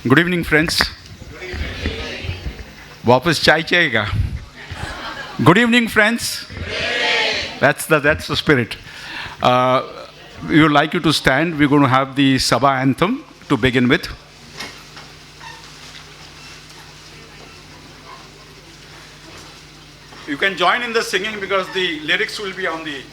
Good evening, friends. वापस चाय चाहिएगा? Good evening, friends. That's the spirit. We would like you to stand. We're going to have the Sabha anthem to begin with. You can join in the singing because the lyrics will be on the.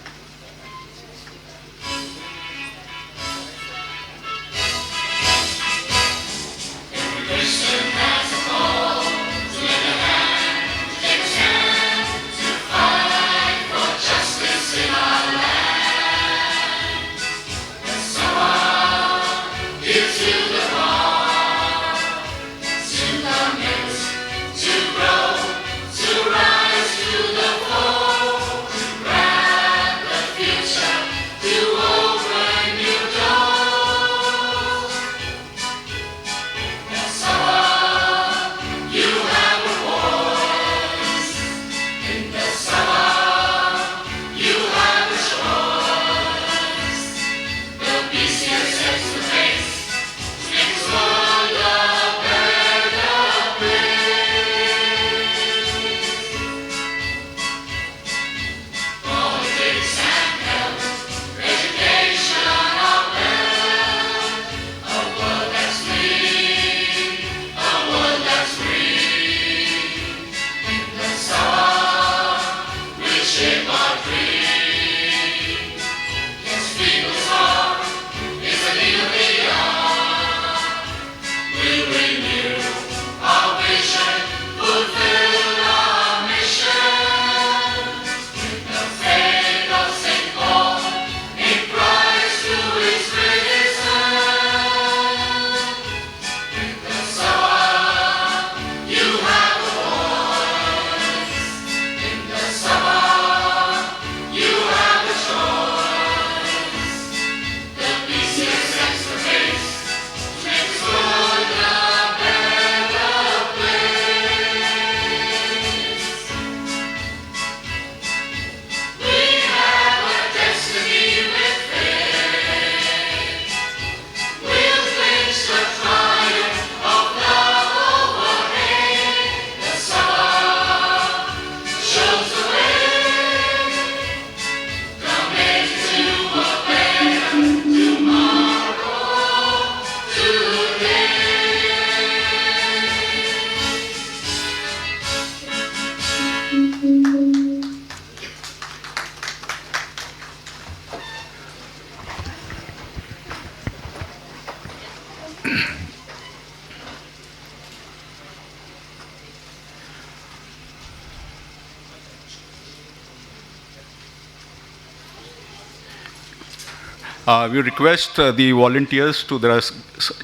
We request the volunteers to, there are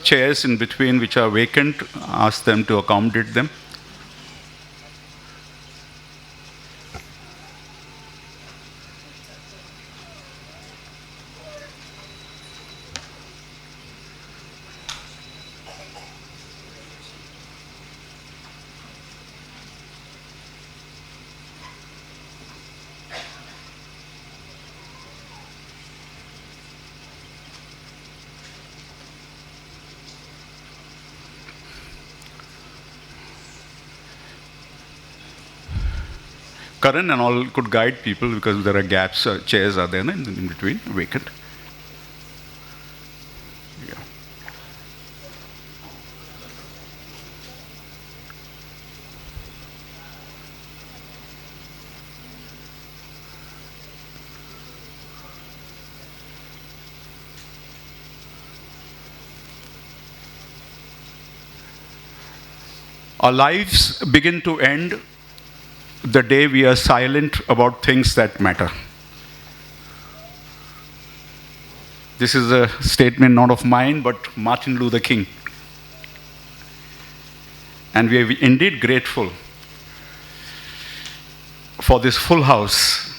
chairs in between which are vacant, ask them to accommodate them. Karan and all could guide people because there are gaps, chairs are there in between, vacant. Yeah. Our lives begin to end the day we are silent about things that matter. This is a statement not of mine, but Martin Luther King. And we are indeed grateful for this full house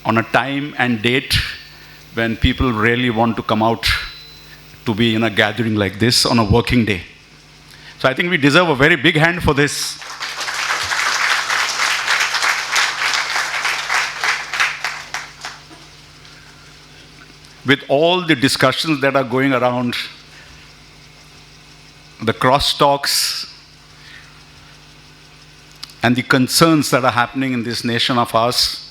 on a time and date when people really want to come out to be in a gathering like this on a working day. So I think we deserve a very big hand for this. with all the discussions that are going around, the crosstalks, and the concerns that are happening in this nation of ours,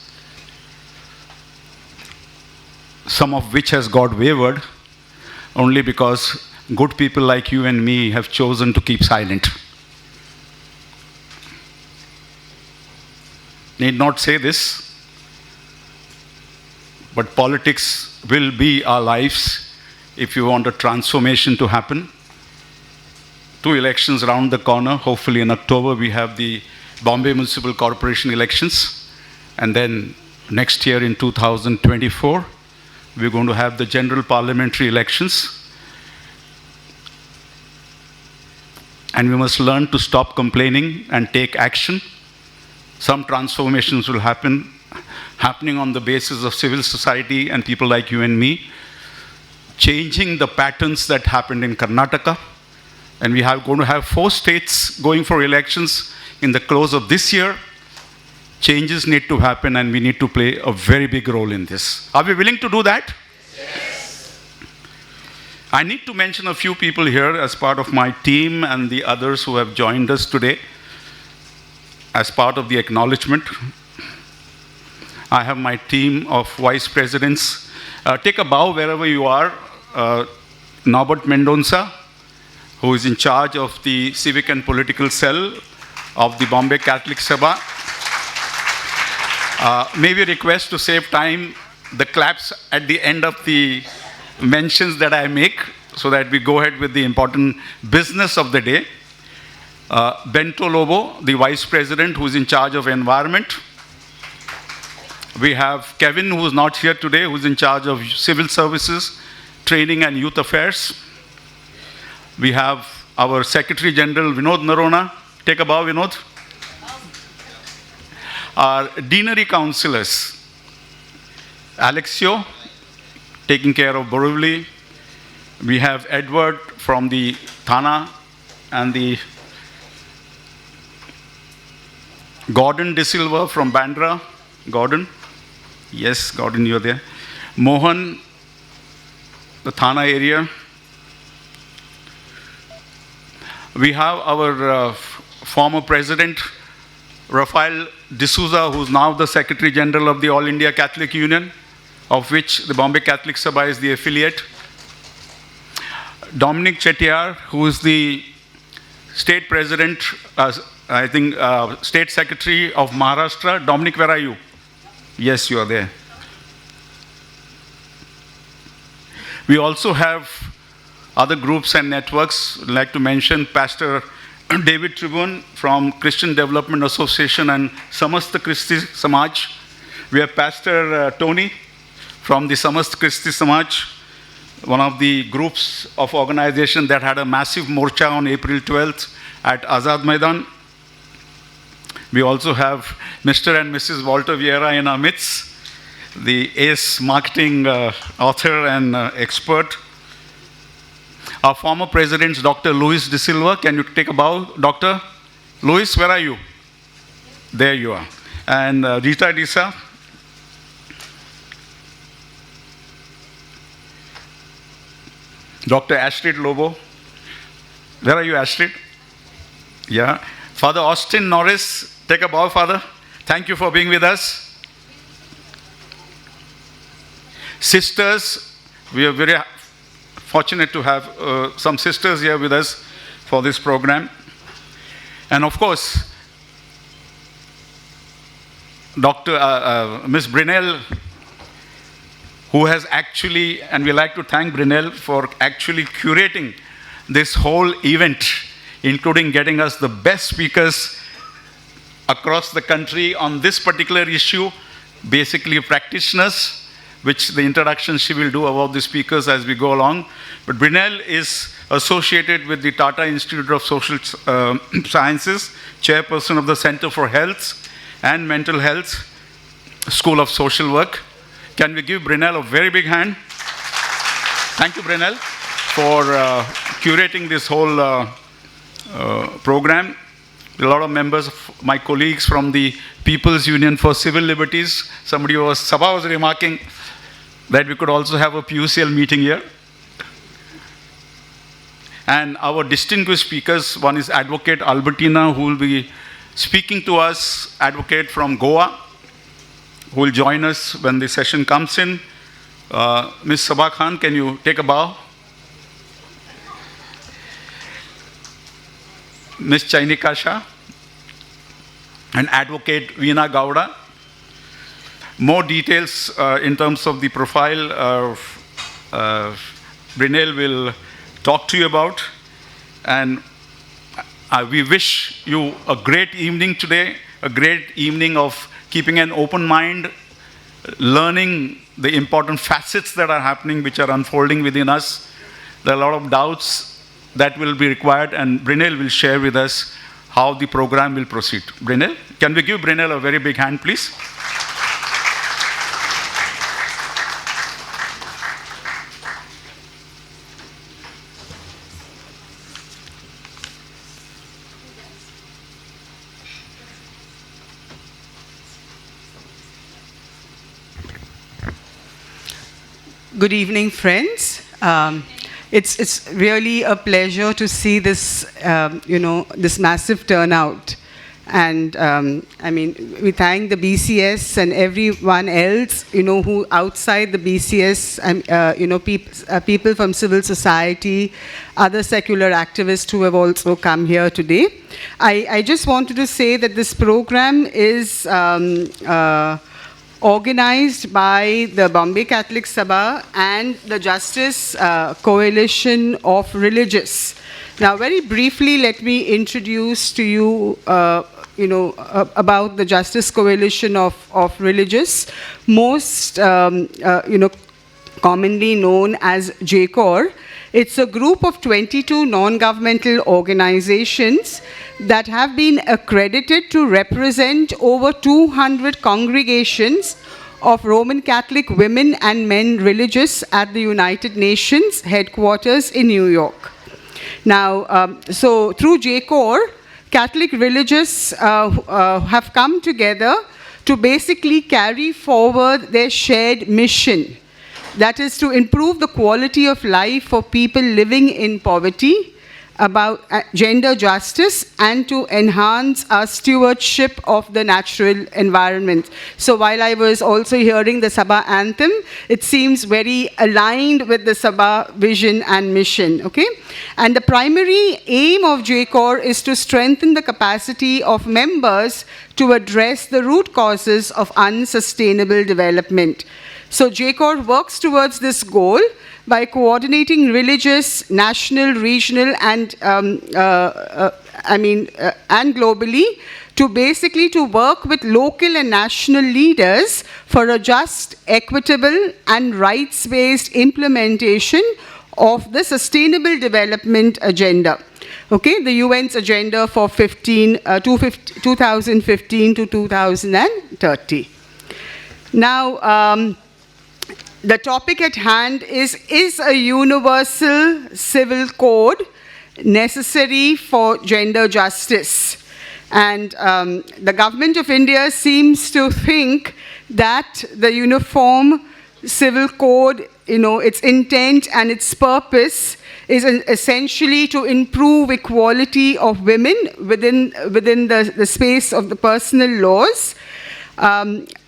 some of which has got wavered only because good people like you and me have chosen to keep silent. Need not say this, but politics will be our lives if you want a transformation to happen. 2 elections around the corner. Hopefully in October we have the Bombay Municipal Corporation elections, and then next year in 2024 we're going to have the general parliamentary elections. And we must learn to stop complaining and take action. Some transformations will happening on the basis of civil society and people like you and me, changing the patterns that happened in Karnataka. And we are going to have 4 states going for elections in the close of this year. Changes need to happen, and we need to play a very big role in this. Are we willing to do that? Yes. I need to mention a few people here as part of my team and the others who have joined us today as part of the acknowledgement. I have my team of vice presidents. Take a bow wherever you are. Norbert Mendonça, who is in charge of the civic and political cell of the Bombay Catholic Sabha. May we request, to save time, the claps at the end of the mentions that I make, so that we go ahead with the important business of the day. Bento Lobo, the Vice President, who is in charge of environment. We have Kevin, who is not here today, who is in charge of civil services, training and youth affairs. We have our Secretary General, Vinod Narona. Take a bow, Vinod. Our deanery councillors, Alexio, taking care of Borivali. We have Edward from the Thana, and the Gordon De Silva from Bandra. Gordon? Yes, Gordon, you're there. Mohan, the Thana area. We have our former president, Rafael D'Souza, who's now the Secretary General of the All India Catholic Union, of which the Bombay Catholic Sabha is the affiliate. Dominic Chettiar, who is the State President, State Secretary of Maharashtra. Dominic, where are you? Yes, you are there. We also have other groups and networks. I'd like to mention Pastor David Tribune from Christian Development Association and Samast Christi Samaj. We have Pastor Tony from the Samast Christi Samaj, one of the groups of organization that had a massive morcha on April 12th at Azad Maidan. We also have Mr. and Mrs. Walter Vieira in our midst, the ace marketing author and expert. Our former presidents, Dr. Luis De Silva. Can you take a bow, Dr. Luis, where are you? There you are. And Rita Disa. Dr. Astrid Lobo. Where are you, Astrid? Yeah. Father Austin Norris. Take a bow, Father. Thank you for being with us. Sisters, we are very fortunate to have some sisters here with us for this program. And of course, Miss Brunel, who has actually, and we like to thank Brunel for actually curating this whole event, including getting us the best speakers across the country on this particular issue, basically practitioners, which the introduction she will do about the speakers as we go along. But Brunel is associated with the Tata Institute of Social Sciences, chairperson of the Center for Health and Mental Health, School of Social Work. Can we give Brunel a very big hand? Thank you, Brunel, for curating this whole program. A lot of members of my colleagues from the People's Union for Civil Liberties. Sabha was remarking that we could also have a PUCL meeting here. And our distinguished speakers, one is Advocate Albertina, who will be speaking to us, advocate from Goa, who will join us when the session comes in. Ms. Sabah Khan, can you take a bow? Ms. Chainika Shah, and Advocate Veena Gowda. More details in terms of the profile Brinell will talk to you about. And we wish you a great evening today, a great evening of keeping an open mind, learning the important facets that are happening, which are unfolding within us. There are a lot of doubts that will be required, and Brinell will share with us how the program will proceed. Brinell, can we give Brinell a very big hand, please? Good evening, friends. It's really a pleasure to see this, this massive turnout. And I mean, we thank the BCS and everyone else, who outside the BCS, people from civil society, other secular activists who have also come here today. I just wanted to say that this program is organized by the Bombay Catholic Sabha and the Justice Coalition of Religious. Now, very briefly, let me introduce to you, about the Justice Coalition of Religious, most, commonly known as JCOR. It's a group of 22 non-governmental organizations that have been accredited to represent over 200 congregations of Roman Catholic women and men religious at the United Nations headquarters in New York. Now, so through JCOR, Catholic religious have come together to basically carry forward their shared mission. That is to improve the quality of life for people living in poverty, about gender justice, and to enhance our stewardship of the natural environment. So while I was also hearing the Sabha anthem, it seems very aligned with the Sabha vision and mission, okay? And the primary aim of JCOR is to strengthen the capacity of members to address the root causes of unsustainable development. So JCOR works towards this goal by coordinating religious, national, regional, and globally to basically to work with local and national leaders for a just, equitable, and rights-based implementation of the Sustainable Development Agenda. Okay, the UN's agenda for 2015 to 2030. Now, the topic at hand is a universal civil code necessary for gender justice? And the government of India seems to think that the uniform civil code, its intent and its purpose is essentially to improve equality of women within the space of the personal laws.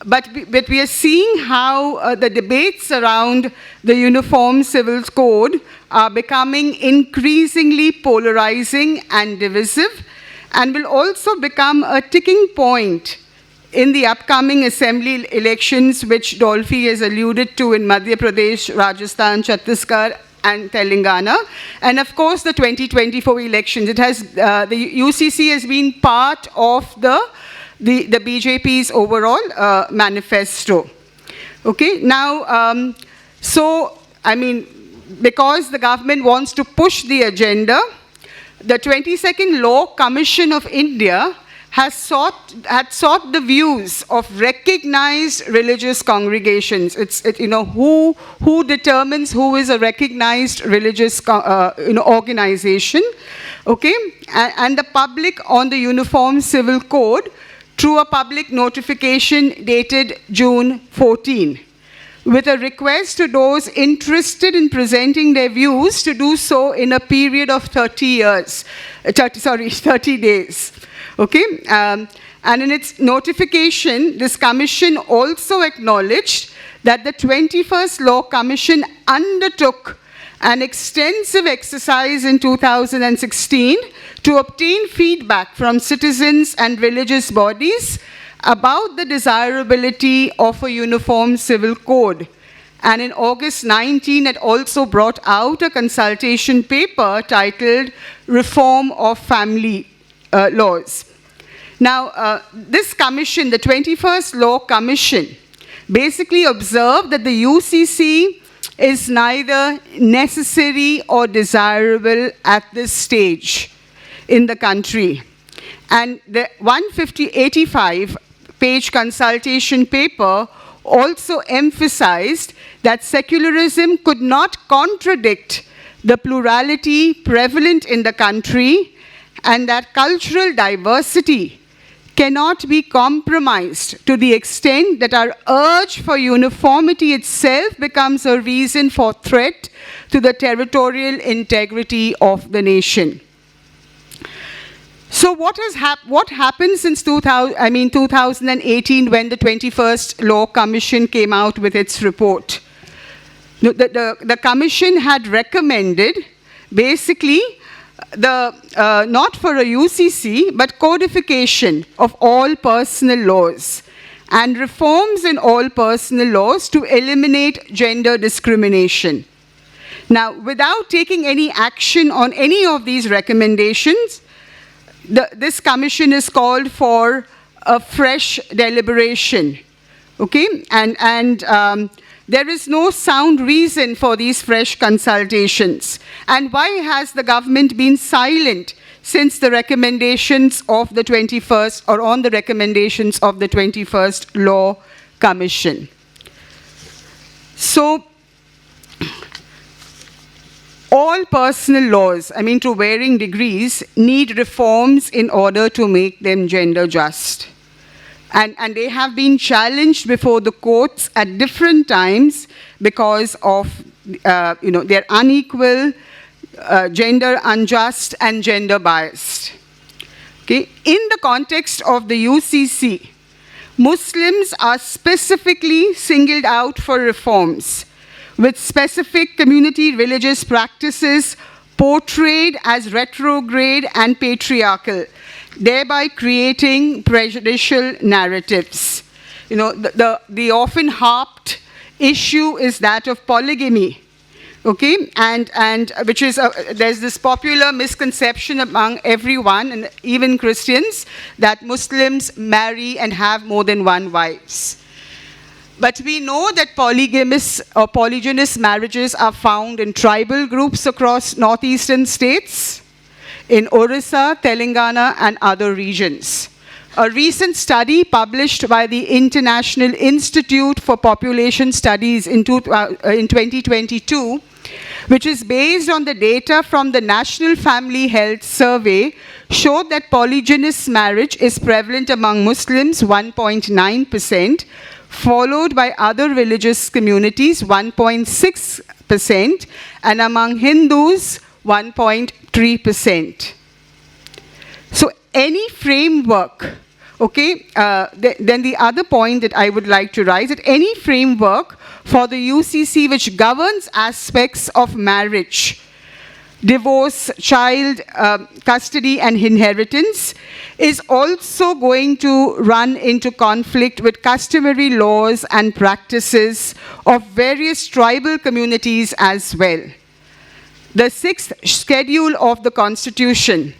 But we are seeing how the debates around the Uniform Civil Code are becoming increasingly polarizing and divisive, and will also become a ticking point in the upcoming assembly elections, which Dolphy has alluded to in Madhya Pradesh, Rajasthan, Chhattisgarh, and Telangana, and of course the 2024 elections. It has the UCC has been part of the BJP's overall manifesto. Okay, now, because the government wants to push the agenda, the 22nd Law Commission of India had sought the views of recognized religious congregations. Who determines who is a recognized religious organization, okay, and the public on the Uniform Civil Code through a public notification dated June 14. with a request to those interested in presenting their views to do so in a period of 30 days. Okay? And in its notification, this commission also acknowledged that the 21st Law Commission undertook an extensive exercise in 2016 to obtain feedback from citizens and religious bodies about the desirability of a uniform civil code. And in August 19, it also brought out a consultation paper titled Reform of Family Laws. Now, this commission, the 21st Law Commission, basically observed that the UCC is neither necessary or desirable at this stage in the country. And the 185-page consultation paper also emphasized that secularism could not contradict the plurality prevalent in the country and that cultural diversity cannot be compromised to the extent that our urge for uniformity itself becomes a reason for threat to the territorial integrity of the nation. So what happened since 2018 when the 21st Law Commission came out with its report? The Commission had recommended basically not for a UCC, but codification of all personal laws and reforms in all personal laws to eliminate gender discrimination. Now, without taking any action on any of these recommendations, this commission is called for a fresh deliberation, okay? And there is no sound reason for these fresh consultations. And why has the government been silent since the recommendations of the 21st, or on the recommendations of the 21st Law Commission? So, all personal laws, to varying degrees, need reforms in order to make them gender just. And they have been challenged before the courts at different times because of their unequal, gender unjust, and gender biased. Okay? In the context of the UCC, Muslims are specifically singled out for reforms, with specific community religious practices portrayed as retrograde and patriarchal, thereby creating prejudicial narratives. The often harped issue is that of polygamy, okay? And which is, there's this popular misconception among everyone, and even Christians, that Muslims marry and have more than one wives. But we know that polygamous or polygynous marriages are found in tribal groups across northeastern states, in Orissa, Telangana, and other regions. A recent study published by the International Institute for Population Studies in 2022, which is based on the data from the National Family Health Survey, showed that polygynous marriage is prevalent among Muslims, 1.9%, followed by other religious communities, 1.6%, and among Hindus, 1.3%. So any framework, okay, then the other point that I would like to raise, that any framework for the UCC which governs aspects of marriage, divorce, child custody, and inheritance is also going to run into conflict with customary laws and practices of various tribal communities as well. The 6th schedule of the Constitution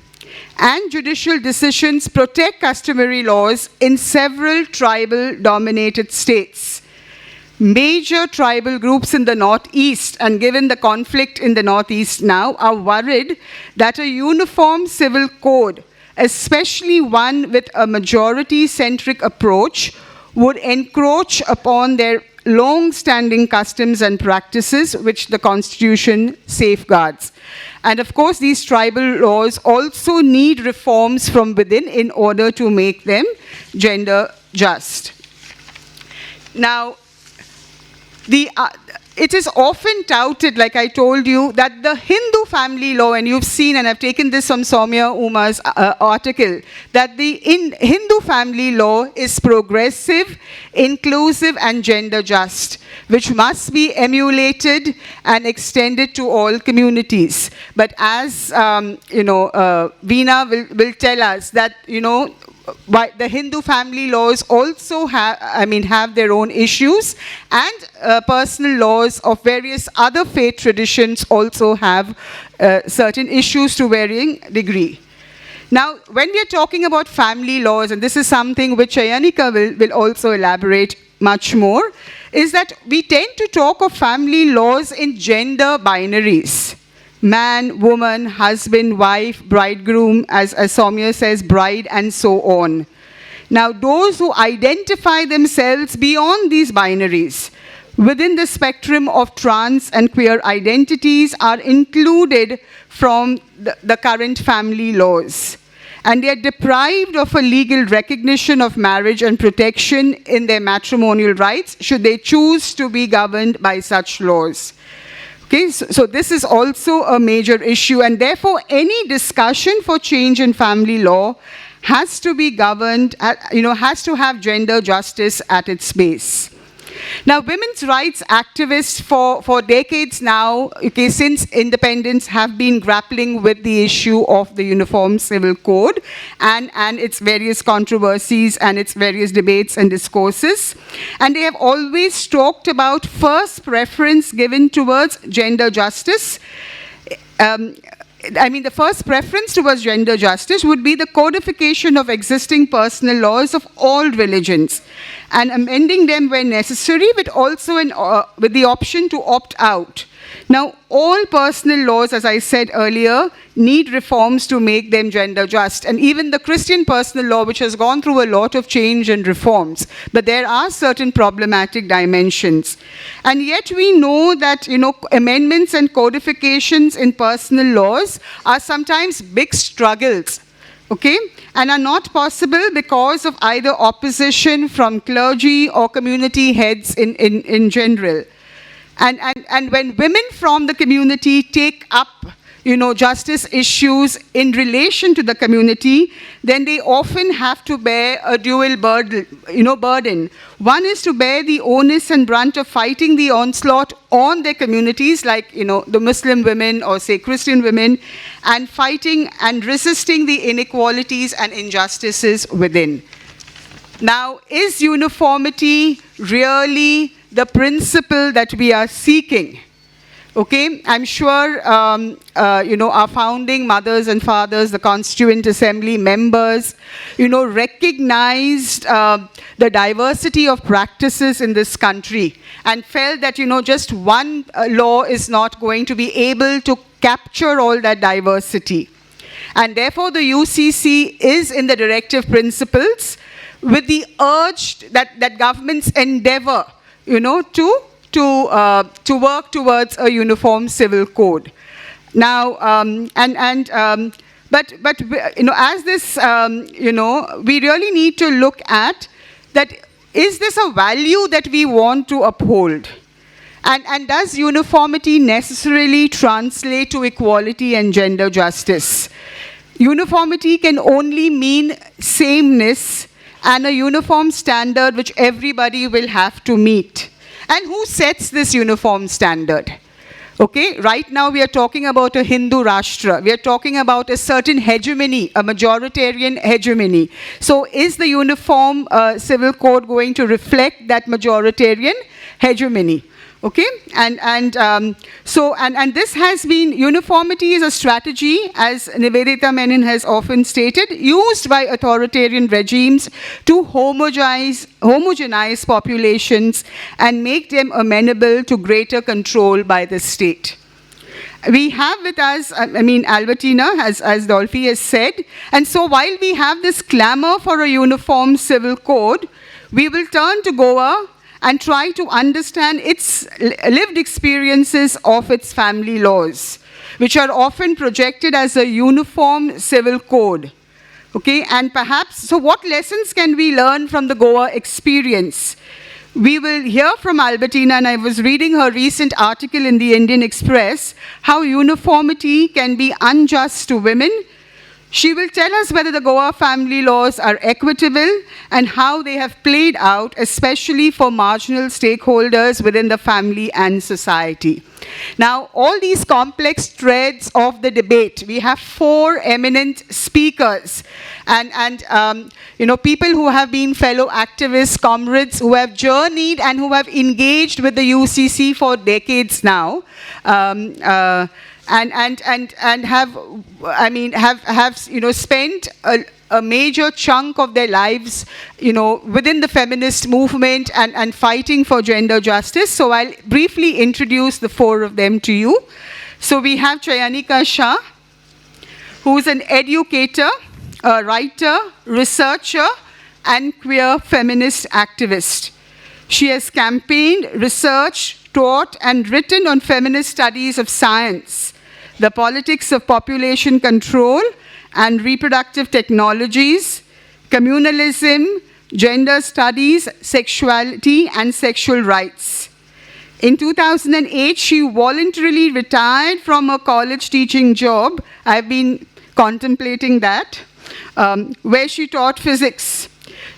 and judicial decisions protect customary laws in several tribal-dominated states. Major tribal groups in the Northeast, and given the conflict in the Northeast now, are worried that a uniform civil code, especially one with a majority-centric approach, would encroach upon their long-standing customs and practices which the Constitution safeguards. And of course, these tribal laws also need reforms from within in order to make them gender just. Now, it is often touted, like I told you, that the Hindu family law, and you've seen, and I've taken this from Soumya Uma's article, that the Hindu family law is progressive, inclusive, and gender just, which must be emulated and extended to all communities. But as, Veena will tell us that, the Hindu family laws also have their own issues, and personal laws of various other faith traditions also have certain issues to varying degree. Now, when we are talking about family laws, and this is something which Ayanika will also elaborate much more, is that we tend to talk of family laws in gender binaries. Man, woman, husband, wife, bridegroom, as Soumya says, bride, and so on. Now, those who identify themselves beyond these binaries, within the spectrum of trans and queer identities, are included from the current family laws. And they are deprived of a legal recognition of marriage and protection in their matrimonial rights, should they choose to be governed by such laws. Okay, so this is also a major issue, and therefore any discussion for change in family law has to be governed, has to have gender justice at its base. Now, women's rights activists for decades now, since independence, have been grappling with the issue of the Uniform Civil Code and its various controversies and its various debates and discourses. And they have always talked about first preference given towards gender justice. The first preference towards gender justice would be the codification of existing personal laws of all religions and amending them where necessary, but also with the option to opt out. Now, all personal laws, as I said earlier, need reforms to make them gender just. And even the Christian personal law, which has gone through a lot of change and reforms, but there are certain problematic dimensions. And yet we know that, amendments and codifications in personal laws are sometimes big struggles, okay? And are not possible because of either opposition from clergy or community heads in general. And when women from the community take up, justice issues in relation to the community, then they often have to bear a dual burden. One is to bear the onus and brunt of fighting the onslaught on their communities, like, the Muslim women or, say, Christian women, and fighting and resisting the inequalities and injustices within. Now, is uniformity really the principle that we are seeking? Okay, I'm sure, our founding mothers and fathers, the Constituent Assembly members, recognized the diversity of practices in this country and felt that, just one law is not going to be able to capture all that diversity. And therefore, the UCC is in the directive principles with the urge that governments endeavor, to work towards a uniform civil code. Now, but as this, we really need to look at that, is this a value that we want to uphold? And does uniformity necessarily translate to equality and gender justice? Uniformity can only mean sameness and a uniform standard which everybody will have to meet. And who sets this uniform standard? Okay, right now we are talking about a Hindu Rashtra. We are talking about a certain hegemony, a majoritarian hegemony. So is the Uniform Civil Code going to reflect that majoritarian hegemony? Okay, and this has been, uniformity is a strategy, as Nivedita Menon has often stated, used by authoritarian regimes to homogenize populations and make them amenable to greater control by the state. We have with us, Albertina, as Dolphy has said, and so while we have this clamor for a uniform civil code, we will turn to Goa and try to understand its lived experiences of its family laws, which are often projected as a uniform civil code. Okay, and perhaps, so what lessons can we learn from the Goa experience? We will hear from Albertina, and I was reading her recent article in the Indian Express, how uniformity can be unjust to women. She will tell us whether the Goa family laws are equitable and how they have played out, especially for marginal stakeholders within the family and society. Now, all these complex threads of the debate, we have 4 eminent speakers and people who have been fellow activists, comrades, who have journeyed and who have engaged with the UCC for decades now. And have spent a major chunk of their lives, within the feminist movement and fighting for gender justice. So I'll briefly introduce the 4 of them to you. So we have Chayanika Shah, who is an educator, a writer, researcher, and queer feminist activist. She has campaigned, researched, taught, and written on feminist studies of science, the politics of population control and reproductive technologies, communalism, gender studies, sexuality, and sexual rights. In 2008, she voluntarily retired from her college teaching job. I've been contemplating that, where she taught physics.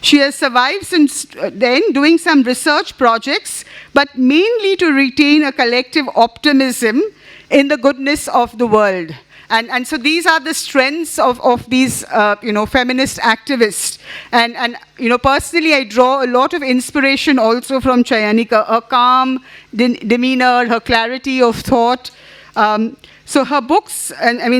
She has survived since then, doing some research projects, but mainly to retain a collective optimism in the goodness of the world. And so these are the strengths of these, feminist activists. And personally, I draw a lot of inspiration also from Chayanika, her calm demeanor, her clarity of thought. So her books,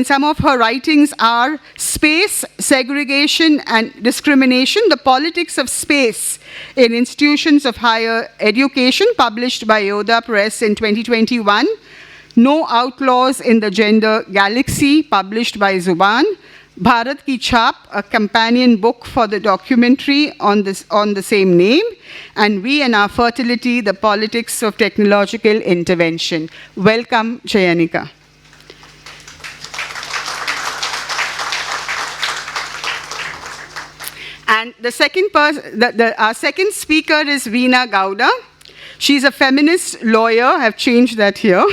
some of her writings are Space, Segregation and Discrimination, The Politics of Space in Institutions of Higher Education, published by Yoda Press in 2021. No Outlaws in the Gender Galaxy, published by Zuban. Bharat Ki Chhap, a companion book for the documentary on the same name. And We and Our Fertility, The Politics of Technological Intervention. Welcome, Chayanika. And the second our second speaker is Veena Gowda. She's a feminist lawyer, I've changed that here,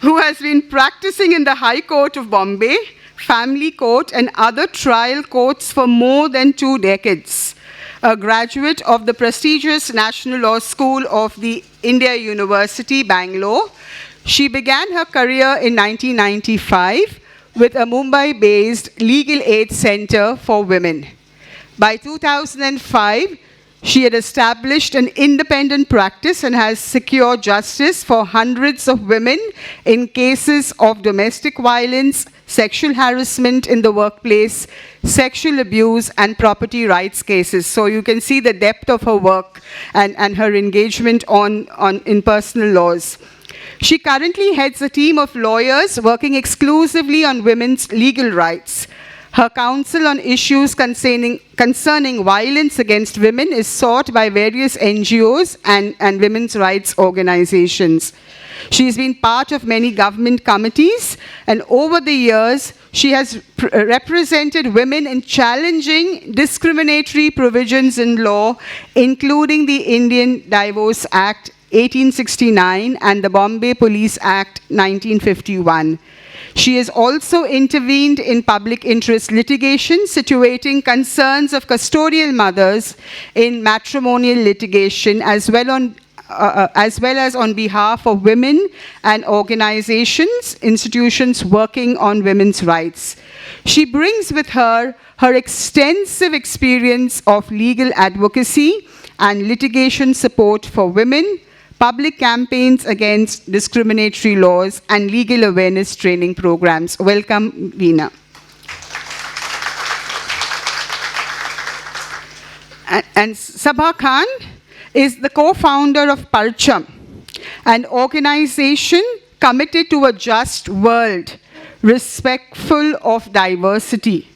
who has been practicing in the High Court of Bombay, Family Court, and other trial courts for more than 2 decades. A graduate of the prestigious National Law School of the India University, Bangalore, she began her career in 1995 with a Mumbai-based legal aid center for women. By 2005, she had established an independent practice and has secured justice for hundreds of women in cases of domestic violence, sexual harassment in the workplace, sexual abuse, and property rights cases. So you can see the depth of her work and her engagement in personal laws. She currently heads a team of lawyers working exclusively on women's legal rights. Her counsel on issues concerning violence against women is sought by various NGOs and women's rights organizations. She's been part of many government committees, and over the years, she has represented women in challenging discriminatory provisions in law, including the Indian Divorce Act 1869 and the Bombay Police Act 1951. She has also intervened in public interest litigation, situating concerns of custodial mothers in matrimonial litigation, as well as on behalf of women and organizations, institutions working on women's rights. She brings with her extensive experience of legal advocacy and litigation support for women, public campaigns against discriminatory laws, and legal awareness training programs. Welcome, Veena. And Sabha Khan is the co-founder of Parcham, an organization committed to a just world, respectful of diversity.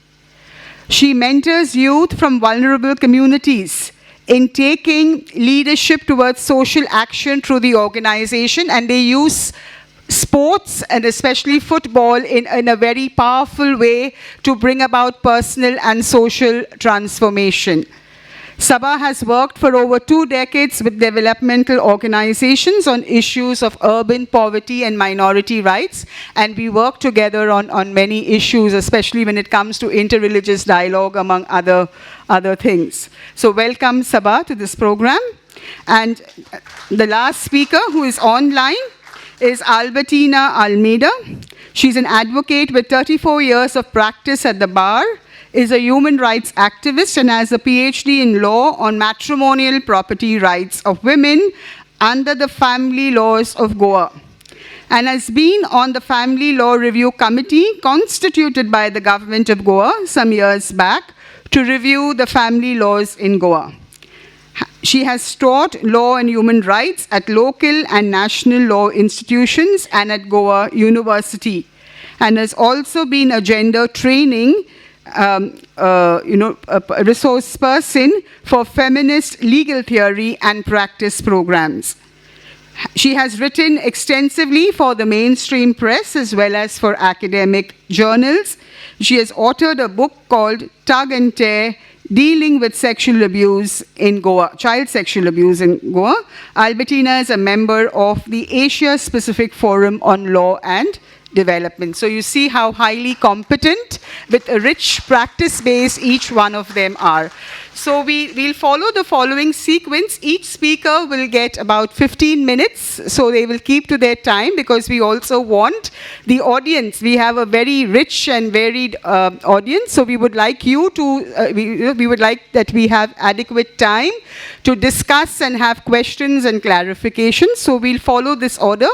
She mentors youth from vulnerable communities in taking leadership towards social action through the organization, and they use sports and especially football in a very powerful way to bring about personal and social transformation. Sabha has worked for over 2 decades with developmental organizations on issues of urban poverty and minority rights, and we work together on many issues, especially when it comes to interreligious dialogue, among other things. So welcome, Sabha, to this program. And the last speaker who is online is Albertina Almeida. She's an advocate with 34 years of practice at the bar, is a human rights activist, and has a PhD in law on matrimonial property rights of women under the family laws of Goa, and has been on the Family Law Review Committee constituted by the government of Goa some years back to review the family laws in Goa. She has taught law and human rights at local and national law institutions and at Goa University, and has also been a gender training a resource person for feminist legal theory and practice programs. She has written extensively for the mainstream press as well as for academic journals. She has authored a book called Tug and Tear, Dealing with Sexual Abuse in Goa, Child Sexual Abuse in Goa. Albertina is a member of the Asia-Specific Forum on Law and Development. So you see how highly competent, with a rich practice base, each one of them are. So we'll follow the following sequence. Each speaker will get about 15 minutes, so they will keep to their time, because we also want the audience. We have a very rich and varied audience, so we would like you to, we would like that we have adequate time to discuss and have questions and clarifications. So we'll follow this order.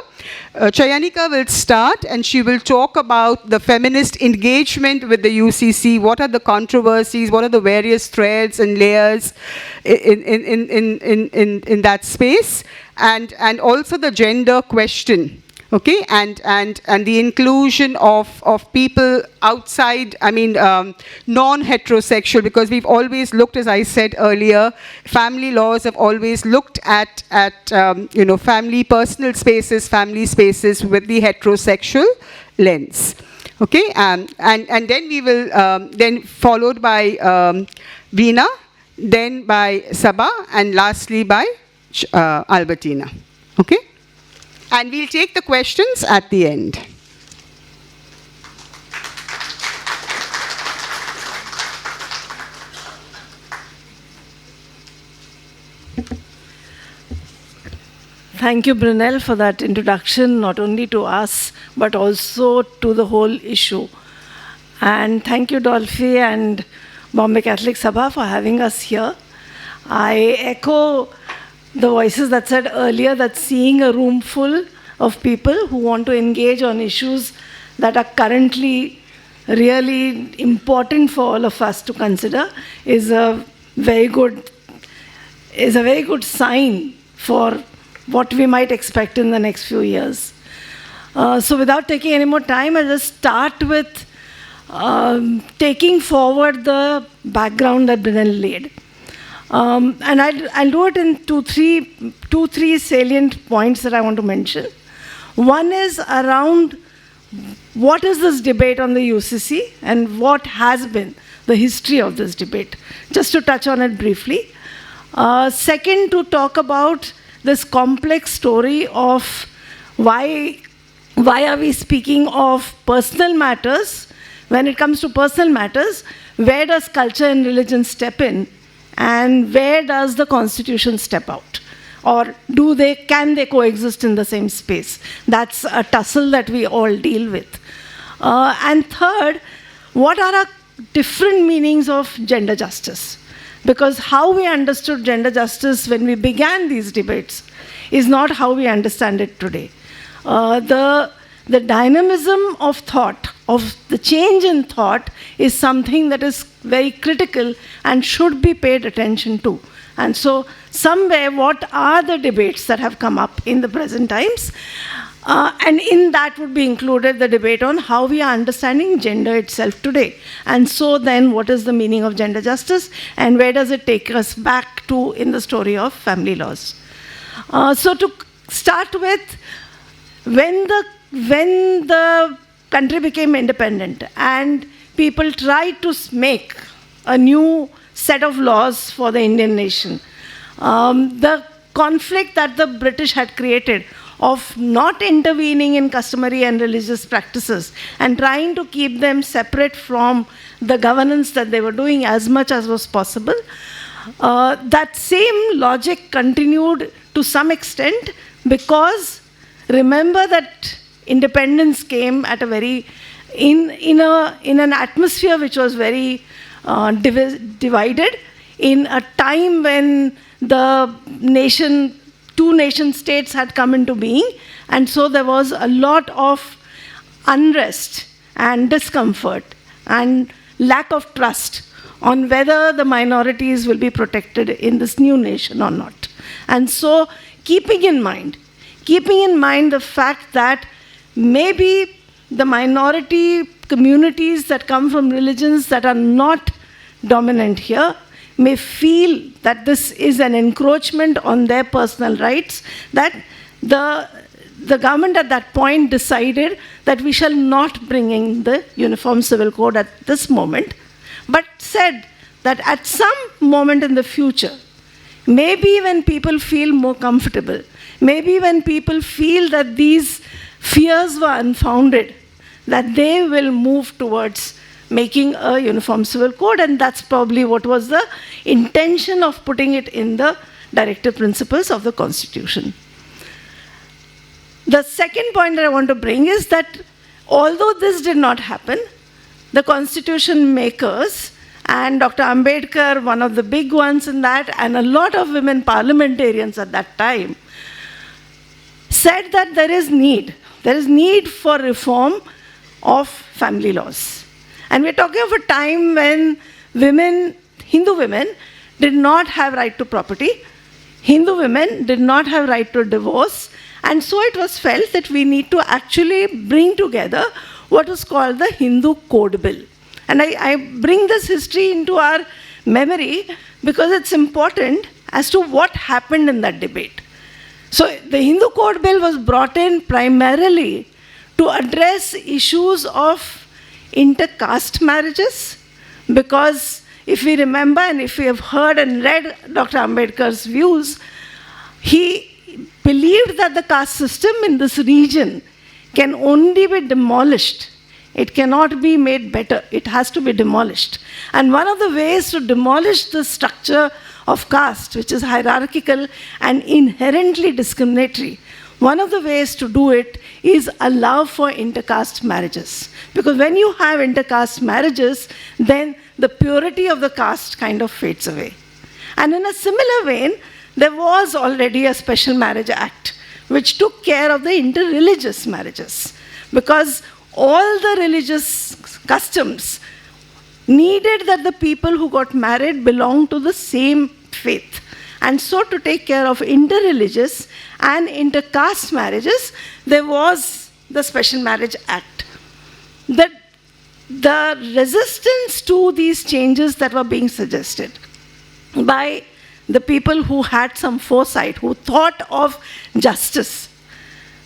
Chayanika will start, and she will talk about the feminist engagement with the UCC. What are the controversies? What are the various threads and layers in that space? And also the gender question. Okay, and the inclusion of people outside, non-heterosexual, because we've always looked, as I said earlier, family laws have always looked at family, personal spaces, family spaces with the heterosexual lens. Okay, and then we will, then followed by Veena, then by Sabha, and lastly by Albertina. Okay? And we'll take the questions at the end. Thank you, Brunel, for that introduction, not only to us, but also to the whole issue. And thank you, Dolphy and Bombay Catholic Sabha, for having us here. I echo the voices that said earlier that seeing a room full of people who want to engage on issues that are currently really important for all of us to consider is a very good sign for what we might expect in the next few years. So without taking any more time, I'll just start with taking forward the background that Brunel laid. And I'll do it in two, three salient points that I want to mention. One is around what is this debate on the UCC and what has been the history of this debate, just to touch on it briefly. Second, to talk about this complex story of why are we speaking of personal matters. When it comes to personal matters, where does culture and religion step in? And where does the Constitution step out? Or can they coexist in the same space? That's a tussle that we all deal with. And third, what are our different meanings of gender justice? Because how we understood gender justice when we began these debates is not how we understand it today. The dynamism of thought, of the change in thought, is something that is very critical and should be paid attention to. And so, somewhere, what are the debates that have come up in the present times? And in that would be included the debate on how we are understanding gender itself today. And so then, what is the meaning of gender justice, and where does it take us back to in the story of family laws? So to start with, when the country became independent and people tried to make a new set of laws for the Indian nation. The conflict that the British had created of not intervening in customary and religious practices and trying to keep them separate from the governance that they were doing as much as was possible. That same logic continued to some extent because remember that independence came at a very, in an atmosphere which was very divided, in a time when the nation, two nation states had come into being, and so there was a lot of unrest and discomfort and lack of trust on whether the minorities will be protected in this new nation or not. And so keeping in mind the fact that maybe the minority communities that come from religions that are not dominant here may feel that this is an encroachment on their personal rights, that the government at that point decided that we shall not bring in the Uniform Civil Code at this moment, but said that at some moment in the future, maybe when people feel more comfortable, maybe when people feel that these fears were unfounded, that they will move towards making a Uniform Civil Code, and that's probably what was the intention of putting it in the directive principles of the Constitution. The second point that I want to bring is that although this did not happen, the Constitution makers and Dr. Ambedkar, one of the big ones in that, and a lot of women parliamentarians at that time, said that there is need for reform of family laws. And we're talking of a time when women, Hindu women, did not have right to property. Hindu women did not have right to divorce. And so it was felt that we need to actually bring together what was called the Hindu Code Bill. And I bring this history into our memory because it's important as to what happened in that debate. So the Hindu Code Bill was brought in primarily to address issues of intercaste marriages, because if we remember and if we have heard and read Dr. Ambedkar's views, he believed that the caste system in this region can only be demolished. It cannot be made better. It has to be demolished. And one of the ways to demolish the structure of caste, which is hierarchical and inherently discriminatory, one of the ways to do it is allow for intercaste marriages. Because when you have intercaste marriages, then the purity of the caste kind of fades away. And in a similar vein, there was already a Special Marriage Act which took care of the interreligious marriages. Because all the religious customs needed that the people who got married belonged to the same faith. And so to take care of interreligious and intercaste marriages, there was the Special Marriage Act. The resistance to these changes that were being suggested by the people who had some foresight, who thought of justice,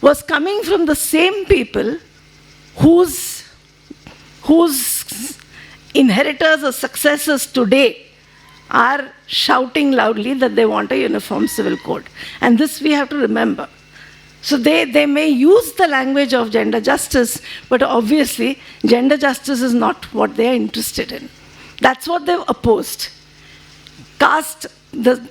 was coming from the same people whose inheritors or successors today are shouting loudly that they want a Uniform Civil Code. And this we have to remember. So they may use the language of gender justice, but obviously gender justice is not what they are interested in. That's what they've opposed. Caste, the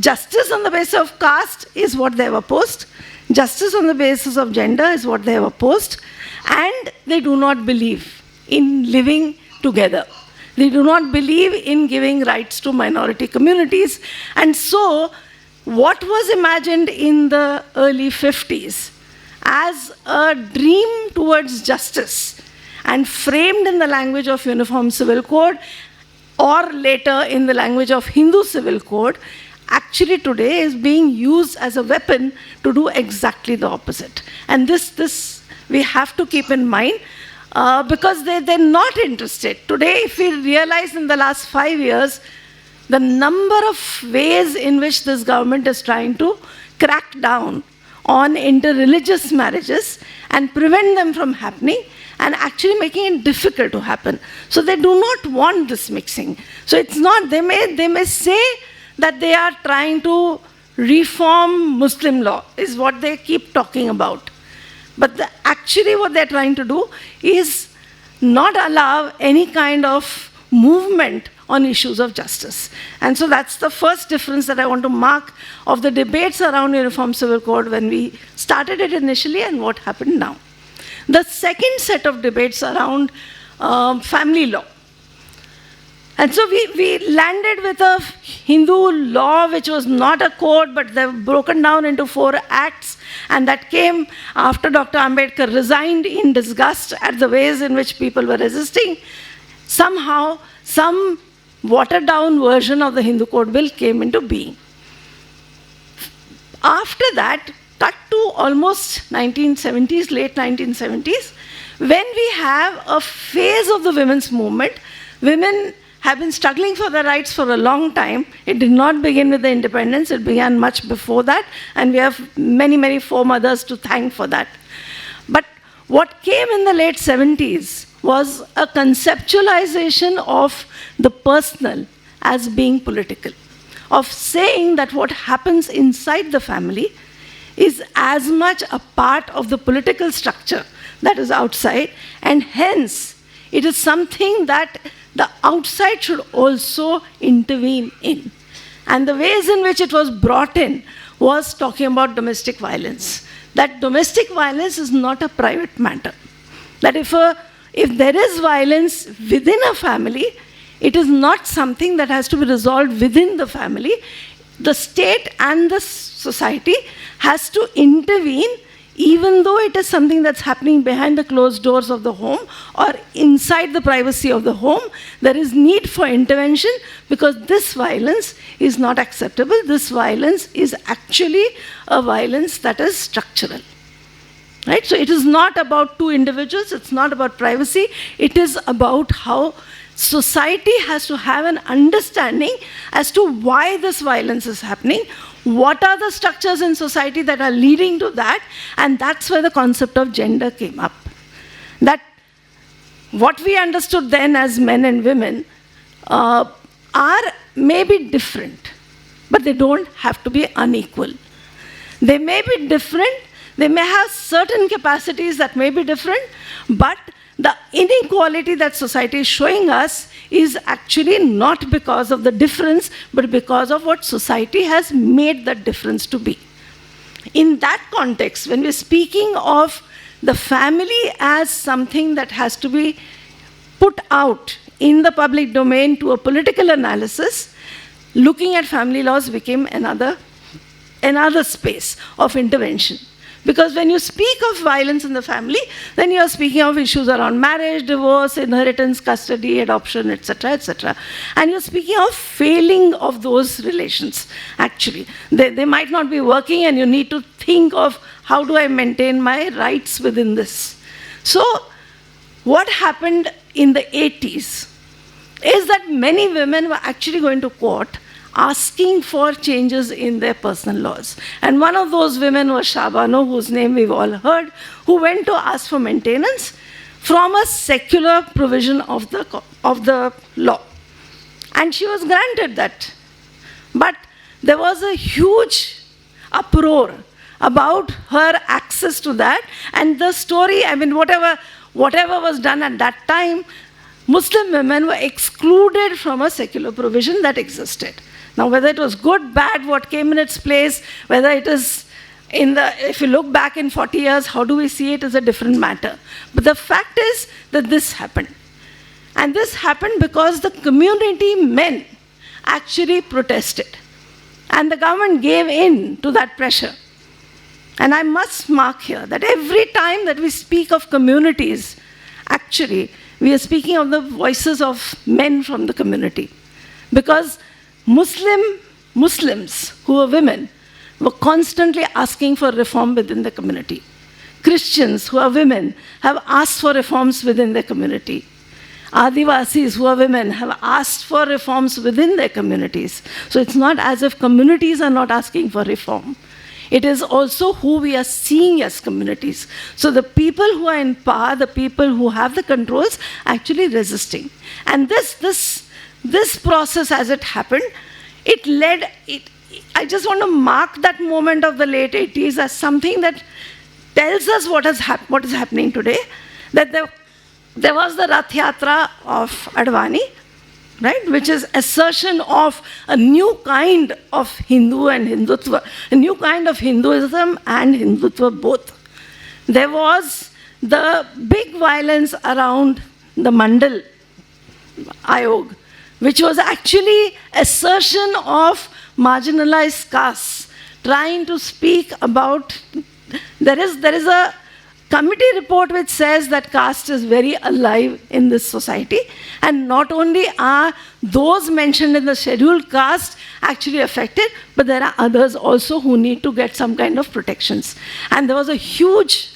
justice on the basis of caste is what they have opposed. Justice on the basis of gender is what they have opposed. And they do not believe in living together. They do not believe in giving rights to minority communities. And so, what was imagined in the early 50s as a dream towards justice and framed in the language of Uniform Civil Code or later in the language of Hindu Civil Code, actually today is being used as a weapon to do exactly the opposite. And this we have to keep in mind. Because they're not interested. Today, if we realize in the last 5 years, the number of ways in which this government is trying to crack down on interreligious marriages and prevent them from happening, and actually making it difficult to happen. So they do not want this mixing. So it's not, they may say that they are trying to reform Muslim law, is what they keep talking about. But actually what they're trying to do is not allow any kind of movement on issues of justice. And so that's the first difference that I want to mark of the debates around Uniform Civil Code when we started it initially and what happened now. The second set of debates around family law. And so we landed with a Hindu law which was not a code, but they were broken down into 4 acts, and that came after Dr. Ambedkar resigned in disgust at the ways in which people were resisting. Somehow, some watered down version of the Hindu Code Bill came into being. After that, cut to almost 1970s, late 1970s, when we have a phase of the women's movement. Women have been struggling for their rights for a long time. It did not begin with the independence, it began much before that, and we have many, many foremothers to thank for that. But what came in the late 70s was a conceptualization of the personal as being political, of saying that what happens inside the family is as much a part of the political structure that is outside, and hence it is something that the outside should also intervene in. And the ways in which it was brought in was talking about domestic violence. That domestic violence is not a private matter. That if there is violence within a family, it is not something that has to be resolved within the family. The state and the society has to intervene, even though it is something that's happening behind the closed doors of the home or inside the privacy of the home. There is need for intervention because this violence is not acceptable. This violence is actually a violence that is structural. Right? So it is not about 2 individuals, it's not about privacy, it is about how society has to have an understanding as to why this violence is happening, what are the structures in society that are leading to that, and that's where the concept of gender came up. That what we understood then as men and women are maybe different, but they don't have to be unequal. They may be different, they may have certain capacities that may be different, but the inequality that society is showing us is actually not because of the difference, but because of what society has made that difference to be. In that context, when we're speaking of the family as something that has to be put out in the public domain to a political analysis, looking at family laws became another space of intervention. Because when you speak of violence in the family, then you are speaking of issues around marriage, divorce, inheritance, custody, adoption, etc., etc. And you're speaking of failing of those relations, actually. They might not be working, and you need to think of how do I maintain my rights within this. So what happened in the 80s is that many women were actually going to court asking for changes in their personal laws. And one of those women was Shabano, whose name we've all heard, who went to ask for maintenance from a secular provision of the law. And she was granted that. But there was a huge uproar about her access to that, and the story, I mean, whatever was done at that time, Muslim women were excluded from a secular provision that existed. Now, whether it was good, bad, what came in its place, whether it is if you look back in 40 years, how do we see it is a different matter. But the fact is that this happened. And this happened because the community men actually protested. And the government gave in to that pressure. And I must mark here that every time that we speak of communities, actually, we are speaking of the voices of men from the community. Because Muslims who were women were constantly asking for reform within the community. Christians who are women have asked for reforms within their community. Adivasis who are women have asked for reforms within their communities. So it's not as if communities are not asking for reform. It is also who we are seeing as communities. So the people who are in power, the people who have the controls, actually resisting. And this process, as it happened, I just want to mark that moment of the late 80s as something that tells us what is happening today. That there was the Rath Yatra of Advani, right, which is assertion of a new kind of Hindu and Hindutva, a new kind of Hinduism and Hindutva both. There was the big violence around the Mandal Ayog, which was actually assertion of marginalized castes, trying to speak about, there is a committee report which says that caste is very alive in this society, and not only are those mentioned in the scheduled caste actually affected, but there are others also who need to get some kind of protections. And there was a huge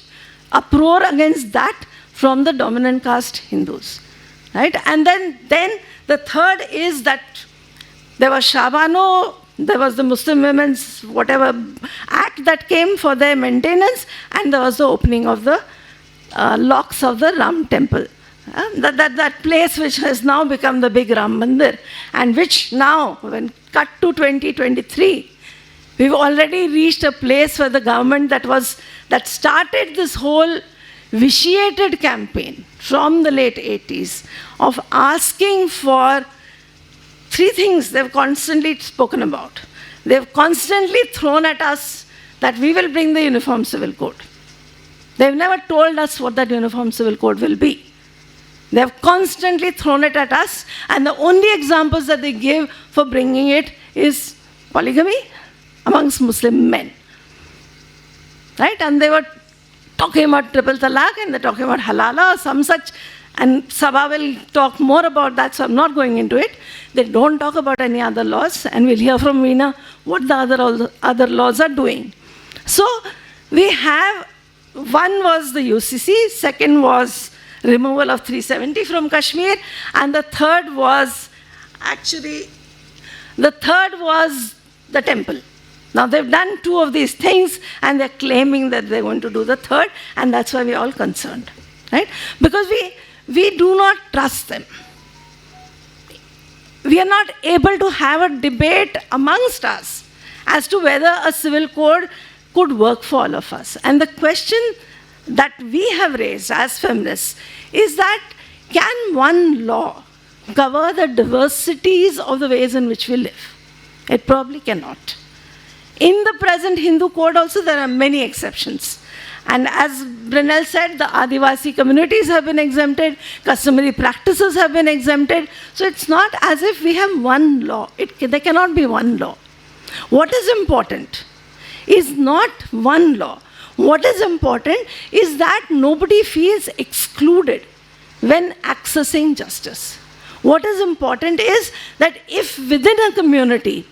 uproar against that from the dominant caste Hindus, right? And then the third is that there was Shabano, there was the Muslim Women's whatever act that came for their maintenance, and there was the opening of the locks of the Ram temple. That place which has now become the big Ram Mandir, and which now, when cut to 2023, we've already reached a place where the government that started this whole vitiated campaign from the late 80s of asking for three things they've constantly spoken about. They've constantly thrown at us that we will bring the Uniform Civil Code. They've never told us what that Uniform Civil Code will be. They've constantly thrown it at us, and the only examples that they give for bringing it is polygamy amongst Muslim men. Right? And they were talking about triple talaq, and they're talking about halala or some such, and Sabha will talk more about that, so I'm not going into it. They don't talk about any other laws, and we'll hear from Veena what the other laws are doing. So we have, one was the UCC, second was removal of 370 from Kashmir, and the third was the temple. Now they've done two of these things, and they're claiming that they're going to do the third, and that's why we're all concerned, right? Because we do not trust them. We are not able to have a debate amongst us as to whether a civil code could work for all of us. And the question that we have raised as feminists is that, can one law cover the diversities of the ways in which we live? It probably cannot. In the present Hindu code also, there are many exceptions. And as Brunel said, the Adivasi communities have been exempted, customary practices have been exempted. So it's not as if we have one law. There cannot be one law. What is important is not one law. What is important is that nobody feels excluded when accessing justice. What is important is that if within a community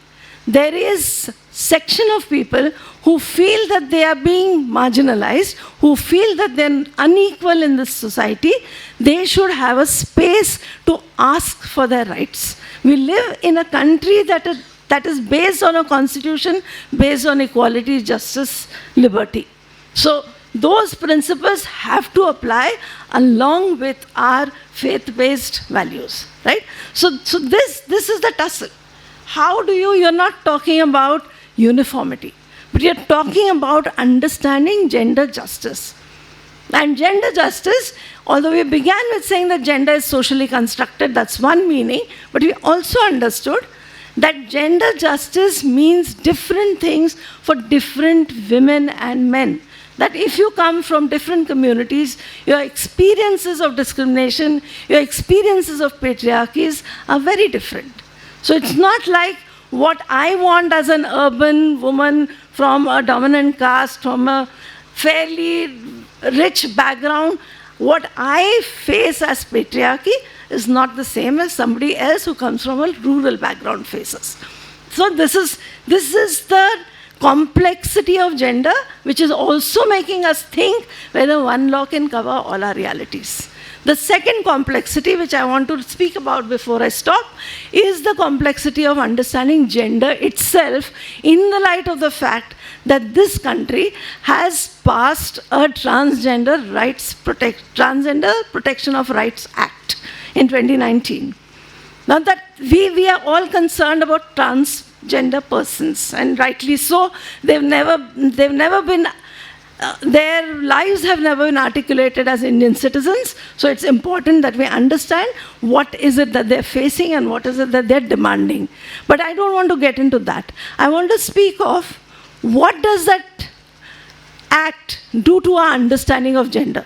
there is section of people who feel that they are being marginalized, who feel that they're unequal in this society, they should have a space to ask for their rights. We live in a country that is based on a constitution, based on equality, justice, liberty. So those principles have to apply along with our faith-based values, right? So this is the tussle. How do you're not talking about uniformity, but you're talking about understanding gender justice. And gender justice, although we began with saying that gender is socially constructed, that's one meaning, but we also understood that gender justice means different things for different women and men. That if you come from different communities, your experiences of discrimination, your experiences of patriarchies are very different. So it's not like what I want as an urban woman from a dominant caste, from a fairly rich background, what I face as patriarchy is not the same as somebody else who comes from a rural background faces. So this is the complexity of gender, which is also making us think whether one law can cover all our realities. The second complexity, which I want to speak about before I stop, is the complexity of understanding gender itself in the light of the fact that this country has passed a Transgender Protection of Rights Act in 2019. Now that we are all concerned about transgender persons, and rightly so, they've never been their lives have never been articulated as Indian citizens, so it's important that we understand what is it that they're facing and what is it that they're demanding. But I don't want to get into that. I want to speak of what does that act do to our understanding of gender.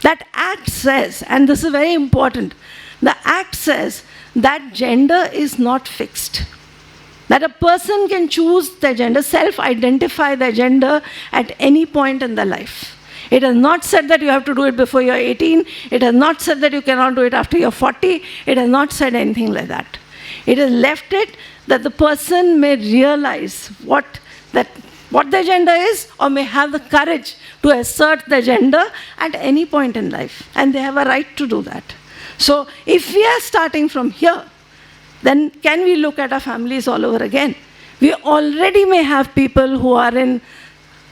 That act says, and this is very important, the act says that gender is not fixed. That a person can choose their gender, self-identify their gender at any point in their life. It has not said that you have to do it before you're 18. It has not said that you cannot do it after you're 40. It has not said anything like that. It has left it that the person may realize what their gender is, or may have the courage to assert their gender at any point in life. And they have a right to do that. So if we are starting from here, then can we look at our families all over again? We already may have people who are in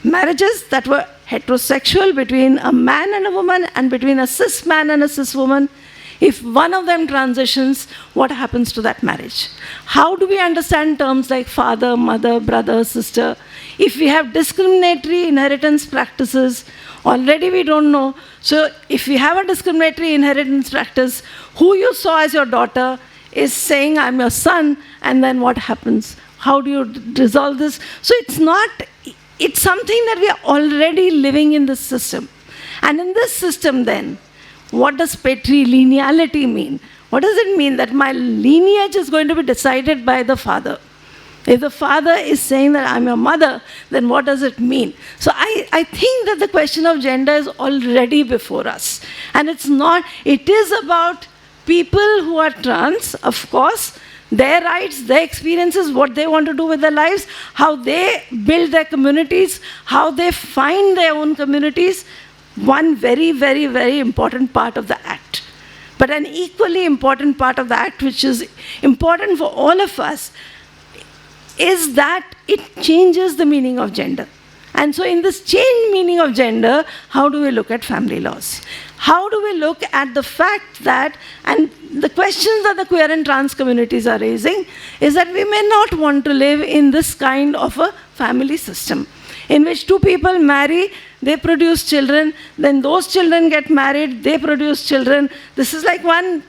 marriages that were heterosexual between a man and a woman and between a cis man and a cis woman. If one of them transitions, what happens to that marriage? How do we understand terms like father, mother, brother, sister? If we have discriminatory inheritance practices, already we don't know. So if we have a discriminatory inheritance practice, who you saw as your daughter is saying, I'm your son, and then what happens? How do you resolve this? So it's something that we are already living in this system. And in this system then, what does patrilineality mean? What does it mean that my lineage is going to be decided by the father? If the father is saying that I'm your mother, then what does it mean? So I think that the question of gender is already before us. And it is about people who are trans, of course, their rights, their experiences, what they want to do with their lives, how they build their communities, how they find their own communities, one very, very, very important part of the act. But an equally important part of the act, which is important for all of us, is that it changes the meaning of gender. And so in this changed meaning of gender, how do we look at family laws? How do we look at the fact that, and the questions that the queer and trans communities are raising, is that we may not want to live in this kind of a family system, in which two people marry, they produce children, then those children get married, they produce children. This is like one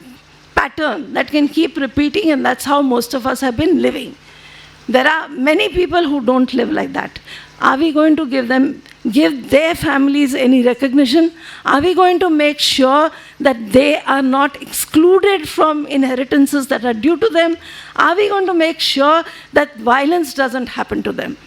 pattern that can keep repeating, and that's how most of us have been living. There are many people who don't live like that. Are we going to give their families any recognition? Are we going to make sure that they are not excluded from inheritances that are due to them? Are we going to make sure that violence doesn't happen to them?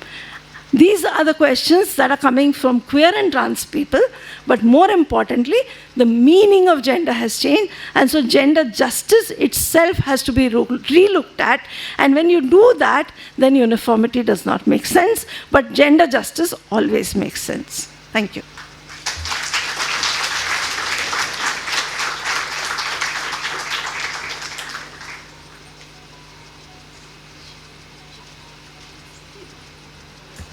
These are the questions that are coming from queer and trans people, but more importantly, the meaning of gender has changed, and so gender justice itself has to be re-looked at, and when you do that, then uniformity does not make sense, but gender justice always makes sense. Thank you.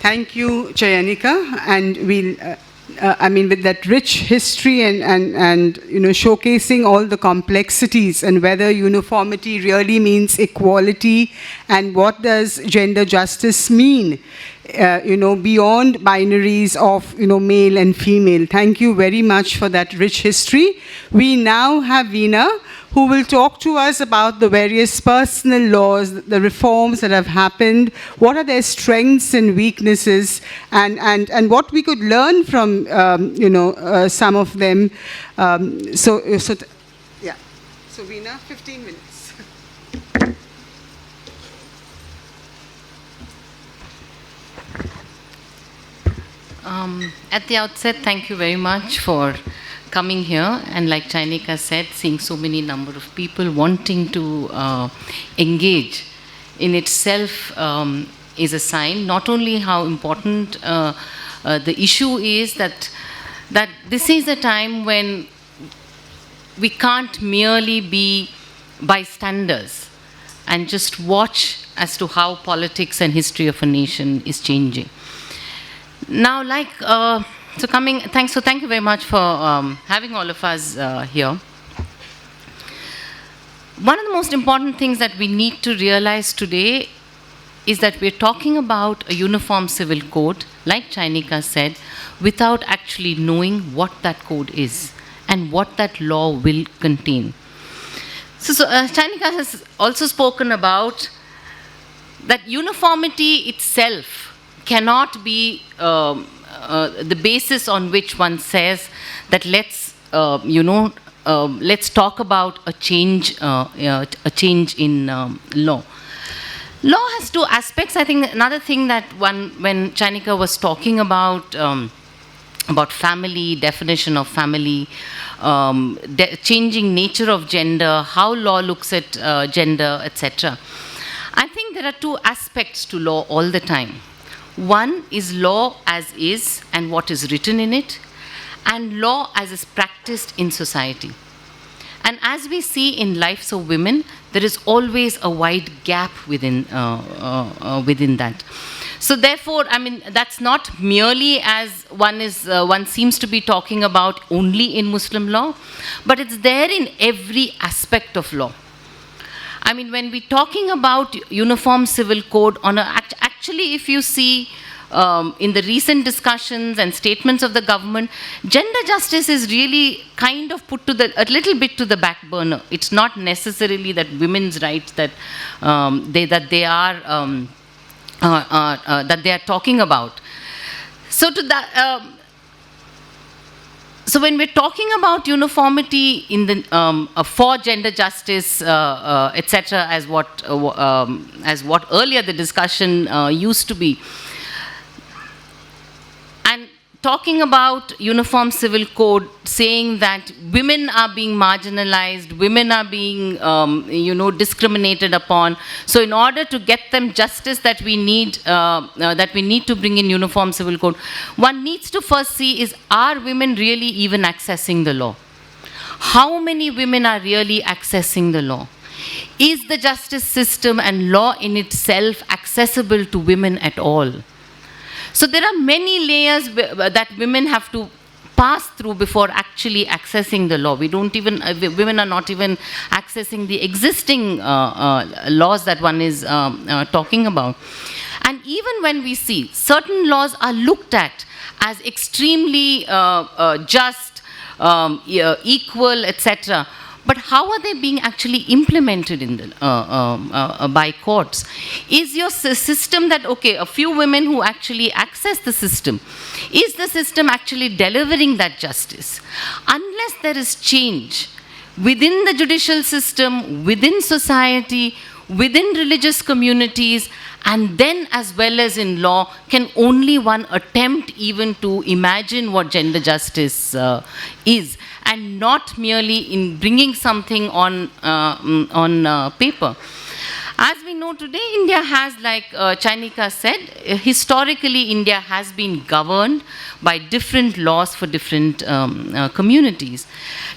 Thank you, Chayanika, and with that rich history and showcasing all the complexities and whether uniformity really means equality and what does gender justice mean, beyond binaries of male and female. Thank you very much for that rich history. We now have Veena, who will talk to us about the various personal laws, the reforms that have happened, what are their strengths and weaknesses, and what we could learn from, some of them. So Veena, 15 minutes. At the outset, thank you very much for coming here, and like Chainika said, seeing so many number of people wanting to engage in itself is a sign, not only how important the issue is, that this is a time when we can't merely be bystanders and just watch as to how politics and history of a nation is changing. Now, thank you very much for having all of us here. One of the most important things that we need to realize today is that we're talking about a uniform civil code, like Chainika said, without actually knowing what that code is and what that law will contain. So Chainika has also spoken about that uniformity itself cannot be the basis on which one says that let's talk about a change in law. Law has two aspects. I think another thing that when Chainika was talking about family, definition of family, changing nature of gender, how law looks at gender, etc. I think there are two aspects to law all the time. One is law as is and what is written in it, and law as is practiced in society. And as we see in lives of women, there is always a wide gap within that. So therefore, I mean, that's not merely as one seems to be talking about only in Muslim law, but it's there in every aspect of law. I mean, when we're talking about uniform civil code, actually, if you see in the recent discussions and statements of the government, gender justice is really kind of put to a little bit to the back burner. It's not necessarily that women's rights that they are talking about. So so when we're talking about uniformity in the for gender justice, etc., as what earlier the discussion used to be, and talking about uniform civil code, saying that women are being marginalized, women are being discriminated upon. So in order to get them justice that we need to bring in uniform civil code, one needs to first see is, are women really even accessing the law? How many women are really accessing the law? Is the justice system and law in itself accessible to women at all? So there are many layers that women have to pass through before actually accessing the law. Women are not even accessing the existing laws that one is talking about. And even when we see certain laws are looked at as extremely just, equal, etc., but how are they being actually implemented in the, by courts? Is your system that, okay, a few women who actually access the system, is the system actually delivering that justice? Unless there is change within the judicial system, within society, within religious communities, and then as well as in law, can only one attempt even to imagine what gender justice is, and not merely in bringing something on paper. As we know today, India has, like Chainika said, historically India has been governed by different laws for different communities.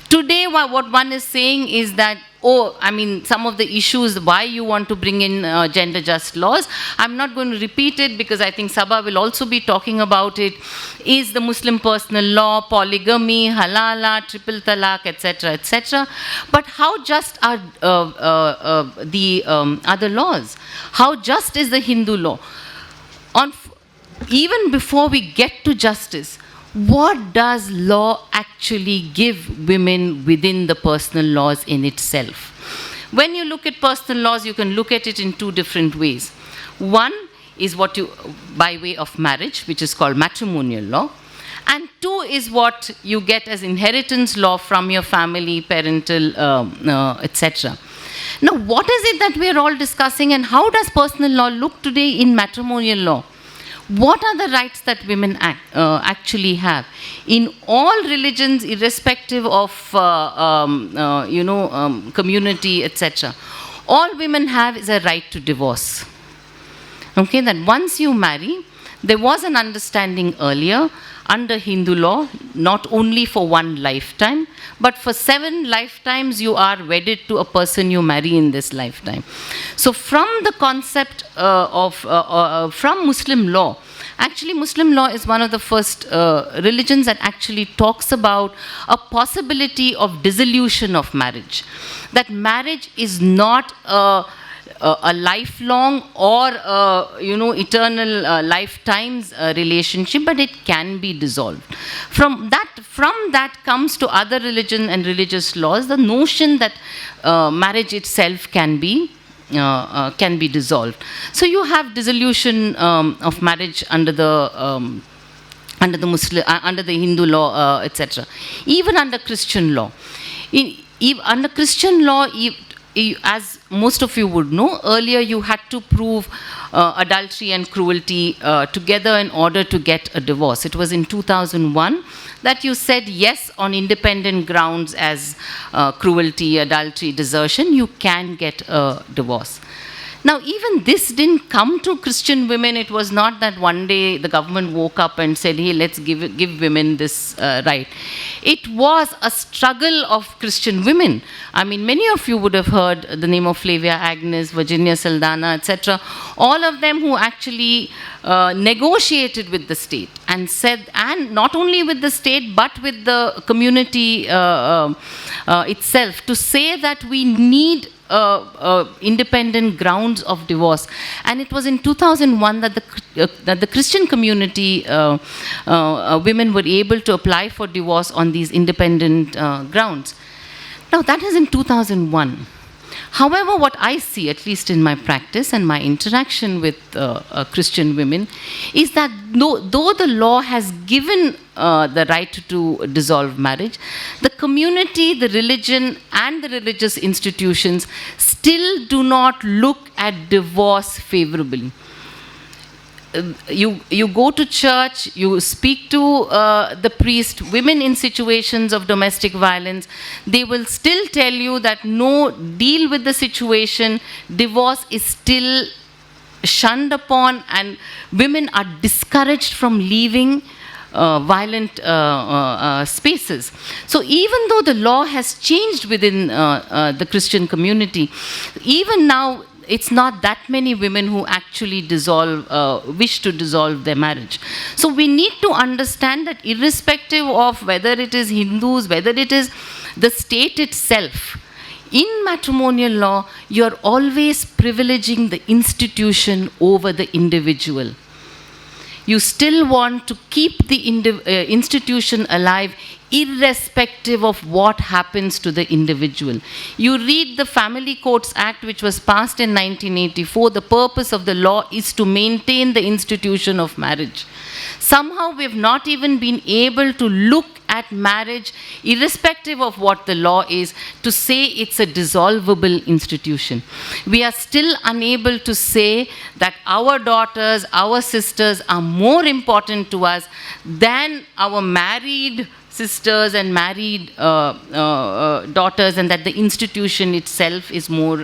Today, what one is saying is that, some of the issues, why you want to bring in gender just laws, I'm not going to repeat it because I think Sabha will also be talking about it, is the Muslim personal law, polygamy, halala, triple talaq, etc., etc. But how just are the other laws? How just is the Hindu law? Even before we get to justice, what does law actually give women within the personal laws in itself? When you look at personal laws, you can look at it in two different ways. One is by way of marriage, which is called matrimonial law. And two is what you get as inheritance law from your family, parental, etc. Now, what is it that we are all discussing, and how does personal law look today in matrimonial law? What are the rights that women actually have? In all religions, irrespective of community, etc., all women have is a right to divorce. Okay, that once you marry, There was an understanding earlier under Hindu law, not only for one lifetime, but for 7 lifetimes you are wedded to a person you marry in this lifetime. So from the concept from Muslim law, actually Muslim law is one of the first religions that actually talks about a possibility of dissolution of marriage. That marriage is not a lifelong or eternal lifetimes relationship, but it can be dissolved. From that comes to other religion and religious laws the notion that marriage itself can be dissolved. So you have dissolution of marriage under the Hindu law, etc. Even under Christian law. Under Christian law, as most of you would know, earlier you had to prove adultery and cruelty together in order to get a divorce. It was in 2001 that you said yes on independent grounds as cruelty, adultery, desertion, you can get a divorce. Now, even this didn't come to Christian women. It was not that one day the government woke up and said, hey, let's give women this right. It was a struggle of Christian women. I mean, many of you would have heard the name of Flavia Agnes, Virginia Saldana, etc. All of them who actually negotiated with the state and said, and not only with the state, but with the community itself, to say that we need independent grounds of divorce. And it was in 2001 that the Christian community women were able to apply for divorce on these independent grounds. Now that is in 2001. However, what I see, at least in my practice and my interaction with Christian women, is that though the law has given the right to dissolve marriage, the community, the religion, and the religious institutions still do not look at divorce favorably. You go to church, you speak to the priest, women in situations of domestic violence, they will still tell you that no, deal with the situation, divorce is still shunned upon, and women are discouraged from leaving violent spaces. So even though the law has changed within the Christian community, even now it's not that many women who actually wish to dissolve their marriage. So we need to understand that irrespective of whether it is Hindus, whether it is the state itself, in matrimonial law, you're always privileging the institution over the individual. You still want to keep the institution alive irrespective of what happens to the individual. You read the Family Courts Act, which was passed in 1984. The purpose of the law is to maintain the institution of marriage. Somehow we have not even been able to look at marriage, irrespective of what the law is, to say it's a dissolvable institution. We are still unable to say that our daughters, our sisters are more important to us than our married sisters and married daughters, and that the institution itself is more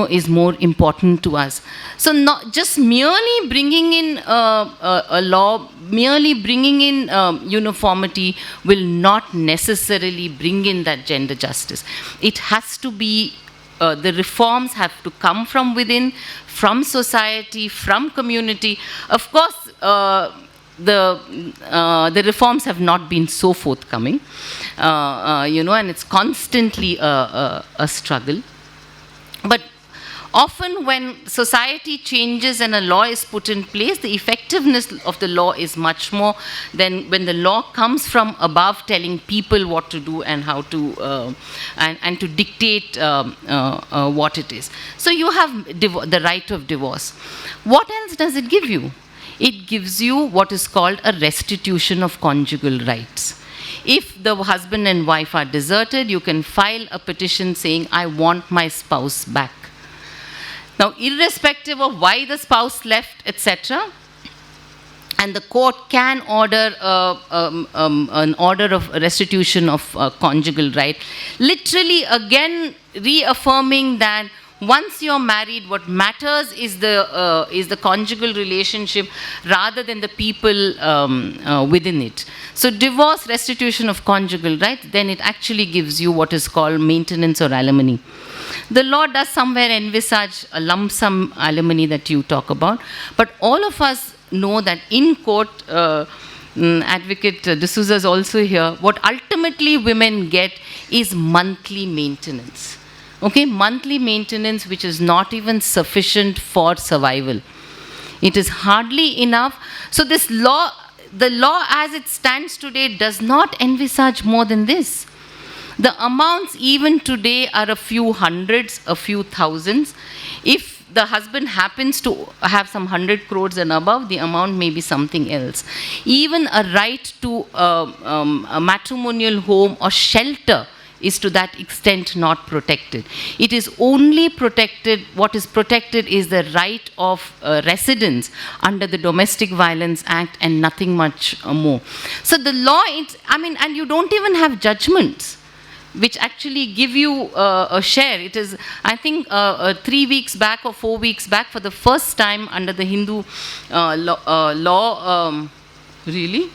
is more important to us. So not just merely bringing in a law, merely bringing in uniformity will not necessarily bring in that gender justice. It has to be, the reforms have to come from within, from society, from community. Of course, the reforms have not been so forthcoming, and it's constantly a struggle. But often when society changes and a law is put in place, the effectiveness of the law is much more than when the law comes from above, telling people what to do and how to, and to dictate what it is. So you have the right of divorce. What else does it give you? It gives you what is called a restitution of conjugal rights. If the husband and wife are deserted, you can file a petition saying, I want my spouse back. Now, irrespective of why the spouse left, etc., and the court can order an order of restitution of conjugal right, literally again reaffirming that Once you're married, what matters is the conjugal relationship rather than the people within it. So divorce, restitution of conjugal, right? Then it actually gives you what is called maintenance or alimony. The law does somewhere envisage a lump sum alimony that you talk about, but all of us know that in court, Advocate D'Souza is also here, what ultimately women get is monthly maintenance. Okay, monthly maintenance which is not even sufficient for survival. It is hardly enough. So this law, the law as it stands today does not envisage more than this. The amounts even today are a few hundreds, a few thousands. If the husband happens to have some 100 crores and above, the amount may be something else. Even a right to a matrimonial home or shelter is to that extent not protected. It is only protected, what is protected is the right of residence under the Domestic Violence Act and nothing much more. So the law, and you don't even have judgments which actually give you a share. It is, I think, 3 weeks back or 4 weeks back, for the first time under the Hindu law, really?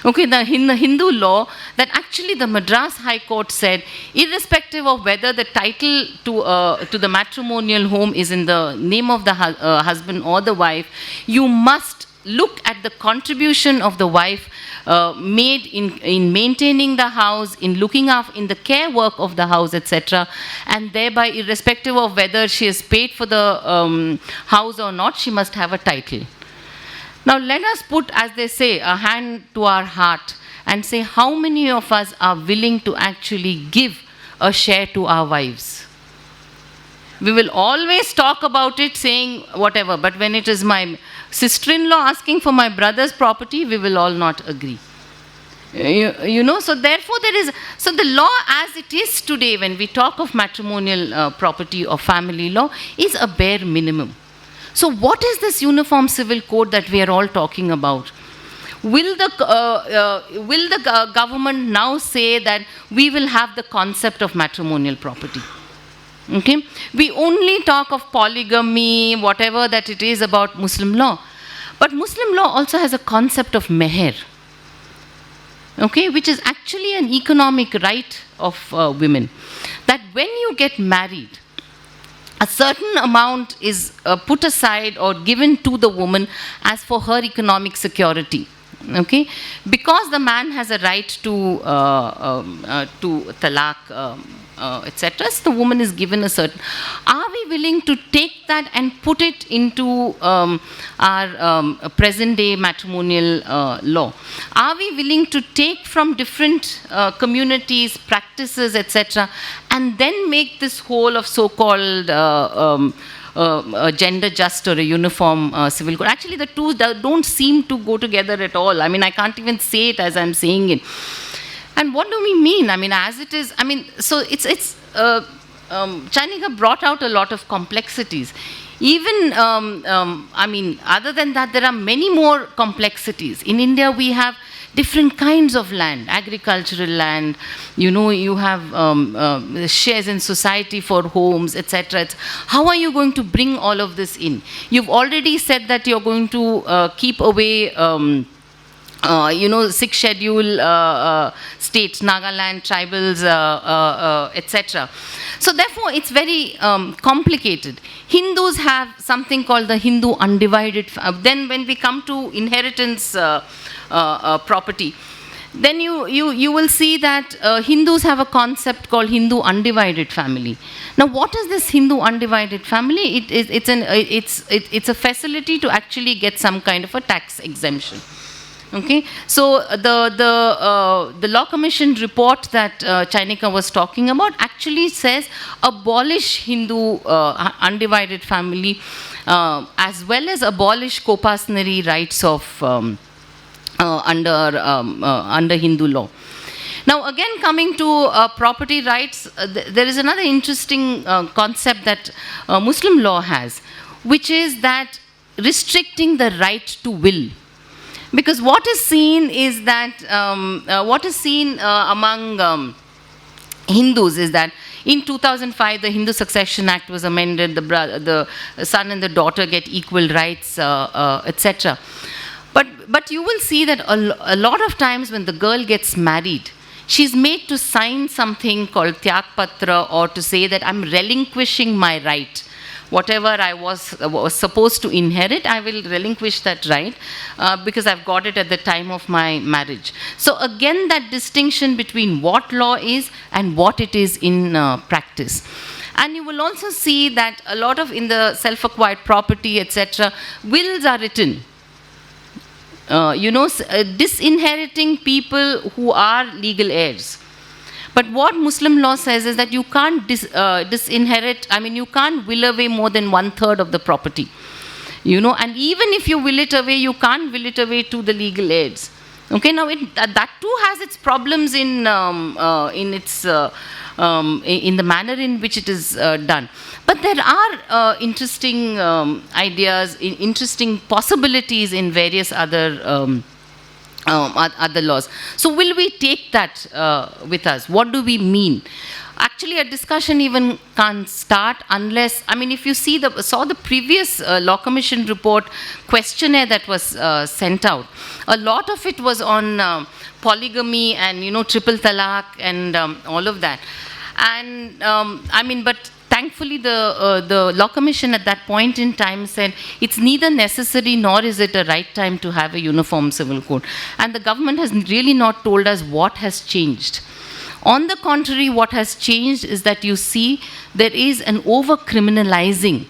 Okay, the Hindu law, that actually the Madras High Court said, irrespective of whether the title to the matrimonial home is in the name of the husband or the wife, you must look at the contribution of the wife made in maintaining the house, in looking after, in the care work of the house, etc. And thereby, irrespective of whether she is paid for the house or not, she must have a title. Now let us put, as they say, a hand to our heart and say how many of us are willing to actually give a share to our wives. We will always talk about it saying whatever, but when it is my sister-in-law asking for my brother's property, we will all not agree. You know, so therefore so the law as it is today, when we talk of matrimonial property or family law, is a bare minimum. So what is this uniform civil code that we are all talking about? Will the government now say that we will have the concept of matrimonial property? Okay? We only talk of polygamy, whatever that it is about Muslim law. But Muslim law also has a concept of meher, okay, which is actually an economic right of women. That when you get married, a certain amount is put aside or given to the woman as for her economic security. Okay, because the man has a right to talaq, etc. So the woman is given a certain. Are we willing to take that and put it into our present-day matrimonial law? Are we willing to take from different communities, practices, etc., and then make this whole of so-called a gender just or a uniform civil code? Actually, the two don't seem to go together at all. I mean, I can't even say it as I'm saying it. And what do we mean? I mean, as it is, I mean, so Chanika brought out a lot of complexities. Even, I mean, other than that, there are many more complexities. In India, we have different kinds of land, agricultural land, you know, you have shares in society for homes, etc. How are you going to bring all of this in? You've already said that you're going to keep away, you know, 6 schedule states, Nagaland, tribals, etc. So therefore, it's very complicated. Hindus have something called the Hindu undivided. Then when we come to inheritance property, then you will see that Hindus have a concept called Hindu undivided family. Now, what is this Hindu undivided family? It's a facility to actually get some kind of a tax exemption. Okay, so the Law Commission report that Chainika was talking about actually says abolish Hindu undivided family as well as abolish co-partnership rights of under Hindu law. Now again, coming to property rights, there is another interesting concept that Muslim law has, which is that restricting the right to will. Because what is seen is that, among Hindus is that in 2005, the Hindu Succession Act was amended, the son and the daughter get equal rights, etc. But you will see that a lot of times when the girl gets married, she's made to sign something called Tyag Patra, or to say that I'm relinquishing my right. Whatever I was supposed to inherit, I will relinquish that right because I've got it at the time of my marriage. So again, that distinction between what law is and what it is in practice. And you will also see that a lot of in the self-acquired property, etc., wills are written. Disinheriting people who are legal heirs. But what Muslim law says is that you can't disinherit, you can't will away more than 1/3 of the property. And even if you will it away, you can't will it away to the legal heirs. Okay, now that too has its problems in the manner in which it is done. But there are interesting ideas, interesting possibilities in various other laws. So will we take that with us? What do we mean? Actually, a discussion even can't start unless, if you saw the previous Law Commission report questionnaire that was sent out, a lot of it was on polygamy and, triple talaq and all of that. And, but thankfully the Law Commission at that point in time said it's neither necessary nor is it a right time to have a uniform civil code. And the government has really not told us what has changed. On the contrary, what has changed is that you see there is an over-criminalizing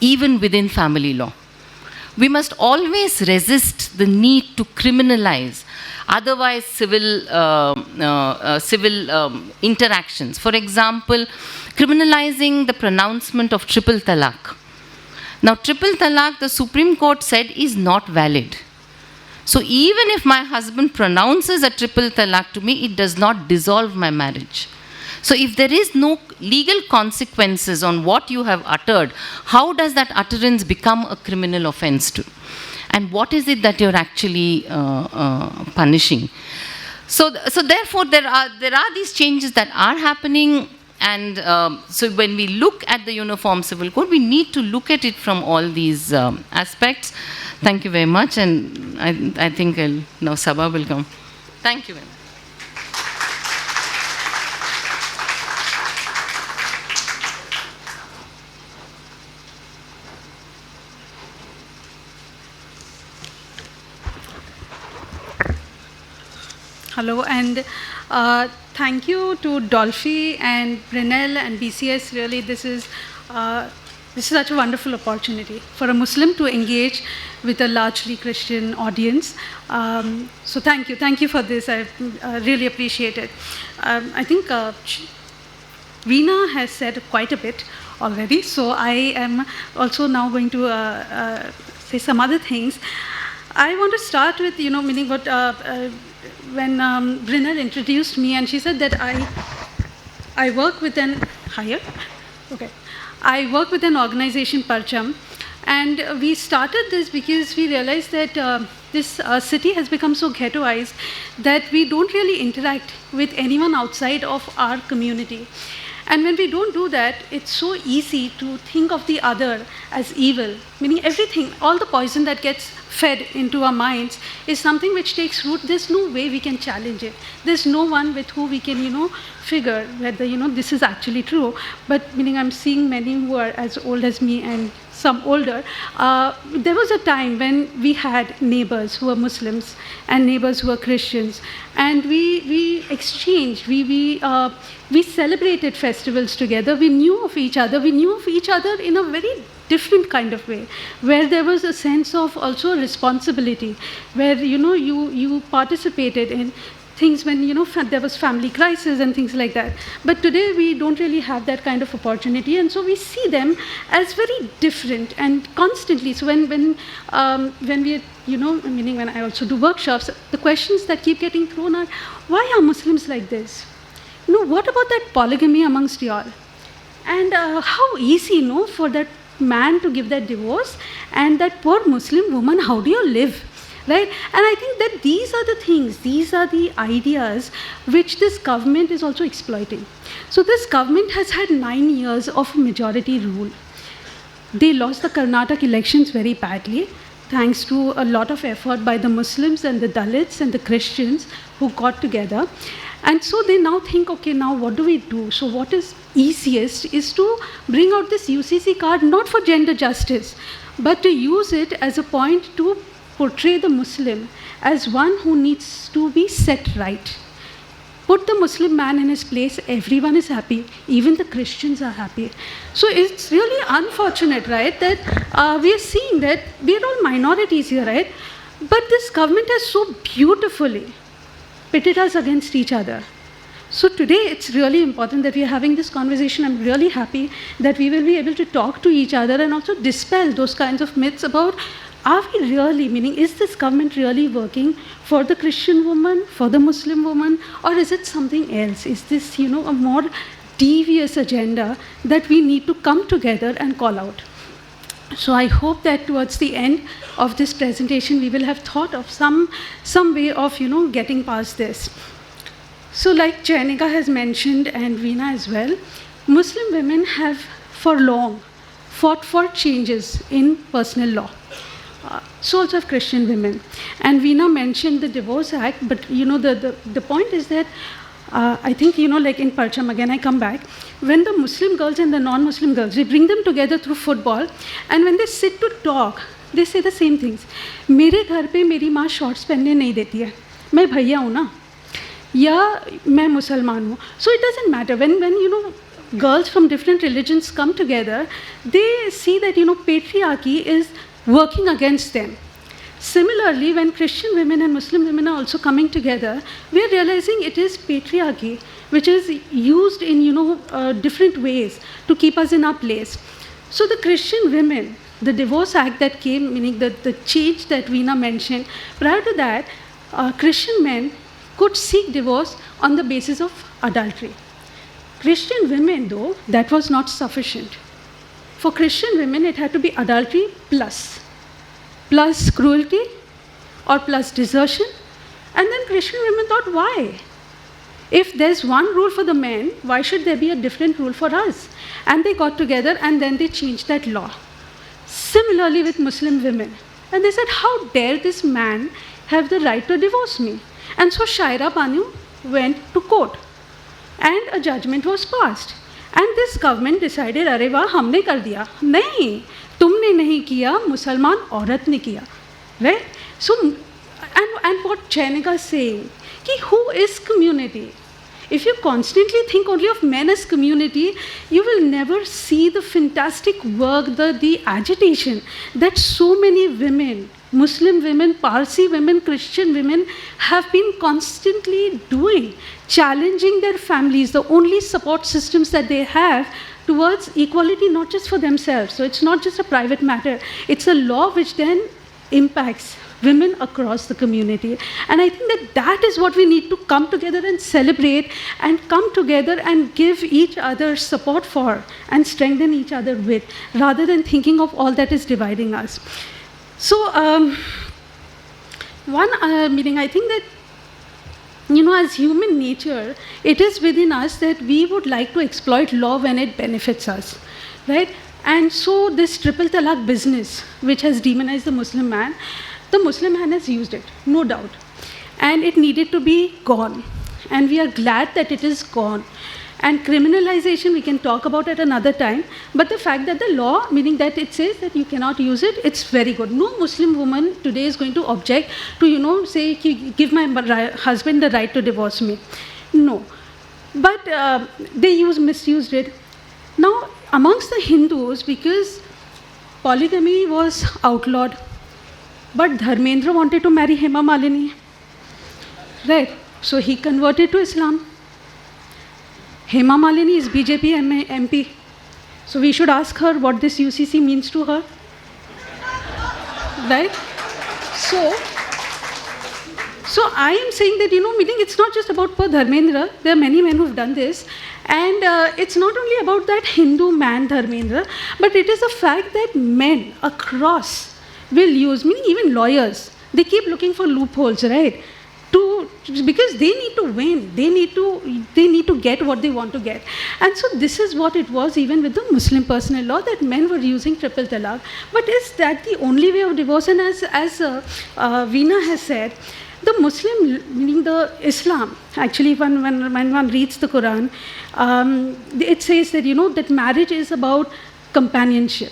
even within family law. We must always resist the need to criminalize otherwise civil interactions. For example, criminalizing the pronouncement of triple talaq. Now, triple talaq, the Supreme Court said, is not valid. So even if my husband pronounces a triple talaq to me, it does not dissolve my marriage. So if there is no legal consequences on what you have uttered, how does that utterance become a criminal offense to? And what is it that you're actually punishing? So therefore, there are these changes that are happening. And so when we look at the Uniform Civil Code, we need to look at it from all these aspects. Thank you very much. And I think now Sabha will come. Thank you very much. Hello, and thank you to Dolphy and Brunel and BCS. Really, this is such a wonderful opportunity for a Muslim to engage with a largely Christian audience. So thank you for this. I really appreciate it. I think Veena has said quite a bit already, so I am also now going to say some other things. I want to start with, meaning what when Brunel introduced me, and she said that I work with an I work with an organization, Parcham, and we started this because we realized that this city has become so ghettoized that we don't really interact with anyone outside of our community. And when we don't do that, it's so easy to think of the other as evil, meaning everything, all the poison that gets fed into our minds is something which takes root. There's no way we can challenge it. There's no one with who we can, figure whether, this is actually true. But meaning I'm seeing many who are as old as me and some older. There was a time when we had neighbors who were Muslims and neighbors who were Christians, and we exchanged, we celebrated festivals together. We knew of each other. We knew of each other in a very different kind of way, where there was a sense of also responsibility, where you participated in things when there was family crisis and things like that. But today we don't really have that kind of opportunity, and so we see them as very different and constantly. So when we meaning when I also do workshops, the questions that keep getting thrown are, why are Muslims like this? What about that polygamy amongst y'all? And how easy, for that man to give that divorce, and that poor Muslim woman, how do you live? right? And I think that these are the things, these are the ideas which this government is also exploiting. So this government has had 9 years of majority rule. They lost the Karnataka elections very badly, thanks to a lot of effort by the Muslims and the Dalits and the Christians who got together. And so they now think, okay, now what do we do? So what is easiest is to bring out this UCC card, not for gender justice, but to use it as a point to portray the Muslim as one who needs to be set right. Put the Muslim man in his place, everyone is happy, even the Christians are happy. So it's really unfortunate, right, that we are seeing that we are all minorities here, right? But this government has so beautifully pitted us against each other. So today it's really important that we are having this conversation. I'm really happy that we will be able to talk to each other and also dispel those kinds of myths about, are we really, meaning is this government really working for the Christian woman, for the Muslim woman, or is it something else? Is this, a more devious agenda that we need to come together and call out? So I hope that towards the end of this presentation, we will have thought of some way of, getting past this. So like Jainika has mentioned, and Veena as well, Muslim women have for long fought for changes in personal law. So also have Christian women. And Veena mentioned the Divorce Act, but the point is that I think, like in Parcham, again I come back, when the Muslim girls and the non-Muslim girls, we bring them together through football, and when they sit to talk, they say the same things. मेरे घर पे मेरी माँ shorts पहनने नहीं देती है, मैं भैया हूँ ना, या मैं मुसलमान हूँ. So it doesn't matter. When girls from different religions come together, they see that, patriarchy is working against them. Similarly, when Christian women and Muslim women are also coming together, we are realizing it is patriarchy which is used in different ways to keep us in our place. So the Christian women, the Divorce Act that came, meaning the change that Veena mentioned, prior to that, Christian men could seek divorce on the basis of adultery. Christian women, though, that was not sufficient. For Christian women, it had to be adultery plus cruelty or plus desertion. And then Christian women thought, why? If there's one rule for the men, why should there be a different rule for us? And they got together and then they changed that law. Similarly with Muslim women. And they said, how dare this man have the right to divorce me? And so Shaira Banu went to court and a judgment was passed. And this government decided, अरे वाह हमने कर दिया. नहीं, तुमने नहीं किया, मुसलमान औरत ने किया. Right? So, and what Jainika is saying, कि who is community? If you constantly think only of men as community, you will never see the fantastic work, the agitation that so many women, Muslim women, Parsi women, Christian women have been constantly doing, challenging their families, the only support systems that they have towards equality, not just for themselves. So it's not just a private matter. It's a law which then impacts women across the community. And I think that is what we need to come together and celebrate and come together and give each other support for and strengthen each other with, rather than thinking of all that is dividing us. So one meaning, I think that, as human nature, it is within us that we would like to exploit law when it benefits us, right? And so this triple talaq business, which has demonized the Muslim man has used it, no doubt. And it needed to be gone. And we are glad that it is gone. And criminalization we can talk about at another time, but the fact that the law, meaning that it says that you cannot use it, it's very good. No Muslim woman today is going to object to, say, give my husband the right to divorce me. No. But they misused it. Now, amongst the Hindus, because polygamy was outlawed, but Dharmendra wanted to marry Hema Malini. Right? So he converted to Islam. Hema Malini is BJP MP. So we should ask her what this UCC means to her. Right? So I am saying that, meaning it's not just about poor Dharmendra. There are many men who have done this. And it's not only about that Hindu man, Dharmendra, but it is a fact that men across will use, meaning even lawyers, They keep looking for loopholes, right? Because they need to win. They need to get what they want to get. And so this is what it was even with the Muslim personal law, that men were using triple talaq. But is that the only way of divorce? And as Veena has said, the Muslim, meaning the Islam, actually when one reads the Quran, it says that, that marriage is about companionship.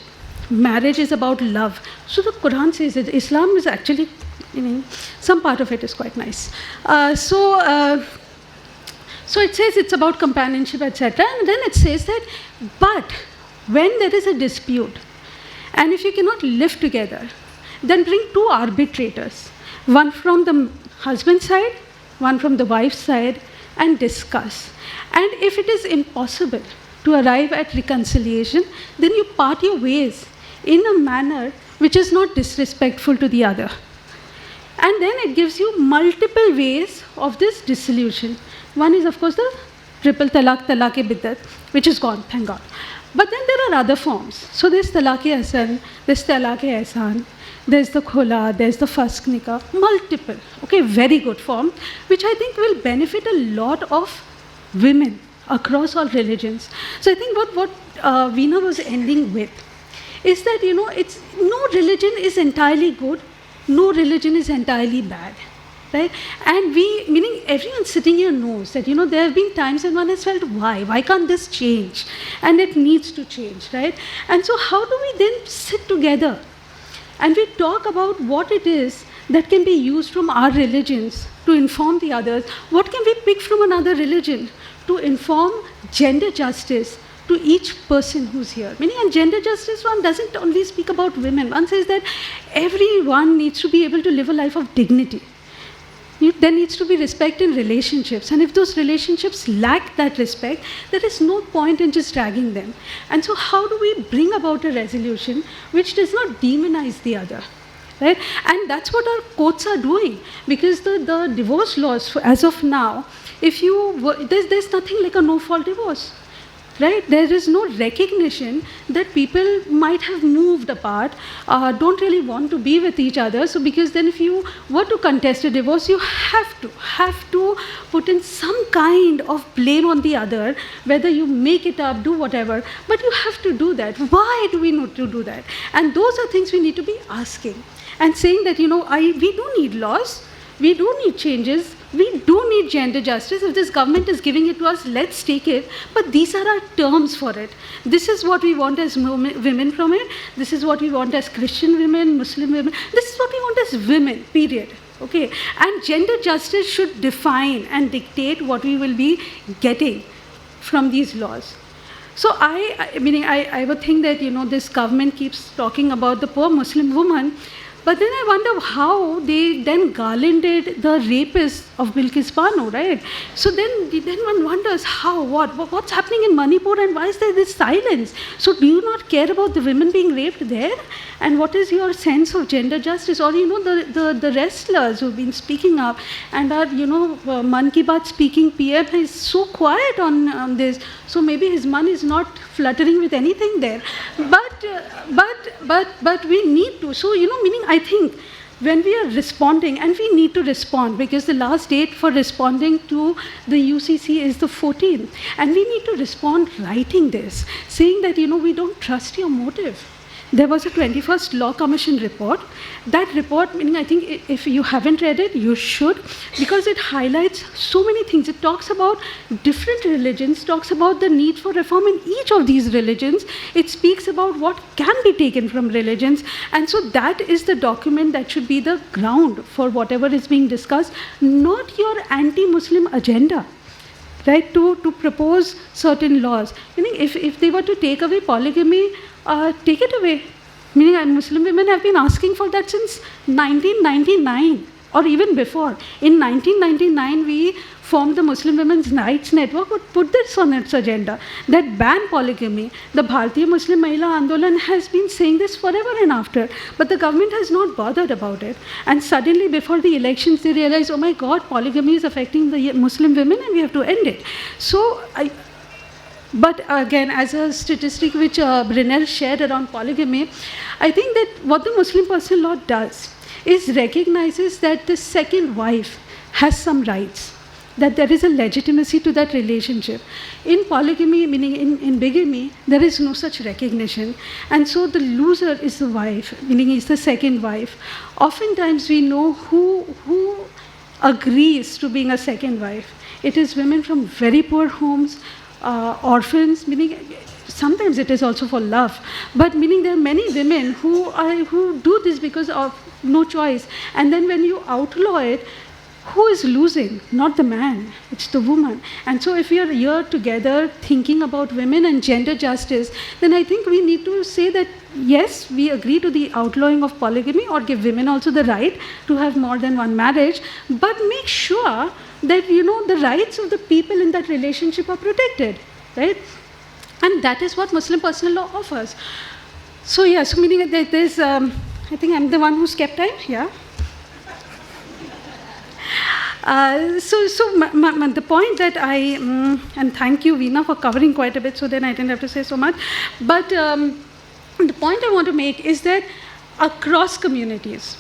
Marriage is about love. So the Quran says that Islam is actually, some part of it is quite nice. So it says it's about companionship, etc. And then it says that, but when there is a dispute, and if you cannot live together, then bring two arbitrators, one from the husband's side, one from the wife's side, and discuss. And if it is impossible to arrive at reconciliation, then you part your ways in a manner which is not disrespectful to the other. And then it gives you multiple ways of this dissolution. One is, of course, the triple talaq, talaq-e-biddat, which is gone, thank God. But then there are other forms. So there's talaq-e-hasan, there's talaq-e-ihsan, there's the khula, there's the fask nikah, multiple, okay, very good form, which I think will benefit a lot of women across all religions. So I think what Veena was ending with is that, it's no religion is entirely good, no religion is entirely bad, right? And meaning everyone sitting here knows that, there have been times when one has felt, why can't this change? And it needs to change, right? And so how do we then sit together and we talk about what it is that can be used from our religions to inform the others? What can we pick from another religion to inform gender justice to each person who's here? Meaning, and gender justice, one doesn't only speak about women. One says that everyone needs to be able to live a life of dignity. There needs to be respect in relationships. And if those relationships lack that respect, there is no point in just dragging them. And so how do we bring about a resolution which does not demonize the other? Right? And that's what our courts are doing. Because the divorce laws, as of now, there's nothing like a no-fault divorce. Right? There is no recognition that people might have moved apart, don't really want to be with each other. So because then if you were to contest a divorce, you have to put in some kind of blame on the other, whether you make it up, do whatever, but you have to do that. Why do we need to do that? And those are things we need to be asking and saying that, we do need laws, we do need changes, we do need gender justice. If this government is giving it to us, let's take it. But these are our terms for it. This is what we want as women from it. This is what we want as Christian women, Muslim women. This is what we want as women, period. Okay? And gender justice should define and dictate what we will be getting from these laws. So I would think that, this government keeps talking about the poor Muslim woman. But then I wonder how they then garlanded the rapist of Bilkis Banu, right? So then one wonders what's happening in Manipur and why is there this silence? So do you not care about the women being raped there? And what is your sense of gender justice? Or, the wrestlers who've been speaking up and are, Man Ki Baat speaking PM is so quiet on this. So maybe his man is not fluttering with anything there. But we need to. So, meaning I think when we are responding, and we need to respond because the last date for responding to the UCC is the 14th. And we need to respond writing this, saying that, we don't trust your motive. There was a 21st Law Commission report. That report, meaning I think if you haven't read it, you should, because it highlights so many things. It talks about different religions, talks about the need for reform in each of these religions. It speaks about what can be taken from religions. And so that is the document that should be the ground for whatever is being discussed, not your anti-Muslim agenda. Right, to propose certain laws. Meaning if they were to take away polygamy, take it away. Meaning Muslim women have been asking for that since 1999 or even before. In 1999, we formed the Muslim Women's Rights Network, would put this on its agenda, that ban polygamy. The Bharatiya Muslim Mahila Andolan has been saying this forever and after, but the government has not bothered about it. And suddenly before the elections, they realized, oh my God, polygamy is affecting the Muslim women and we have to end it. So, but again, as a statistic which Brunel shared around polygamy, I think that what the Muslim personal law does is recognizes that the second wife has some rights, that there is a legitimacy to that relationship. In polygamy, meaning in bigamy, there is no such recognition. And so the loser is the wife, meaning is the second wife. Oftentimes we know who agrees to being a second wife. It is women from very poor homes, orphans, meaning sometimes it is also for love, but meaning there are many women who do this because of no choice. And then when you outlaw it, who is losing? Not the man, it's the woman. And so if we are here together thinking about women and gender justice, then I think we need to say that yes, we agree to the outlawing of polygamy or give women also the right to have more than one marriage, but make sure that the rights of the people in that relationship are protected, right? And that is what Muslim personal law offers. So yeah, so meaning that there's, I think I'm the one who's kept time, yeah? The point that and thank you, Veena, for covering quite a bit, so then I didn't have to say so much. But the point I want to make is that across communities,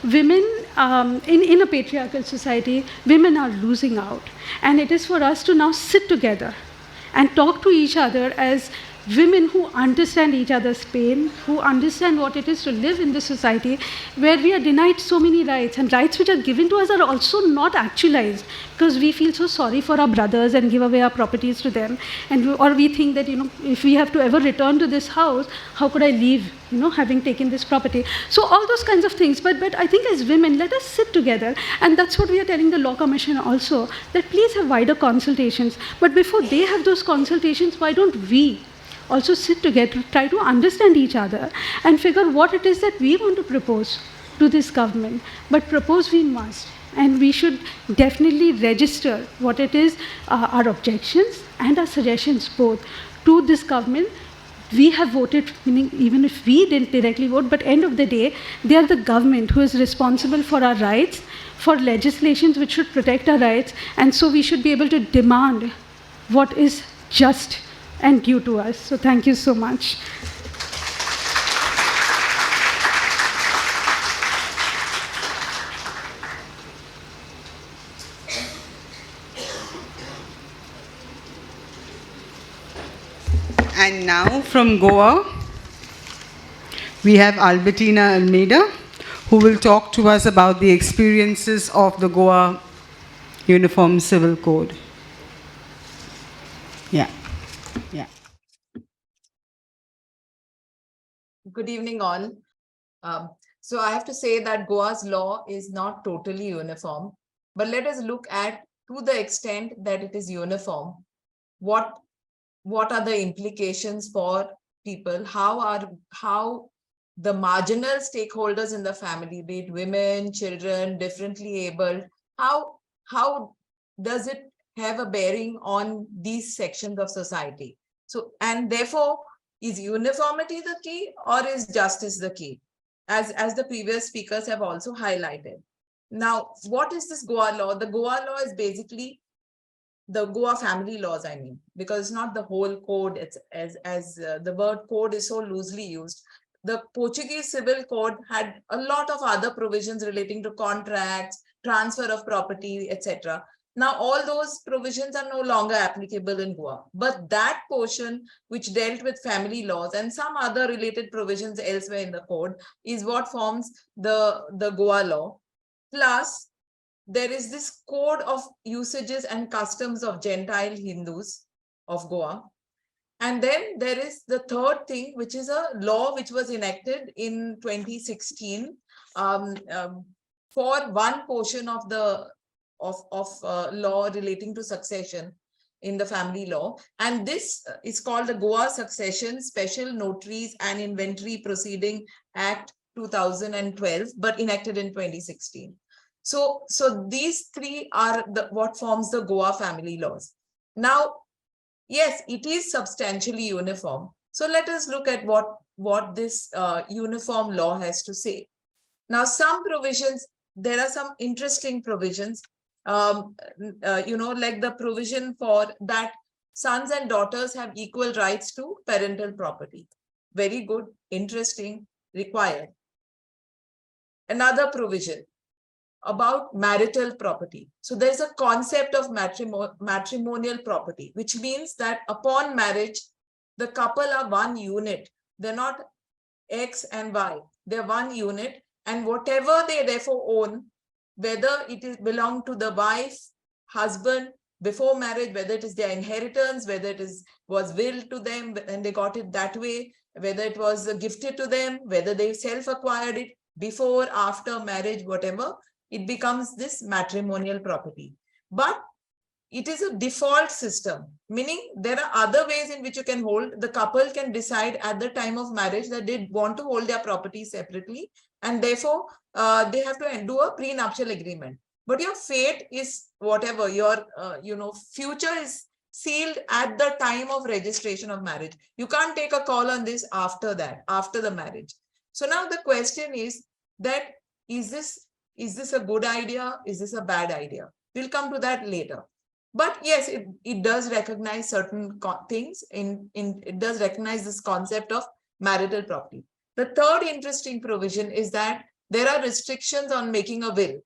women, in a patriarchal society, women are losing out. And it is for us to now sit together and talk to each other as women who understand each other's pain, who understand what it is to live in this society where we are denied so many rights, and rights which are given to us are also not actualized because we feel so sorry for our brothers and give away our properties to them. Or we think that, if we have to ever return to this house, how could I leave, having taken this property? So all those kinds of things. But I think as women, let us sit together. And that's what we are telling the Law Commission also, that please have wider consultations. But before they have those consultations, why don't we also sit together, try to understand each other and figure what it is that we want to propose to this government. But propose we must. And we should definitely register what it is, our objections and our suggestions both to this government. We have voted, meaning even if we didn't directly vote, but end of the day, they are the government who is responsible for our rights, for legislations which should protect our rights. And so we should be able to demand what is just and due to us. So thank you so much. And now from Goa, we have Albertina Almeida, who will talk to us about the experiences of the Goa Uniform Civil Code. Yeah. Good evening, all. So I have to say that Goa's law is not totally uniform, but let us look at, to the extent that it is uniform, what are the implications for people? How the marginal stakeholders in the family, be it women, children, differently abled, how does it have a bearing on these sections of society? So, and therefore, is uniformity the key or is justice the key? As the previous speakers have also highlighted. Now, what is this Goa law? The Goa law is basically the Goa family laws, I mean, because it's not the whole code. It's as the word code is so loosely used. The Portuguese Civil Code had a lot of other provisions relating to contracts, transfer of property, etc. Now, all those provisions are no longer applicable in Goa. But that portion which dealt with family laws and some other related provisions elsewhere in the code is what forms the Goa law. Plus, there is this code of usages and customs of Gentile Hindus of Goa. And then there is the third thing, which is a law which was enacted in 2016 for one portion of the law relating to succession in the family law. And this is called the Goa Succession Special Notaries and Inventory Proceeding Act 2012, but enacted in 2016. So these three are what forms the Goa family laws. Now, yes, it is substantially uniform. So let us look at what this uniform law has to say. Now, some provisions, there are some interesting provisions, like the provision for that sons and daughters have equal rights to parental property. Very good, interesting, required. another provision about marital property. So there's a concept of matrimonial property, which means that upon marriage, the couple are one unit. They're not X and Y. They're one unit, and whatever they therefore own, whether it is belong to the wife, husband before marriage, whether it is their inheritance, whether it was willed to them and they got it that way, whether it was gifted to them, whether they self-acquired it before, after marriage, whatever, it becomes this matrimonial property. But it is a default system, meaning there are other ways in which you can hold. The couple can decide at the time of marriage that they want to hold their property separately, and therefore they have to do a prenuptial agreement. But your fate is whatever, your future is sealed at the time of registration of marriage. You can't take a call on this after that, after the marriage. So now the question is that, is this a good idea? Is this a bad idea? We'll come to that later. But yes, it does recognize certain things. It does recognize this concept of marital property. The third interesting provision is that there are restrictions on making a will.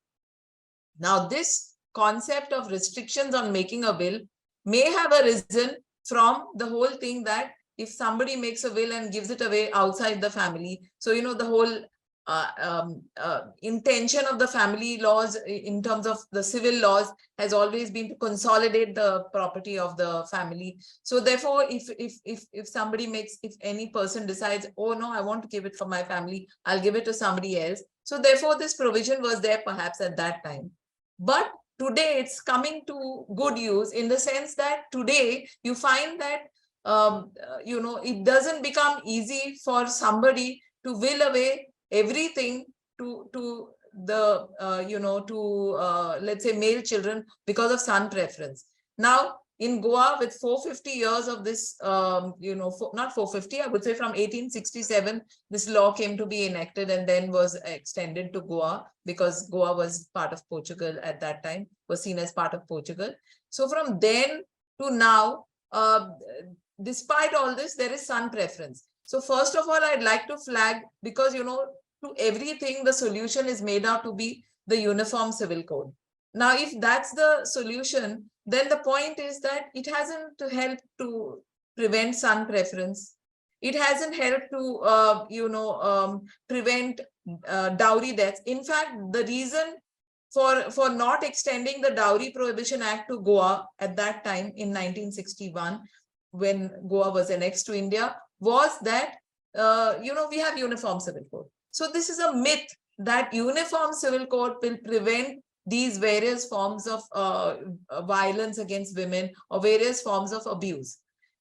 Now, this concept of restrictions on making a will may have arisen from the whole thing that if somebody makes a will and gives it away outside the family, so the whole intention of the family laws in terms of the civil laws has always been to consolidate the property of the family. So therefore, if somebody if any person decides, oh no, I want to give it for my family, I'll give it to somebody else. So therefore, this provision was there perhaps at that time. But today it's coming to good use in the sense that today you find that it doesn't become easy for somebody to will away everything to the let's say male children because of son preference. Now in Goa, with 450 years of this, not 450, I would say from 1867, this law came to be enacted and then was extended to Goa, because Goa was part of Portugal at that time, was seen as part of Portugal. So from then to now, despite all this, there is son preference. So first of all, I'd like to flag, because, to everything, the solution is made out to be the Uniform Civil Code. Now, if that's the solution, then the point is that it hasn't helped to prevent son preference. It hasn't helped to, prevent dowry deaths. In fact, the reason for not extending the Dowry Prohibition Act to Goa at that time in 1961, when Goa was annexed to India, was that, we have Uniform Civil Code. So this is a myth that Uniform Civil Code will prevent these various forms of violence against women or various forms of abuse.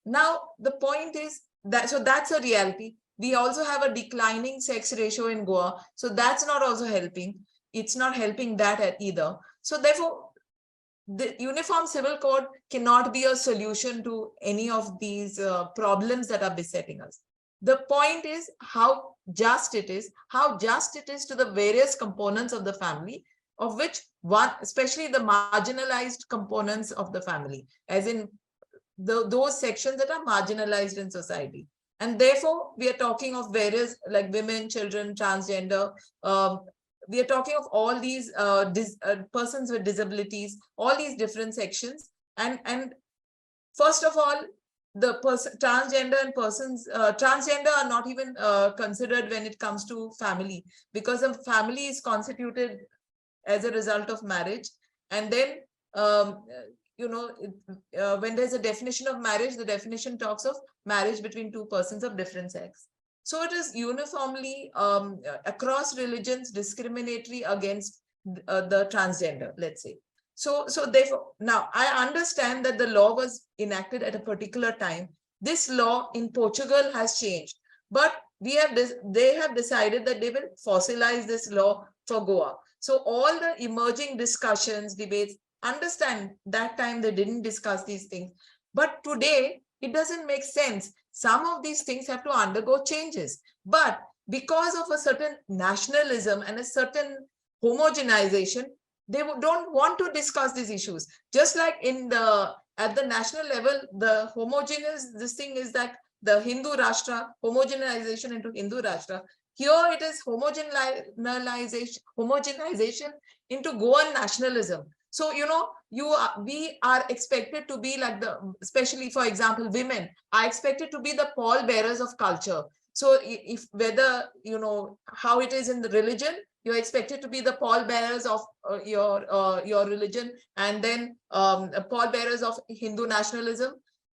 Now, the point is that, so that's a reality. We also have a declining sex ratio in Goa. So that's not also helping. It's not helping that either. So therefore, the Uniform Civil Code cannot be a solution to any of these problems that are besetting us. The point is how just it is to the various components of the family, of which one, especially the marginalized components of the family, as in those sections that are marginalized in society. And therefore, we are talking of various, like women, children, transgender. We are talking of all these persons with disabilities, all these different sections. And first of all, the transgender and persons, transgender are not even considered when it comes to family, because a family is constituted as a result of marriage. And then, when there's a definition of marriage, the definition talks of marriage between two persons of different sex. So it is uniformly across religions discriminatory against the transgender, let's say. So therefore, now I understand that the law was enacted at a particular time. This law in Portugal has changed, but they have decided that they will fossilize this law for Goa. So all the emerging discussions, debates, understand that time they didn't discuss these things. But today, it doesn't make sense. Some of these things have to undergo changes. But because of a certain nationalism and a certain homogenization, they don't want to discuss these issues. Just like at the national level, the homogeneous, this thing is that the Hindu Rashtra, homogenization into Hindu Rashtra, Here it is homogenization into Goan nationalism. So, we are expected to be like especially for example, women are expected to be the pallbearers of culture. So if whether, how it is in the religion, you're expected to be the pallbearers of your religion, and then pallbearers of Hindu nationalism.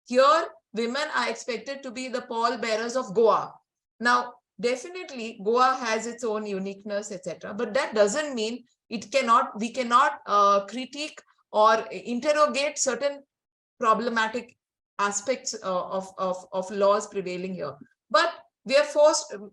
Here, women are expected to be the pallbearers of Goa. Now, definitely, Goa has its own uniqueness, etc. But that doesn't mean we cannot critique or interrogate certain problematic aspects of laws prevailing here. But we are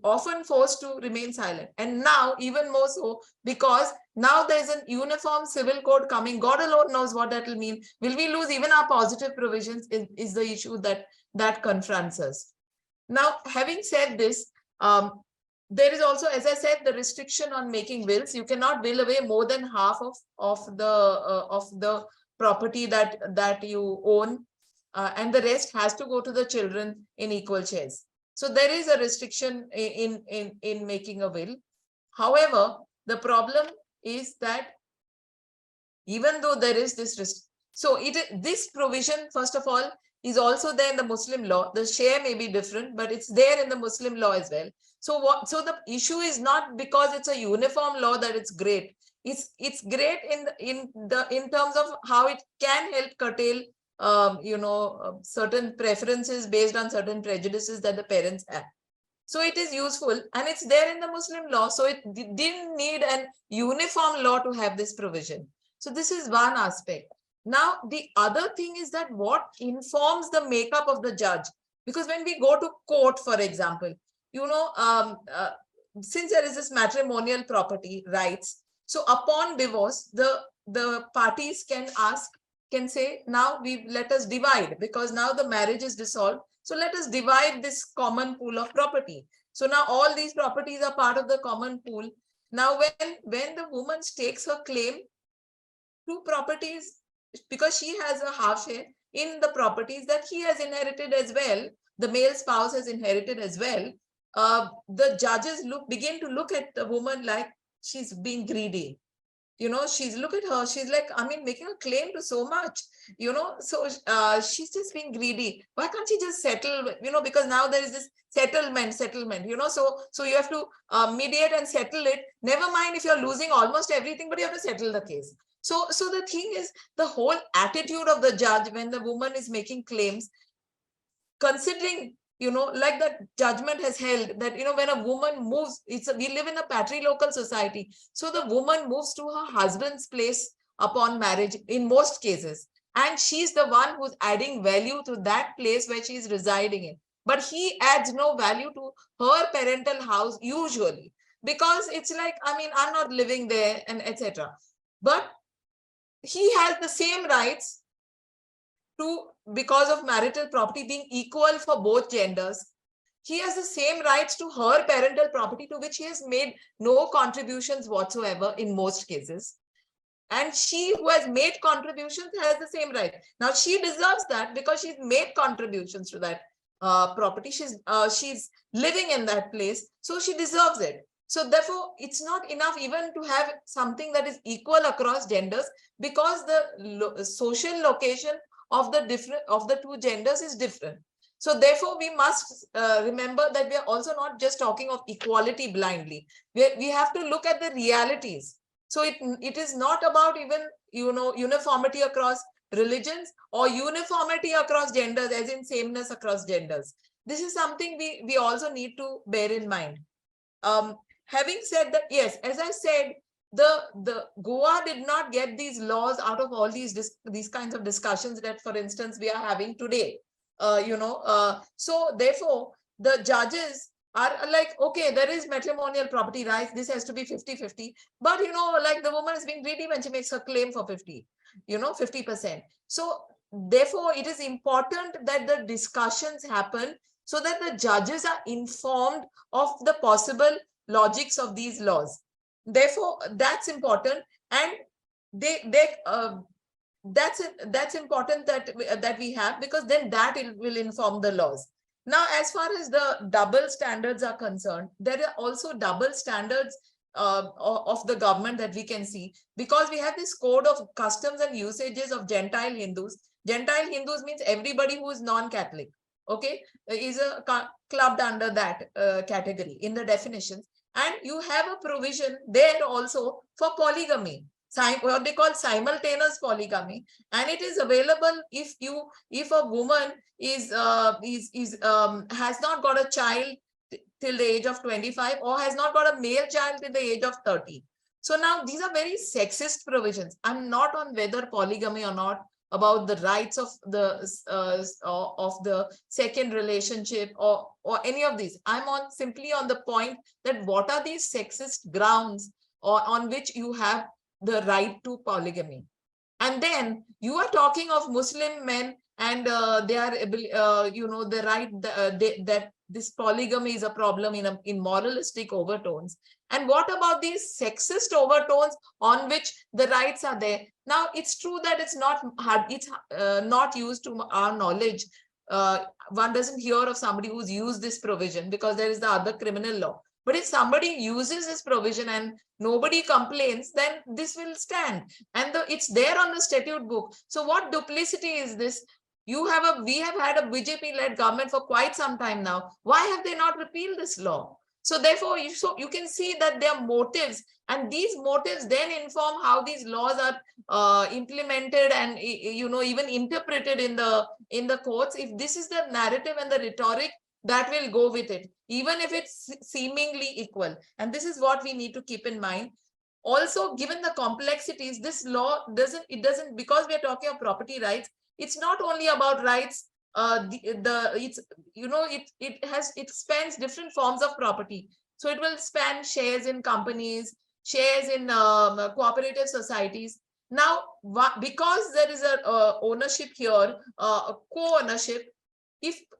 often forced to remain silent. And now, even more so, because now there's a uniform civil code coming. God alone knows what that will mean. Will we lose even our positive provisions is the issue that confronts us. Now, having said this, there is also, as I said, the restriction on making wills. You cannot will away more than half of the property that you own, and the rest has to go to the children in equal shares. So there is a restriction in making a will. However, the problem is that even though there is this this provision, first of all, is also there in the Muslim law. The share may be different, but it's there in the Muslim law as well. So the issue is not because it's a uniform law that it's great. It's great in terms of how it can help curtail certain preferences based on certain prejudices that the parents have. So it is useful, and it's there in the Muslim law. So it didn't need an uniform law to have this provision. So this is one aspect. Now, the other thing is that what informs the makeup of the judge? Because when we go to court, for example, since there is this matrimonial property rights, so upon divorce, the parties can say, now let us divide, because now the marriage is dissolved. So let us divide this common pool of property. So now all these properties are part of the common pool. Now, when the woman stakes her claim to properties, because she has a half share in the properties that he has inherited as well, the male spouse has inherited as well, the judges begin to look at the woman like she's being greedy. Look at her, she's like, making a claim to so much, so she's just being greedy. Why can't she just settle, because now there is this settlement, so you have to mediate and settle it. Never mind if you're losing almost everything, but you have to settle the case. So the thing is, the whole attitude of the judge when the woman is making claims, considering, like that judgment has held that, when a woman moves, we live in a patrilocal society. So the woman moves to her husband's place upon marriage in most cases. And she's the one who's adding value to that place where she's residing in. But he adds no value to her parental house usually, because it's like, I'm not living there, and etc. But he has the same rights because of marital property being equal for both genders. He has the same rights to her parental property, to which he has made no contributions whatsoever in most cases. And she who has made contributions has the same right. Now, she deserves that because she's made contributions to that property. She's living in that place, so she deserves it. So therefore, it's not enough even to have something that is equal across genders, because the social location of the two genders is different. So therefore, we must remember that we are also not just talking of equality blindly. We have to look at the realities. So it is not about even uniformity across religions or uniformity across genders, as in sameness across genders. This is something we also need to bear in mind. Having said that, yes, as I said, the Goa did not get these laws out of all these kinds of discussions that, for instance, we are having today. So therefore, the judges are like, okay, there is matrimonial property rights. This has to be 50-50. But, like the woman is being greedy when she makes her claim for 50%. So therefore, it is important that the discussions happen so that the judges are informed of the possible logics of these laws. Therefore, that's important, and that's important that we have, because then that will inform the laws. Now, as far as the double standards are concerned, there are also double standards of the government that we can see, because we have this code of customs and usages of Gentile Hindus. Gentile Hindus means everybody who is non-Catholic, okay, is clubbed under that category in the definitions. And you have a provision there also for polygamy, what they call simultaneous polygamy, and it is available if a woman has not got a child till the age of 25 or has not got a male child till the age of 30. So now these are very sexist provisions. I'm not on whether polygamy or not, about the rights of the second relationship or any of these. I'm simply on the point that what are these sexist grounds or on which you have the right to polygamy. And then you are talking of Muslim men and they are the right that this polygamy is a problem in moralistic overtones. And what about these sexist overtones on which the rights are there? Now, it's true that it's not used to our knowledge. One doesn't hear of somebody who's used this provision because there is the other criminal law. But if somebody uses this provision and nobody complains, then this will stand. And it's there on the statute book. So what duplicity is this? We have had a BJP-led government for quite some time now. Why have they not repealed this law? So therefore, you can see that there are motives, and these motives then inform how these laws are implemented and even interpreted in the courts. If this is the narrative and the rhetoric, that will go with it, even if it's seemingly equal. And this is what we need to keep in mind. Also, given the complexities, this law doesn't, because we are talking of property rights, it's not only about rights. It spans different forms of property. So it will span shares in companies, shares in cooperative societies. Now, because there is a ownership here, co-ownership,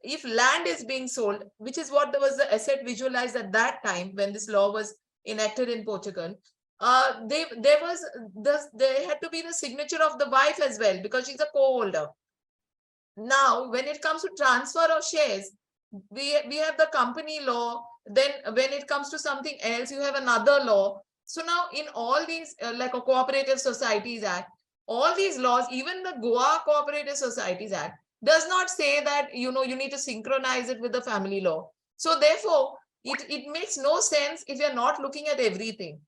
if land is being sold, which is what was the asset visualized at that time when this law was enacted in Portugal, there had to be the signature of the wife as well, because she's a co-holder. Now, when it comes to transfer of shares, we have the company law. Then when it comes to something else, you have another law. So now in all these, like a Cooperative Societies Act, all these laws, even the Goa Cooperative Societies Act, does not say that, you need to synchronize it with the family law. So therefore, it makes no sense if you're not looking at everything.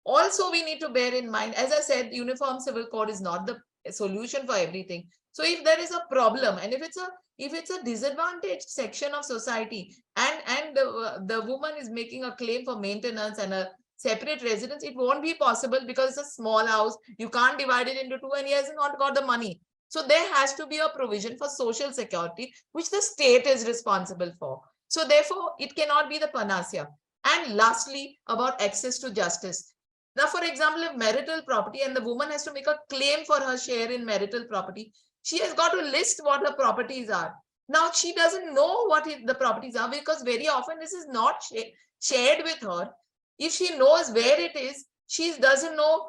Also, we need to bear in mind, as I said, the Uniform Civil Code is not the solution for everything. So if there is a problem, and if it's a disadvantaged section of society, and the woman is making a claim for maintenance and a separate residence, it won't be possible because it's a small house. You can't divide it into two, and he has not got the money. So there has to be a provision for social security, which the state is responsible for. So therefore, it cannot be the panacea. And lastly, about access to justice. Now, for example, if marital property, and the woman has to make a claim for her share in marital property, she has got to list what her properties are. Now, she doesn't know what the properties are, because very often this is not shared with her. If she knows where it is, she doesn't know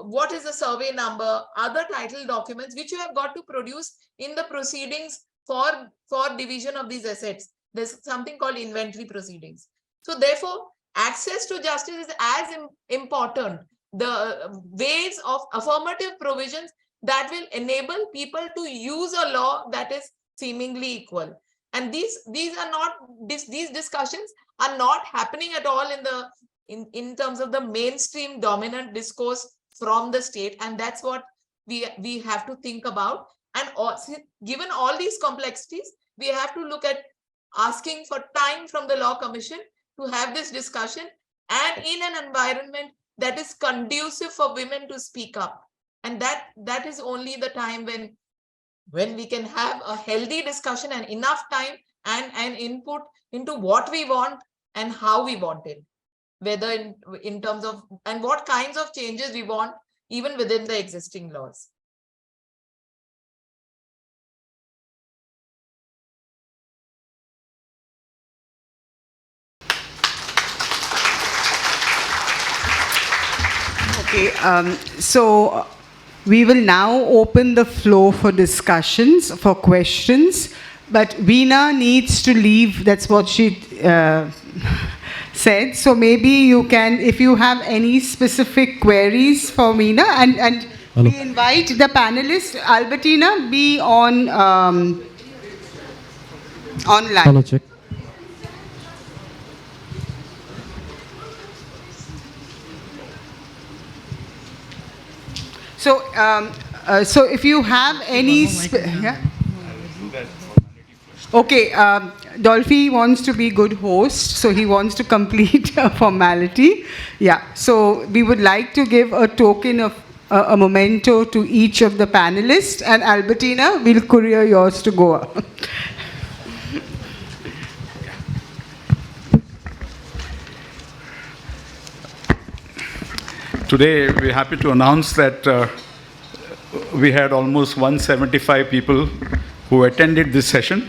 what is the survey number, other title documents, which you have got to produce in the proceedings for division of these assets. There's something called inventory proceedings. So therefore, access to justice is as important. The ways of affirmative provisions that will enable people to use a law that is seemingly equal. And these discussions are not happening at all in terms of the mainstream dominant discourse from the state, and that's what we have to think about. And given all these complexities, we have to look at asking for time from the Law Commission to have this discussion, and in an environment that is conducive for women to speak up. And that is only the time when we can have a healthy discussion and enough time and input into what we want and how we want it, whether in terms of, and what kinds of changes we want even within the existing laws. Okay, so we will now open the floor for discussions, for questions. But Veena needs to leave, that's what she said. So maybe you can, if you have any specific queries for Veena, and we invite the panelists, Albertina, be on online. Hello, check. So if you have any... yeah? Okay, Dolphy wants to be good host, so he wants to complete a formality. Yeah, so we would like to give a token of a memento to each of the panelists, and Albertina, we'll courier yours to Goa. Today, we're happy to announce that we had almost 175 people who attended this session,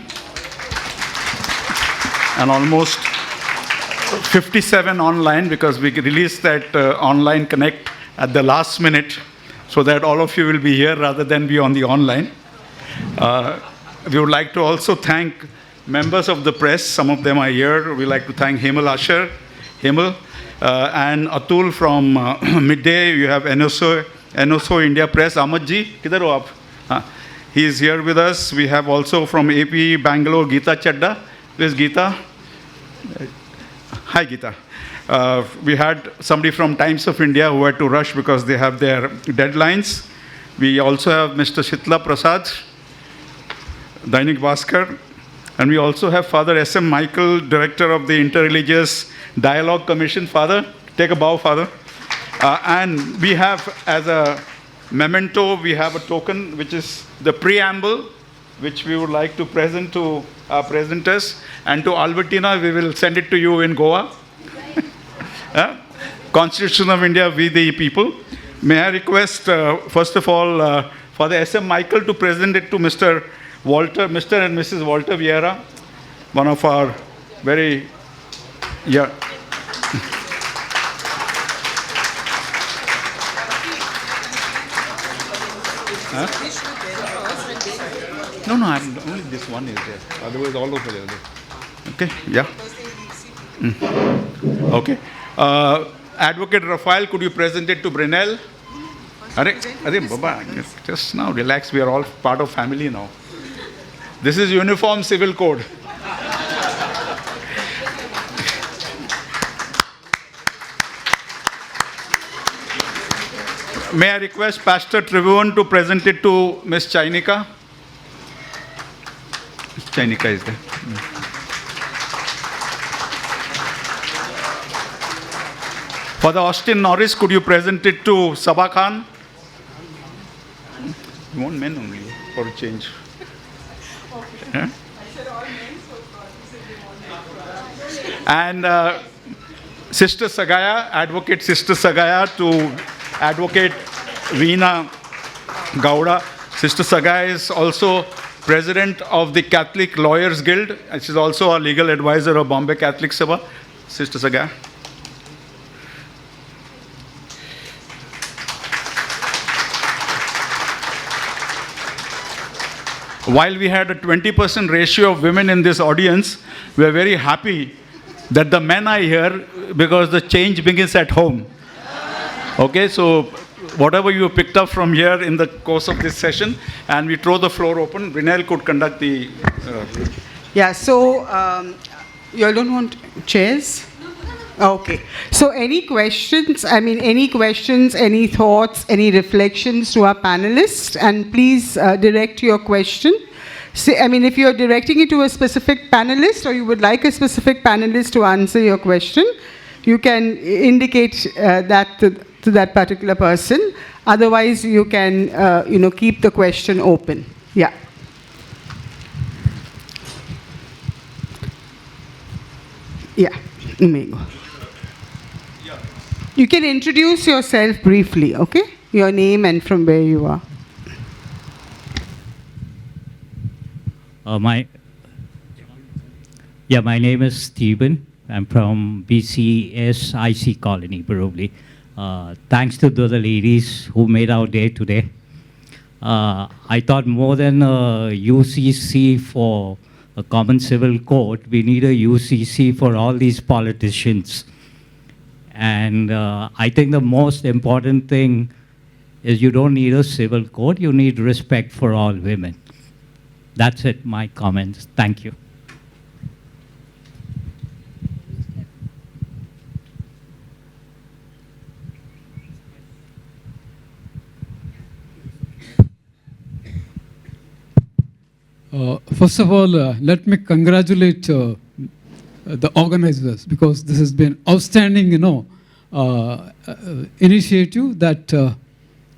and almost 57 online, because we released that online connect at the last minute, so that all of you will be here rather than be on the online. We would like to also thank members of the press. Some of them are here. We'd like to thank Hemal Asher, and Atul from Midday. You have NSO India Press. Ahmad ji, kidhar ho aap? He is here with us. We have also from AP Bangalore, Geeta Chadda. Where's Geeta? Hi, Geeta. We had somebody from Times of India who had to rush because they have their deadlines. We also have Mr. Shitla Prasad, Dainik Bhaskar. And we also have Father S.M. Michael, Director of the Interreligious Dialogue Commission. Father, take a bow, Father. And we have, as a memento, we have a token, which is the preamble, which we would like to present to our presenters. And to Albertina, we will send it to you in Goa. Constitution of India, we the people. May I request, first of all, Father S.M. Michael to present it to Mr. and Mrs. Walter Vieira, one of our very, yeah. No, only this one is there. Otherwise, all over there. Okay, yeah. Okay. Advocate Rafael, could you present it to Brunel? Baba, just now, relax. We are all part of family now. This is Uniform Civil Code. May I request Pastor Tribune to present it to Ms. Chainika? Ms. Chainika is there. Father Austin Norris, could you present it to Sabah Khan? You want men only for a change. Yeah? And Sister Sagaya, Advocate Sister Sagaya, to Advocate Veena Gowda. Sister Sagaya is also President of the Catholic Lawyers Guild. She is also a legal advisor of Bombay Catholic Sabha. Sister Sagaya. While we had a 20% ratio of women in this audience, we are very happy that the men are here, because the change begins at home. Okay, so whatever you picked up from here in the course of this session, and we throw the floor open. Brunel could conduct the... Yeah, so you all don't want chairs? Okay. So any questions, any thoughts, any reflections to our panelists? And please direct your question. If you're directing it to a specific panelist, or you would like a specific panelist to answer your question, you can indicate that to that particular person. Otherwise, you can, keep the question open. Yeah. Yeah, you may go. You can introduce yourself briefly, okay? Your name and from where you are. My name is Stephen. I'm from BCSIC Colony, Borivali. Thanks to the ladies who made our day today. I thought more than a UCC for a common civil code, we need a UCC for all these politicians. And I think the most important thing is you don't need a civil code, you need respect for all women. That's it, my comments. Thank you. First of all, let me congratulate the organizers, because this has been outstanding, initiative that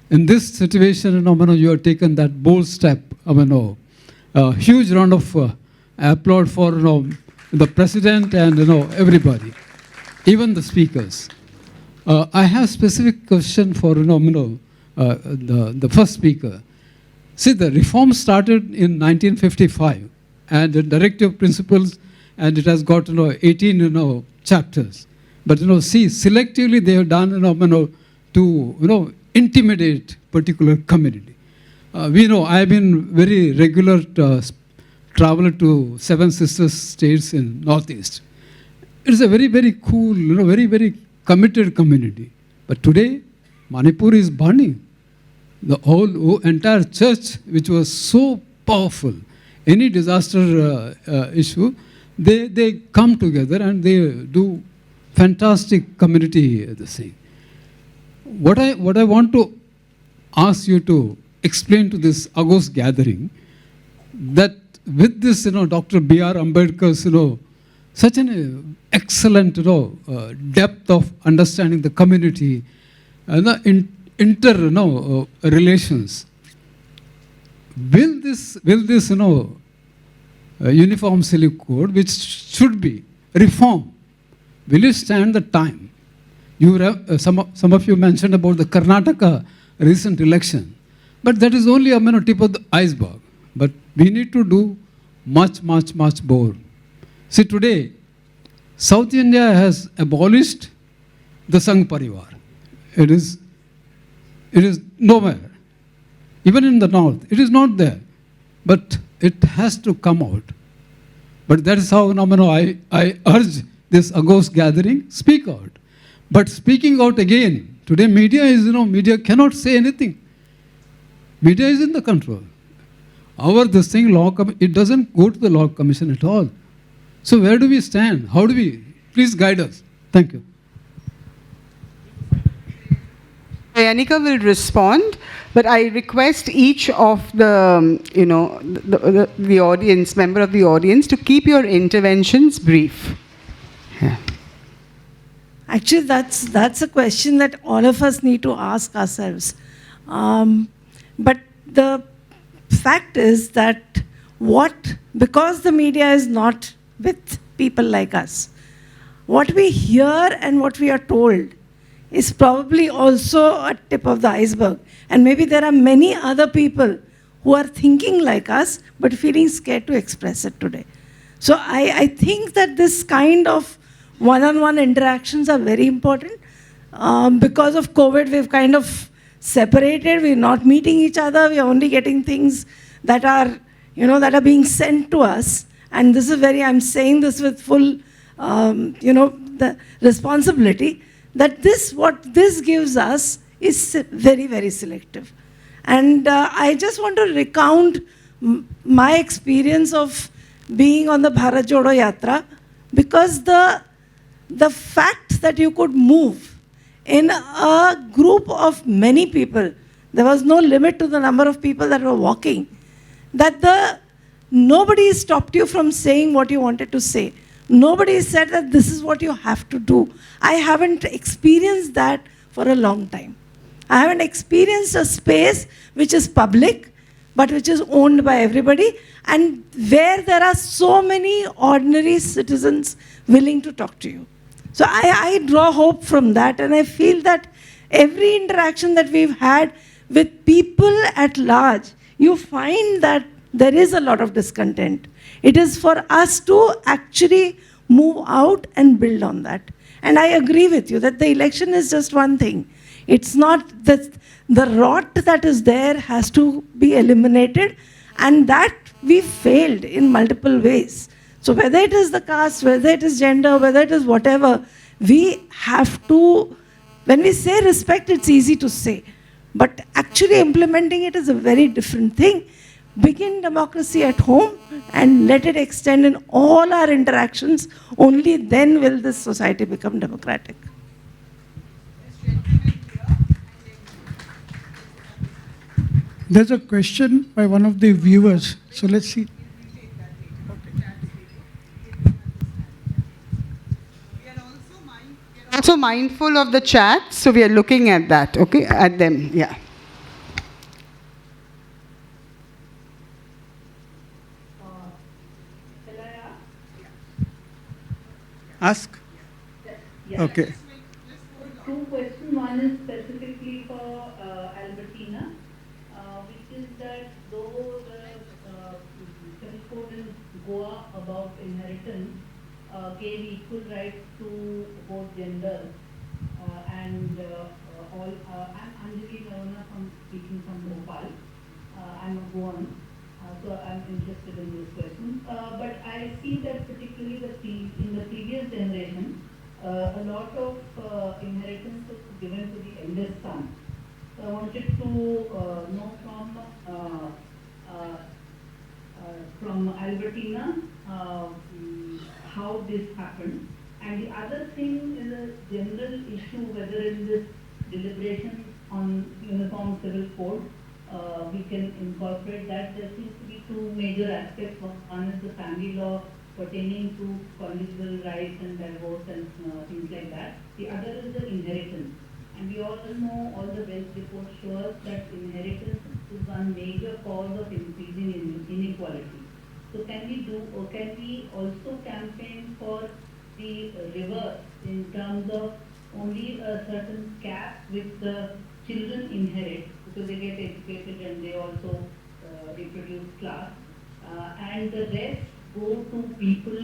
in this situation, you have taken that bold step. Huge round of applaud for the president and everybody, even the speakers. I have specific question for the first speaker. See, the reform started in 1955, and the directive principles, and it has got 18 chapters. But see, selectively they have done to intimidate particular community. We know I have been very regular traveler to Seven Sisters states in Northeast. It is a very, very cool, very, very committed community. But today, Manipur is burning. The whole entire church, which was so powerful, any disaster issue, they come together and they do fantastic community thing. What I want to ask you to explain to this August gathering, that with this, Dr. B.R. Ambedkar's, such an excellent, depth of understanding the community, relations. Will this uniform civil code, which should be reformed, will it stand the time? You some of you mentioned about the Karnataka recent election, but that is only a tip of the iceberg. But we need to do much, much, much more. See, today, South India has abolished the Sangh Parivar. It is nowhere. Even in the north, it is not there. But it has to come out. But that is how I urge this August gathering, speak out. But speaking out again, today media is, media cannot say anything. Media is in the control. This thing, it doesn't go to the Law Commission at all. So where do we stand? How do we? Please guide us. Thank you. Yanika will respond, but I request each of the, the audience, member of the audience, to keep your interventions brief. Yeah. Actually, that's a question that all of us need to ask ourselves. But the fact is that because the media is not with people like us, what we hear and what we are told is probably also a tip of the iceberg. And maybe there are many other people who are thinking like us, but feeling scared to express it today. So I think that this kind of one-on-one interactions are very important. Because of COVID, we've kind of separated. We're not meeting each other. We're only getting things that are, that are being sent to us. And this is I'm saying this with full, the responsibility, that what this gives us is very, very selective. And I just want to recount my experience of being on the Bharat Jodo Yatra, because the fact that you could move in a group of many people, there was no limit to the number of people that were walking, that nobody stopped you from saying what you wanted to say. Nobody said that this is what you have to do. I haven't experienced that for a long time. I haven't experienced a space which is public, but which is owned by everybody, and where there are so many ordinary citizens willing to talk to you. So I draw hope from that, and I feel that every interaction that we've had with people at large, you find that there is a lot of discontent. It is for us to actually move out and build on that. And I agree with you that the election is just one thing. It's not that the rot that is there has to be eliminated, and that we failed in multiple ways. So whether it is the caste, whether it is gender, whether it is whatever, we have to, when we say respect, it's easy to say. But actually implementing it is a very different thing. Begin democracy at home and let it extend in all our interactions. Only then will this society become democratic. There's a question by one of the viewers. So let's see. Also mindful of the chat, so we are looking at that, okay, at them, yeah. Ask. Yeah. Okay. Two questions. One is specifically for Albertina, which is that though the civil code in Goa about inheritance gave equal rights to both genders, and all. I'm Anjali Narona from speaking from Bhopal. I'm a Goan. So I'm interested in this question. But I see that particularly in the previous generation, a lot of inheritance was given to the eldest son. So I wanted to know from Albertina how this happened. And the other thing is a general issue, whether in this deliberation on uniform civil code, we can incorporate that. There seems to be two major aspects. One is the family law pertaining to conjugal rights and divorce and things like that. The other is the inheritance. And we all know, all the wealth reports show us that inheritance is one major cause of increasing inequality. So can we also campaign for the reverse in terms of only a certain cap which the children inherit because they get educated and they also reproduce class, and the rest go to people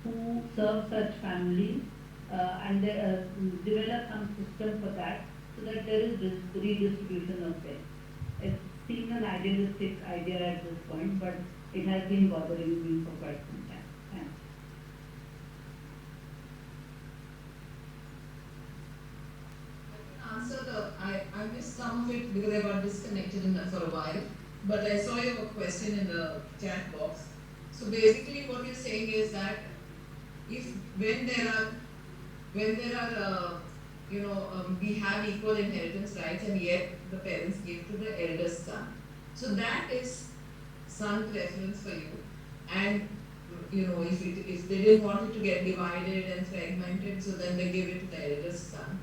who serve such families, and they develop some system for that so that there is this redistribution of wealth. It seems an idealistic idea at this point, but it has been bothering me for quite some time. Thanks. I missed some of it because I got disconnected for a while, but I saw your question in the chat box. So basically what you're saying is that when there are we have equal inheritance rights and yet the parents give to the eldest son. So that is son preference for you. And if they didn't want it to get divided and fragmented, so then they give it to the eldest son.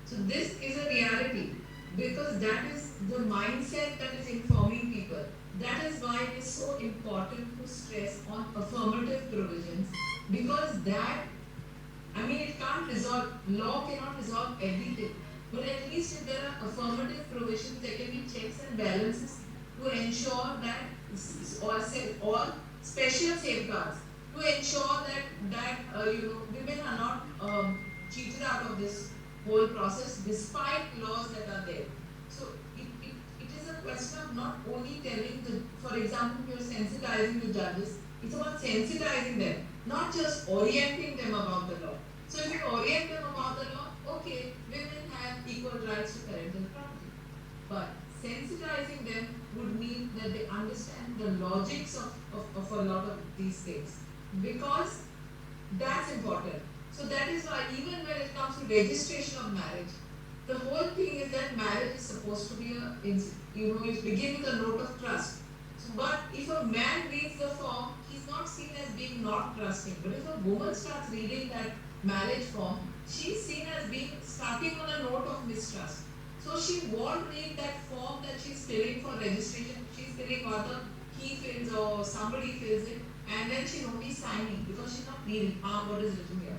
So this is a reality because that is the mindset that is informing people. That is why it is so important to stress on affirmative provisions, because it can't resolve, law cannot resolve everything, but at least if there are affirmative provisions, there can be checks and balances to ensure that, or special safeguards to ensure that women are not cheated out of this whole process despite laws that are there. So it is a question of not only telling for example, you're sensitizing the judges, it's about sensitizing them, not just orienting them about the law. So if you orient them about the law, okay, women have equal rights to parental property. But sensitizing them would mean that they understand the logics of a lot of these things. Because that's important. So that is why even when it comes to registration of marriage, the whole thing is that marriage is supposed to be you begin with a note of trust. So, but if a man reads the form, he's not seen as being not trusting. But if a woman starts reading that marriage form, she's seen as being starting on a note of mistrust. So she won't read that form that she's filling for registration. She's filling whether he fills or somebody fills it, and then she's only signing because she's not reading what is written here.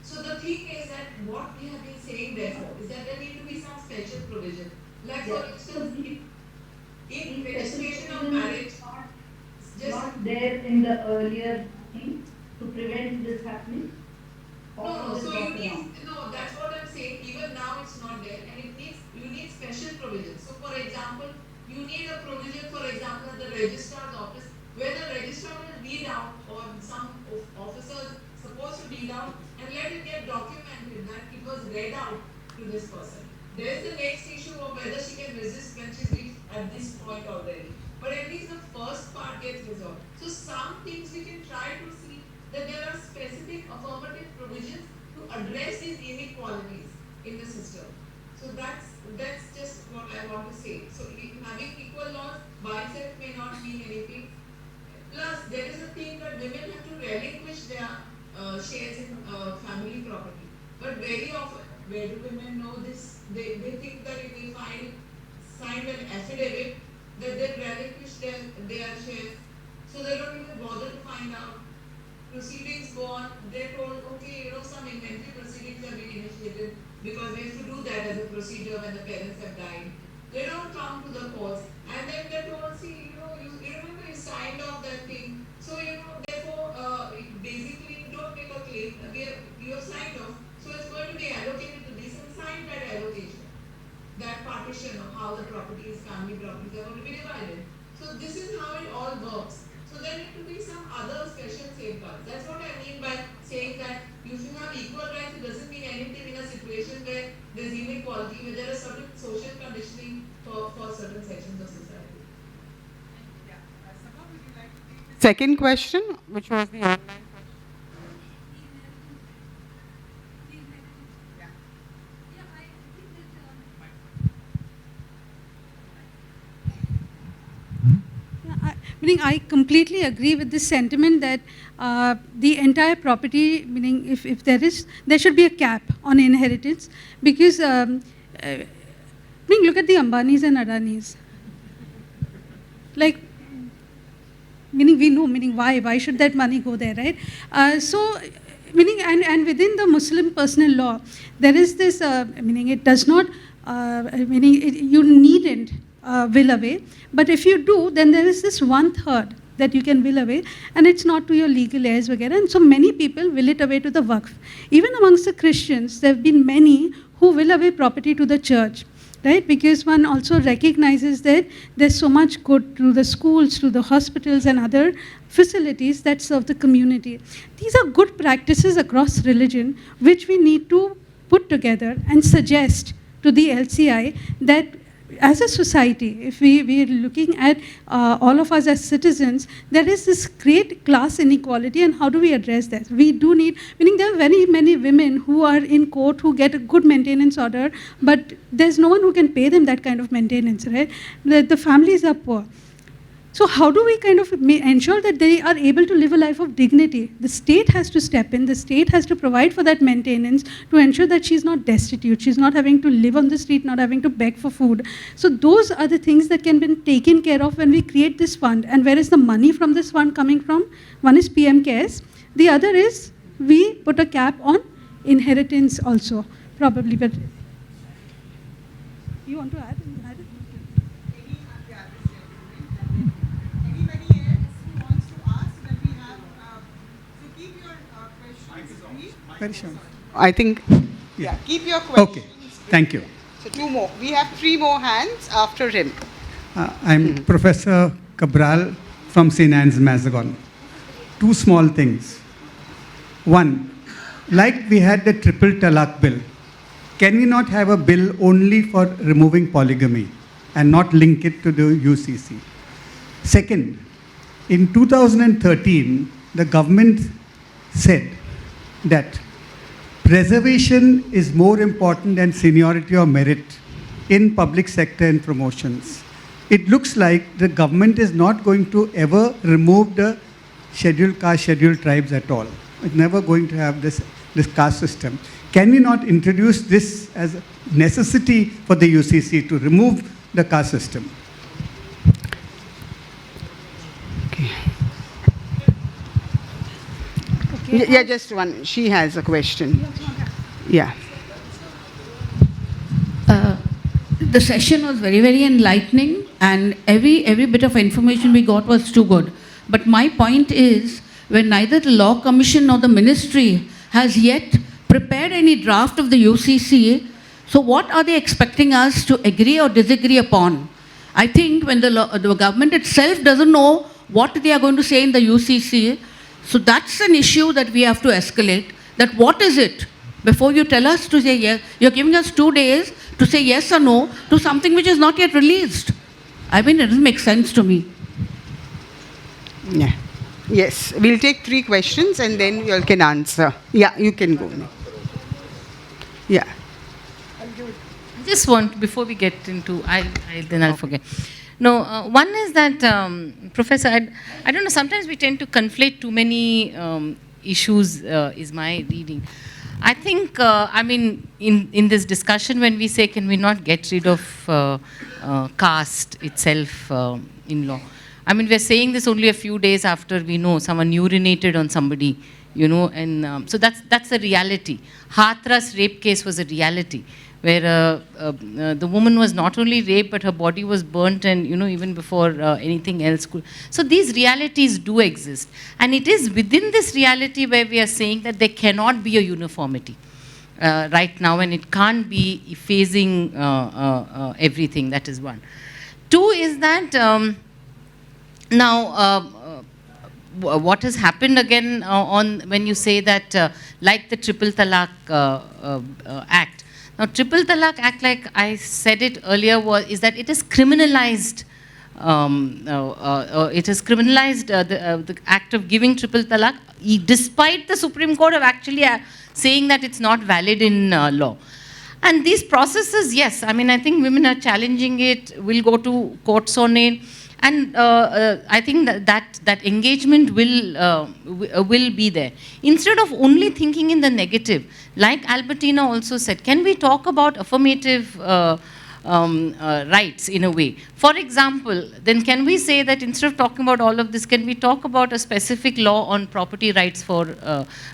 So the thing is that what we have been saying therefore is that there need to be some special provision. Like for instance, in registration of marriage, not there in the earlier thing to prevent this happening, No, so you need, no, that's what I'm saying. Even now it's not there, and you need special provisions. So, for example, you need a provision, for example, at the registrar's office, where the registrar will read out, or some officers supposed to read out, and let it get documented that it was read out to this person. There is the next issue of whether she can resist when she's reached at this point already. But at least the first part gets resolved. So some things we can try to see that there are specific affirmative provisions to address these inequalities in the system. So that's just what I want to say. So having equal laws by itself may not mean anything. Plus, there is a thing that women have to relinquish their shares in family property. But very often, where do women know this? They think that if they signed an affidavit, that they relinquish their shares. So they don't even bother to find out. Proceedings go on, they're told, okay, some inventory proceedings have been initiated because we have to do that as a procedure when the parents have died. They don't come to the courts, and then they're told, see, you remember you signed off that thing, so therefore, basically, don't make a claim. You have signed off, so it's going to be allocated to this and sign that allocation, that partition of how the properties, family properties are going to be divided. So this is how it all works. So there need to be some other special safeguards. That's what I mean by saying that you should have equal rights. It doesn't mean anything in a situation where there's inequality, where there is certain social conditioning for certain sections of society. Yeah. Sabha, would you like to take the second question, which was the online question? Meaning, I completely agree with this sentiment that the entire property, meaning if there should be a cap on inheritance, because look at the Ambanis and Adanis. Like, meaning we know, meaning why should that money go there, right? So, meaning, and within the Muslim personal law, there is this, meaning it does not, you needn't will away, but if you do, then there is this 1/3 that you can will away, and it's not to your legal heirs, वगैरह. And so many people will it away to the Waqf. Even amongst the Christians, there have been many who will away property to the church, right? Because one also recognizes that there's so much good through the schools, through the hospitals and other facilities that serve the community. These are good practices across religion, which we need to put together and suggest to the LCI that as a society, if we are looking at all of us as citizens, there is this great class inequality, and how do we address that? We do need, meaning there are very many women who are in court who get a good maintenance order, but there's no one who can pay them that kind of maintenance, right? The families are poor. So how do we kind of ensure that they are able to live a life of dignity? The state has to step in. The state has to provide for that maintenance to ensure that she's not destitute. She's not having to live on the street, not having to beg for food. So those are the things that can be taken care of when we create this fund. And where is the money from this fund coming from? One is PM Cares. The other is we put a cap on inheritance also, probably. But you want to add? Very sure. I think, yeah, keep your questions. Okay, thank you. So 2 more. We have 3 more hands after him. I'm Professor Cabral from St. Anne's, Mazagon. 2 small things. One, like we had the triple talaq bill, can we not have a bill only for removing polygamy and not link it to the UCC? Second, in 2013, the government said that preservation is more important than seniority or merit in public sector and promotions. It looks like the government is not going to ever remove the scheduled caste, scheduled tribes at all. It's never going to have this caste system. Can we not introduce this as a necessity for the UCC to remove the caste system? Okay. Yeah, just one. She has a question. Yeah. The session was very, very enlightening, and every bit of information we got was too good. But my point is, when neither the Law Commission nor the Ministry has yet prepared any draft of the UCC. So what are they expecting us to agree or disagree upon? I think when the government itself doesn't know what they are going to say in the UCC, so that's an issue that we have to escalate. That what is it? Before you tell us to say yes, you're giving us 2 days to say yes or no to something which is not yet released. I mean, it doesn't make sense to me. Yeah. Yes, we'll take 3 questions and then you all can answer. Yeah, you can go. Yeah. I just want, before we get into, then I'll forget. No, one is that, Professor, I don't know, sometimes we tend to conflate too many issues, is my reading. I think, I mean, in this discussion, when we say, can we not get rid of caste itself in law? I mean, we're saying this only a few days after we know someone urinated on somebody, you know, and so that's a reality. Hathras rape case was a reality, where the woman was not only raped, but her body was burnt, and, you know, even before anything else could. So these realities do exist. And it is within this reality where we are saying that there cannot be a uniformity right now, and it can't be effacing everything. That is one. 2 is that now, what has happened again on when you say that, like the Triple Talaq Act. Now, Triple Talaq Act, like I said it earlier, is that it is criminalized. It has criminalized the act of giving Triple Talaq, despite the Supreme Court of actually saying that it's not valid in law. And these processes, yes, I mean, I think women are challenging it, will go to courts on it. And I think that engagement will be there. Instead of only thinking in the negative, like Albertina also said, can we talk about affirmative rights in a way? For example, then can we say that instead of talking about all of this, can we talk about a specific law on property rights for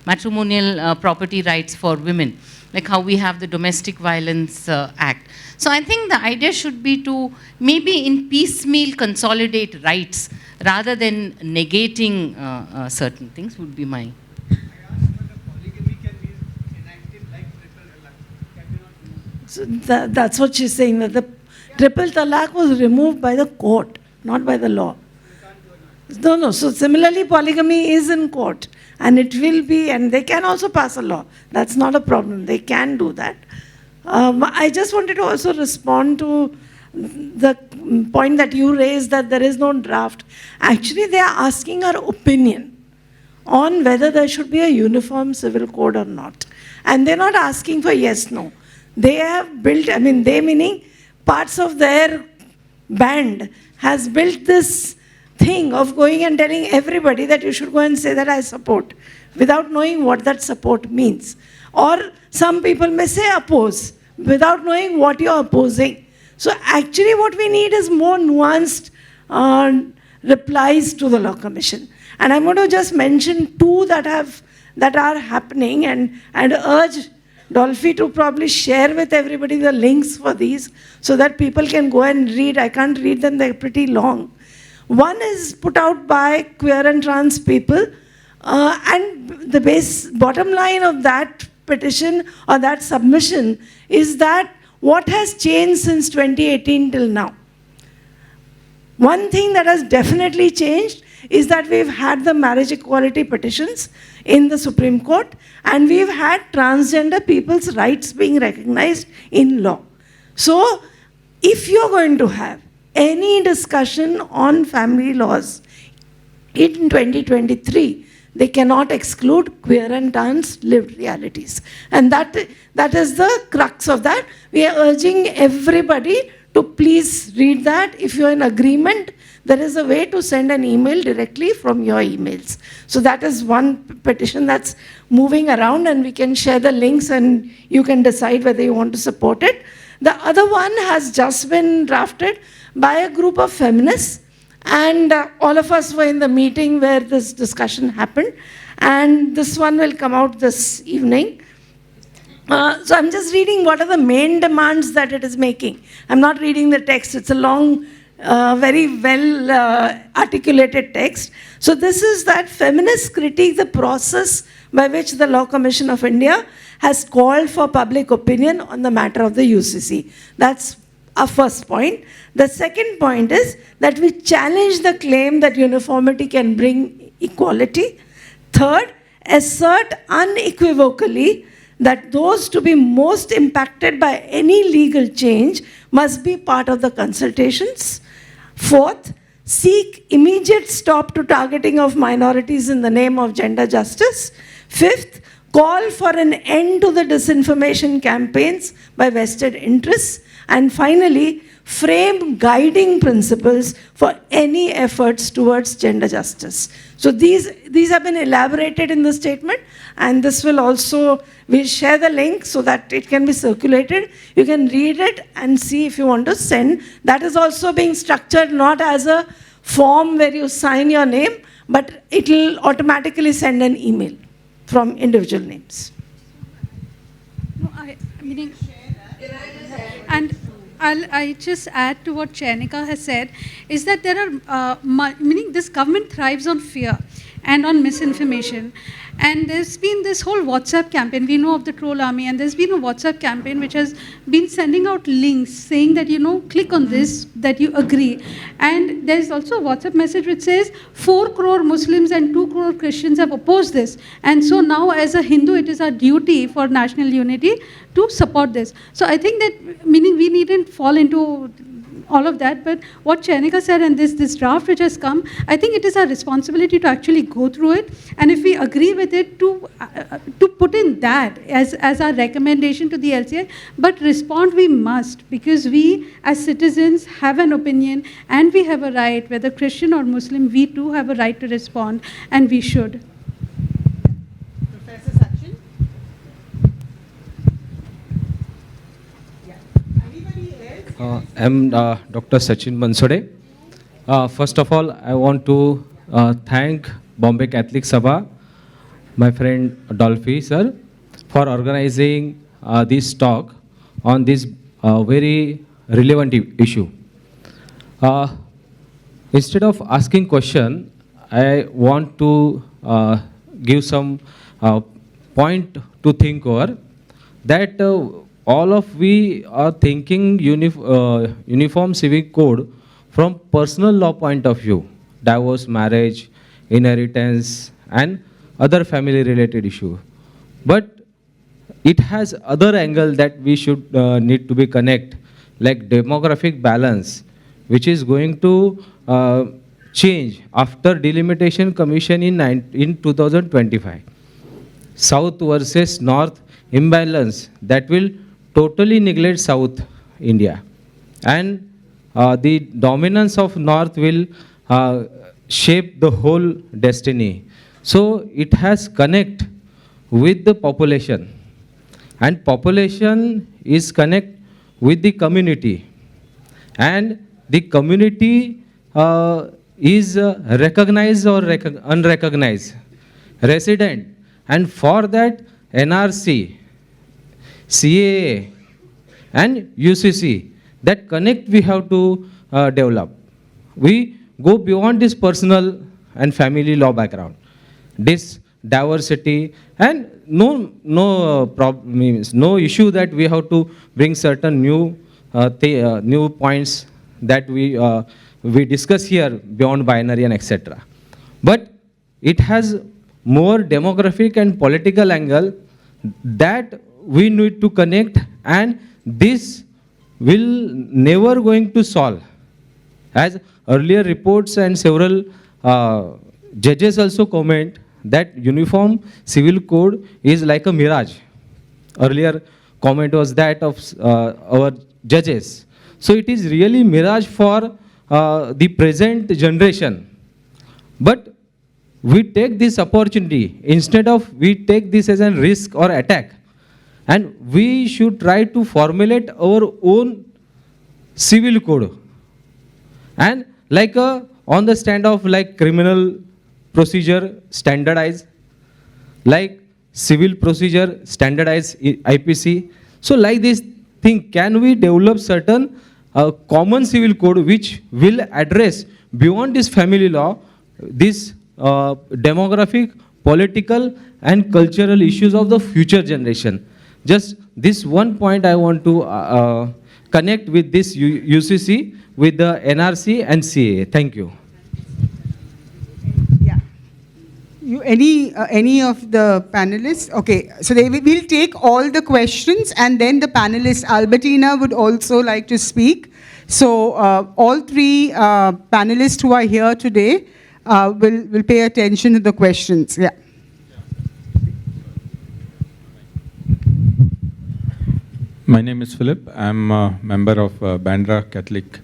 matrimonial property rights for women, like how we have the Domestic Violence Act? So I think the idea should be to maybe in piecemeal consolidate rights rather than negating certain things would be my. So that's what she's saying, that the Triple Talaq was removed by the court, not by the law. No. So similarly, polygamy is in court, and it will be, and they can also pass a law. That's not a problem. They can do that. I just wanted to also respond to the point that you raised that there is no draft. Actually, they are asking our opinion on whether there should be a uniform civil code or not. And they're not asking for yes, no. They have built, I mean, they meaning parts of their band has built this thing of going and telling everybody that you should go and say that I support, without knowing what that support means. Or some people may say oppose, without knowing what you're opposing. So actually what we need is more nuanced replies to the Law Commission. And I'm going to just mention 2 that are happening, and urge Dolphy to probably share with everybody the links for these so that people can go and read. I can't read them, they're pretty long. One is put out by queer and trans people, and the bottom line of that petition or that submission is that what has changed since 2018 till now? One thing that has definitely changed is that we've had the marriage equality petitions in the Supreme Court, and we've had transgender people's rights being recognized in law. So if you're going to have any discussion on family laws in 2023, they cannot exclude queer and trans lived realities. And that is the crux of that. We are urging everybody to please read that. If you're in agreement, there is a way to send an email directly from your emails. So that is one petition that's moving around, and we can share the links and you can decide whether you want to support it. The other one has just been drafted by a group of feminists, and all of us were in the meeting where this discussion happened, and this one will come out this evening. So I'm just reading what are the main demands that it is making. I'm not reading the text, it's a long very well articulated text. So this is that feminist critique, the process by which the Law Commission of India has called for public opinion on the matter of the UCC. That's our first point. The second point is that we challenge the claim that uniformity can bring equality. Third, assert unequivocally that those to be most impacted by any legal change must be part of the consultations. Fourth, seek immediate stop to targeting of minorities in the name of gender justice. Fifth, call for an end to the disinformation campaigns by vested interests. And finally, frame guiding principles for any efforts towards gender justice. So these have been elaborated in the statement, and this will also, we'll share the link so that it can be circulated. You can read it and see if you want to send. That is also being structured not as a form where you sign your name, but it will automatically send an email from individual names. No, meaning, and I just add to what Chainika has said, is that there are, meaning this government thrives on fear and on misinformation. And there's been this whole WhatsApp campaign. We know of the troll army, and there's been a WhatsApp campaign which has been sending out links saying that, click on this, that you agree. And there's also a WhatsApp message which says 4 crore Muslims and 2 crore Christians have opposed this. And so now as a Hindu, it is our duty for national unity to support this. So I think that, meaning we needn't fall into all of that, but what Chainika said and this draft which has come, I think it is our responsibility to actually go through it, and if we agree with it, to put in that as our recommendation to the LCA, but respond we must, because we as citizens have an opinion and we have a right, whether Christian or Muslim, we too have a right to respond, and we should. Professor Sachin? I'm Dr. Sachin Bansode. First of all, I want to thank Bombay Catholic Sabha, my friend Dolphy sir, for organizing this talk on this very relevant issue. Instead of asking question, I want to give some point to think over, that all of we are thinking uniform civic code from personal law point of view, divorce, marriage, inheritance, and other family related issue. But it has other angle that we should need to be connect, like demographic balance, which is going to change after delimitation commission in 2025. South versus North imbalance that will totally neglect South India, and the dominance of North will shape the whole destiny. So it has connect with the population, and population is connect with the community, and the community is recognized or unrecognized resident, and for that NRC, CAA and UCC, that connect we have to develop. We go beyond this personal and family law background, this diversity, and no problem means no issue that we have to bring certain new new points that we discuss here beyond binary and etc. But it has more demographic and political angle that we need to connect, and this will never going to solve. As earlier reports and several judges also comment that uniform civil code is like a mirage. Earlier comment was that of our judges. So it is really mirage for the present generation. But we take this opportunity, instead of we take this as a risk or attack, and we should try to formulate our own civil code. And like on the stand of like criminal procedure standardized, like civil procedure standardized IPC. So like this thing, can we develop certain a common civil code which will address beyond this family law, this demographic, political and cultural issues of the future generation. Just this one point I want to connect with this UCC, with the NRC and CAA. Thank you. Yeah. Any of the panelists? Okay, so we'll take all the questions and then the panelists. Albertina would also like to speak. So all three panelists who are here today will pay attention to the questions. Yeah. My name is Philip. I'm a member of Bandra Catholic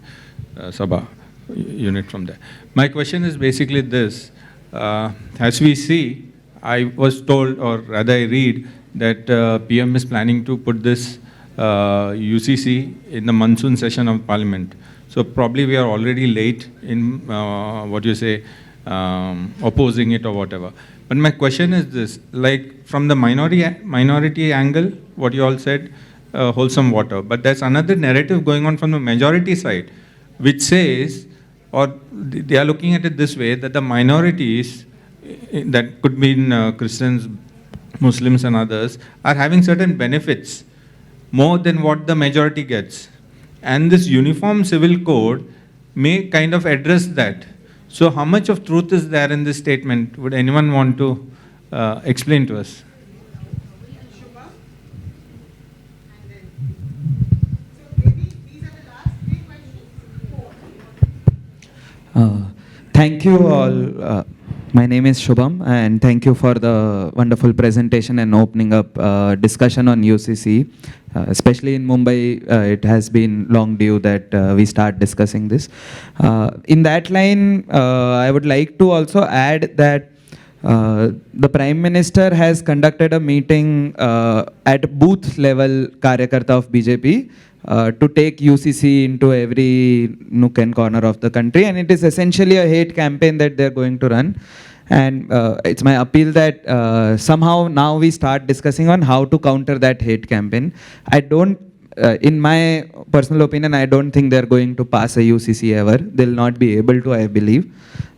Sabha unit from there. My question is basically this. As we see, I was told, or rather I read, that PM is planning to put this UCC in the monsoon session of Parliament. So probably we are already late in opposing it or whatever. But my question is this, like from the minority angle, what you all said, wholesome water. But there's another narrative going on from the majority side, which says, or they are looking at it this way, that the minorities, that could mean Christians, Muslims and others, are having certain benefits more than what the majority gets. And this uniform civil code may kind of address that. So how much of truth is there in this statement? Would anyone want to explain to us? Thank you all. My name is Shubham, and thank you for the wonderful presentation and opening up discussion on UCC. Especially in Mumbai, it has been long due that we start discussing this. In that line, I would like to also add that the Prime Minister has conducted a meeting at booth level Karyakarta of BJP to take UCC into every nook and corner of the country, and it is essentially a hate campaign that they're going to run. And it's my appeal that somehow now we start discussing on how to counter that hate campaign. I don't, in my personal opinion, I don't think they're going to pass a UCC ever. They'll not be able to, I believe.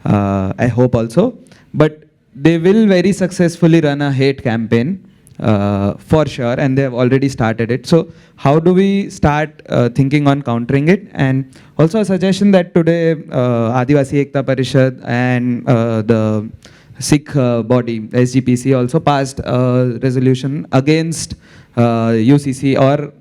I hope also. But they will very successfully run a hate campaign. For sure, and they have already started it. So how do we start thinking on countering it? And also a suggestion that today Adivasi Ekta Parishad and the Sikh body, SGPC, also passed a resolution against UCC, or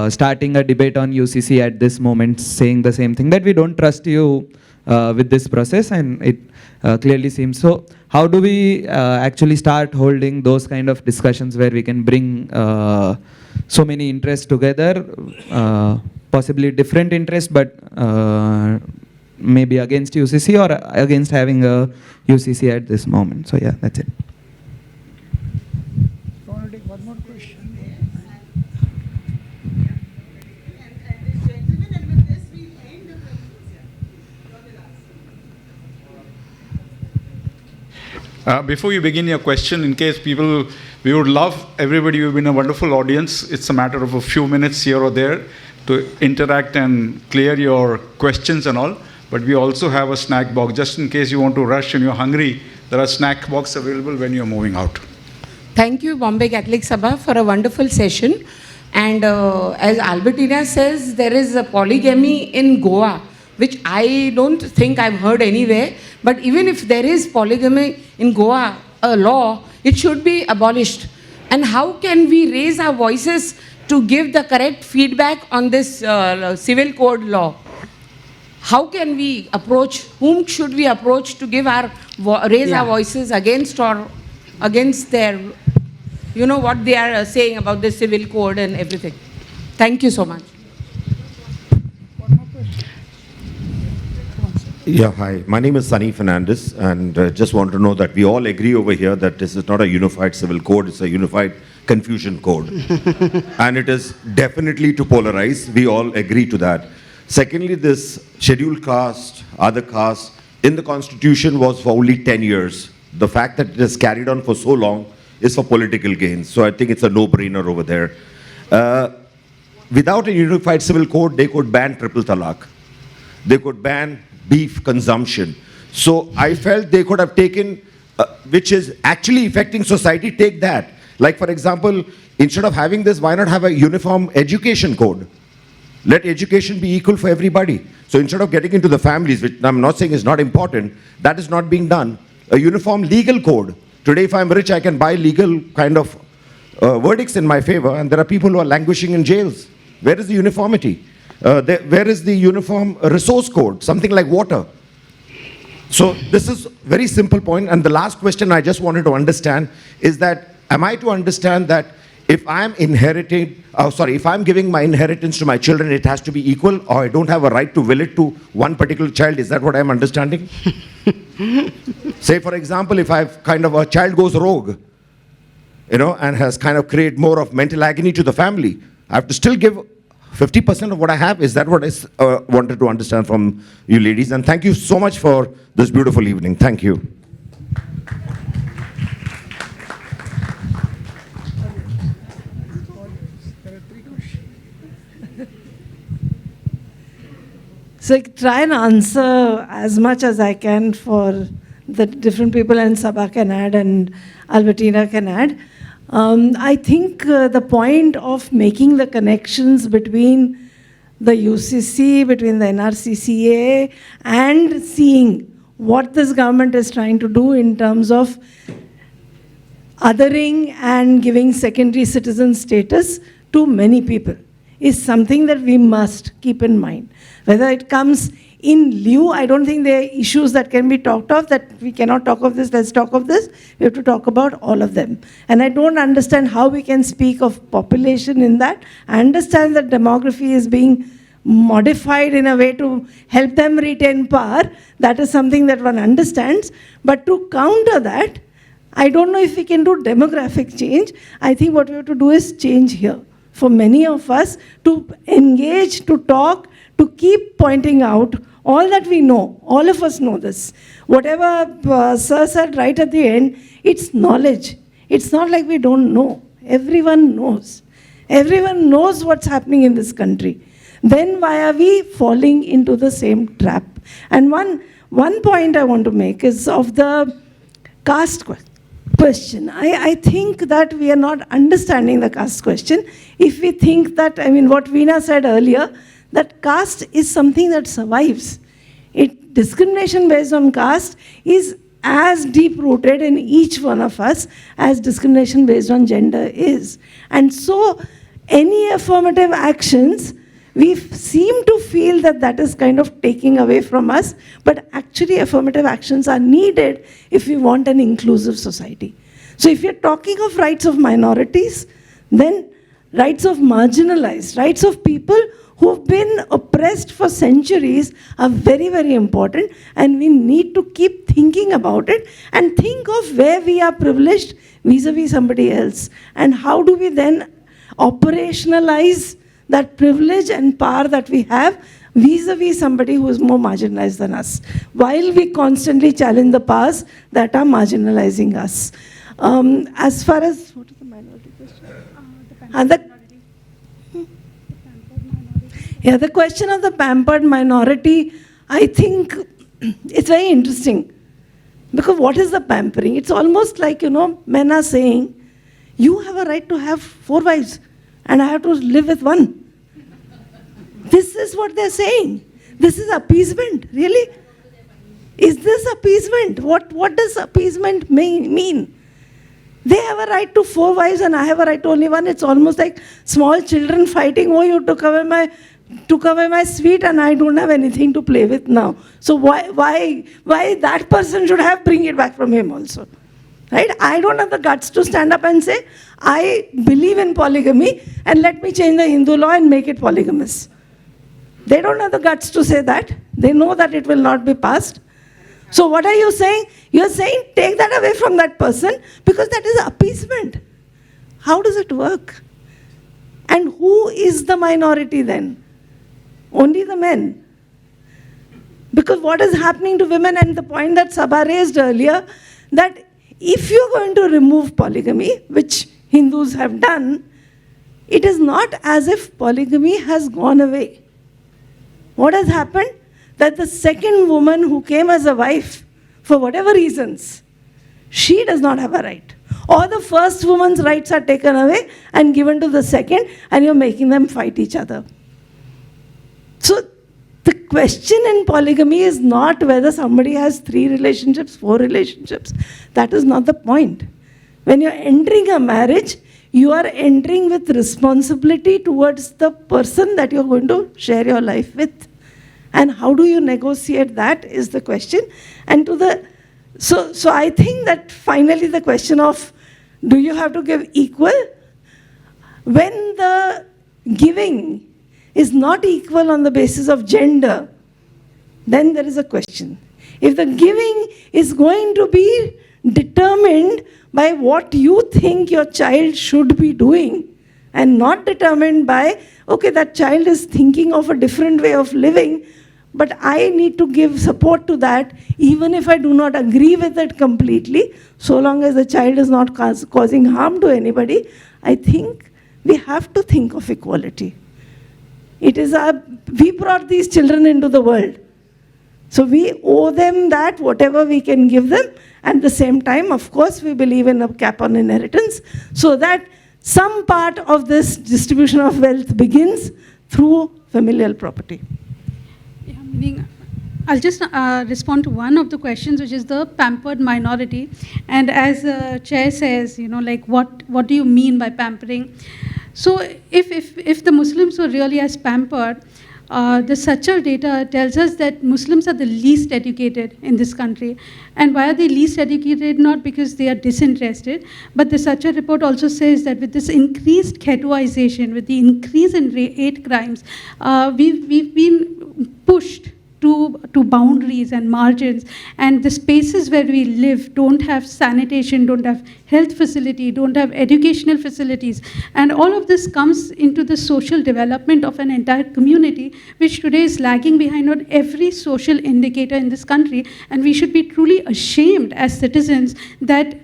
starting a debate on UCC at this moment, saying the same thing, that we don't trust you with this process, and it clearly seems so. How do we actually start holding those kind of discussions where we can bring so many interests together, possibly different interests, but maybe against UCC or against having a UCC at this moment? So yeah, that's it. I want to take one more question. Before you begin your question, in case people, we would love everybody, you've been a wonderful audience. It's a matter of a few minutes here or there to interact and clear your questions and all. But we also have a snack box. Just in case you want to rush and you're hungry, there are snack boxes available when you're moving out. Thank you, Bombay Catholic Sabha, for a wonderful session. And as Albertina says, there is a polygamy in Goa, which I don't think I've heard anywhere. But even if there is polygamy in Goa, a law, it should be abolished. And how can we raise our voices to give the correct feedback on this civil code law? How can we approach, whom should we approach to give our, raise our voices against or against their, you know, what they are saying about the civil code and everything? Thank you so much. Yeah, hi. My name is Sunny Fernandez, and just want to know that we all agree over here that this is not a unified civil code, it's a unified confusion code. And it is definitely to polarize. We all agree to that. Secondly, this scheduled caste, other caste, in the constitution was for only 10 years. The fact that it has carried on for so long is for political gains. So I think it's a no-brainer over there. without a unified civil code, they could ban triple talaq. They could ban beef consumption. So I felt they could have taken, which is actually affecting society, take that. Like, for example, instead of having this, why not have a uniform education code? Let education be equal for everybody. So instead of getting into the families, which I'm not saying is not important, that is not being done. A uniform legal code. Today, if I'm rich, I can buy legal kind of verdicts in my favor, and there are people who are languishing in jails. Where is the uniformity? Where is the uniform resource code? Something like water. So this is very simple point. And the last question I just wanted to understand is that, am I to understand that if I'm if I'm giving my inheritance to my children, it has to be equal, or I don't have a right to will it to one particular child? Is that what I'm understanding? Say, for example, if I've a child goes rogue, and has kind of created more of mental agony to the family, I have to still give 50% of what I have. Is that what I wanted to understand from you ladies? And thank you so much for this beautiful evening. Thank you. So I try and answer as much as I can for the different people, and Sabha can add and Albertina can add. I think the point of making the connections between the UCC, between the NRCCA, and seeing what this government is trying to do in terms of othering and giving secondary citizen status to many people is something that we must keep in mind. Whether it comes in lieu, I don't think there are issues that can be talked of, that we cannot talk of this, let's talk of this. We have to talk about all of them. And I don't understand how we can speak of population in that. I understand that demography is being modified in a way to help them retain power. That is something that one understands. But to counter that, I don't know if we can do demographic change. I think what we have to do is change here. For many of us to engage, to talk, to keep pointing out all that we know. All of us know this. Whatever Sir said right at the end, it's knowledge. It's not like we don't know. Everyone knows. Everyone knows what's happening in this country. Then why are we falling into the same trap? And one point I want to make is of the caste question. I think that we are not understanding the caste question. If we think that, what Veena said earlier, that caste is something that survives. Discrimination based on caste is as deep-rooted in each one of us as discrimination based on gender is. And so any affirmative actions, we seem to feel that that is kind of taking away from us, but actually affirmative actions are needed if we want an inclusive society. So if you're talking of rights of minorities, then rights of marginalized, rights of people who've been oppressed for centuries are very, very important, and we need to keep thinking about it and think of where we are privileged vis-a-vis somebody else, and how do we then operationalize that privilege and power that we have vis-a-vis somebody who is more marginalized than us, while we constantly challenge the powers that are marginalizing us. As far as, what is the minority question? The question of the pampered minority, I think it's very interesting. Because what is the pampering? It's almost like, men are saying, you have a right to have 4 wives, and I have to live with 1. This is what they're saying. This is appeasement, really? Is this appeasement? What does appeasement mean? They have a right to 4 wives and I have a right to only 1. It's almost like small children fighting, oh, you took away my sweet and I don't have anything to play with now. So why that person should bring it back from him also? Right? I don't have the guts to stand up and say, I believe in polygamy and let me change the Hindu law and make it polygamous. They don't have the guts to say that. They know that it will not be passed. So what are you saying? You're saying take that away from that person because that is appeasement. How does it work? And who is the minority then? Only the men. Because what is happening to women, and the point that Sabha raised earlier, that if you're going to remove polygamy, which Hindus have done, it is not as if polygamy has gone away. What has happened? That the second woman who came as a wife, for whatever reasons, she does not have a right. Or the first woman's rights are taken away and given to the second, and you're making them fight each other. So the question in polygamy is not whether somebody has 3 relationships, 4 relationships. That is not the point. When you're entering a marriage, you are entering with responsibility towards the person that you're going to share your life with. And how do you negotiate that is the question. And to the so I think that finally the question of, do you have to give equal? When the giving is not equal on the basis of gender, then there is a question. If the giving is going to be determined by what you think your child should be doing, and not determined by, okay, that child is thinking of a different way of living, but I need to give support to that, even if I do not agree with it completely, so long as the child is not causing harm to anybody, I think we have to think of equality. It is we brought these children into the world. So we owe them that, whatever we can give them. At the same time, of course, we believe in a cap on inheritance, so that some part of this distribution of wealth begins through familial property. I'll just respond to one of the questions, which is the pampered minority. And as Chair says, like what do you mean by pampering? So if the Muslims were really as pampered, the Sachar data tells us that Muslims are the least educated in this country. And why are they least educated? Not because they are disinterested, but the Sachar report also says that with this increased ghettoization, with the increase in hate crimes, we've been pushed to boundaries and margins, and the spaces where we live don't have sanitation, don't have health facility, don't have educational facilities, and all of this comes into the social development of an entire community, which today is lagging behind on every social indicator in this country. And we should be truly ashamed as citizens that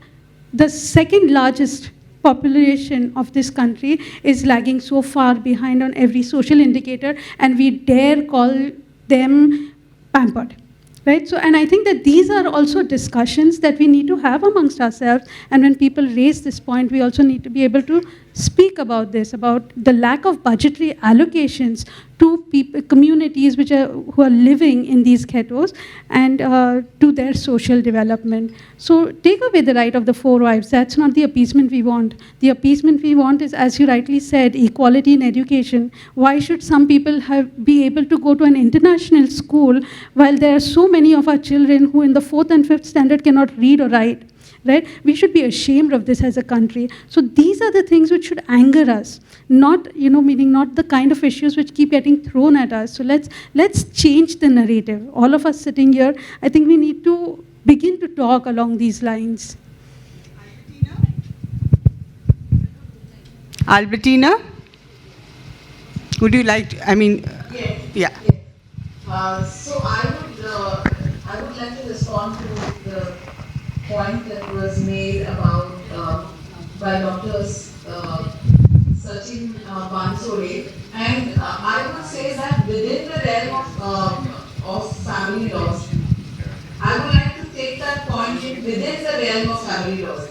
the second largest population of this country is lagging so far behind on every social indicator, and we dare call them pampered, right? So, and I think that these are also discussions that we need to have amongst ourselves, and when people raise this point, we also need to be able to speak about this, about the lack of budgetary allocations to communities who are living in these ghettos, and to their social development. So take away the right of the 4 wives. That's not the appeasement we want. The appeasement we want is, as you rightly said, equality in education. Why should some people be able to go to an international school while there are so many of our children who in the 4th and 5th standard cannot read or write? Right? We should be ashamed of this as a country. So these are the things which should anger us, not, meaning not the kind of issues which keep getting thrown at us. So let's change the narrative. All of us sitting here, I think we need to begin to talk along these lines. Albertina, would you like to, Yes. Yeah. So I would like to respond to the point that was made about by doctors Sachin Bansore, and I would say that within the realm of family laws, I would like to take that point within the realm of family laws.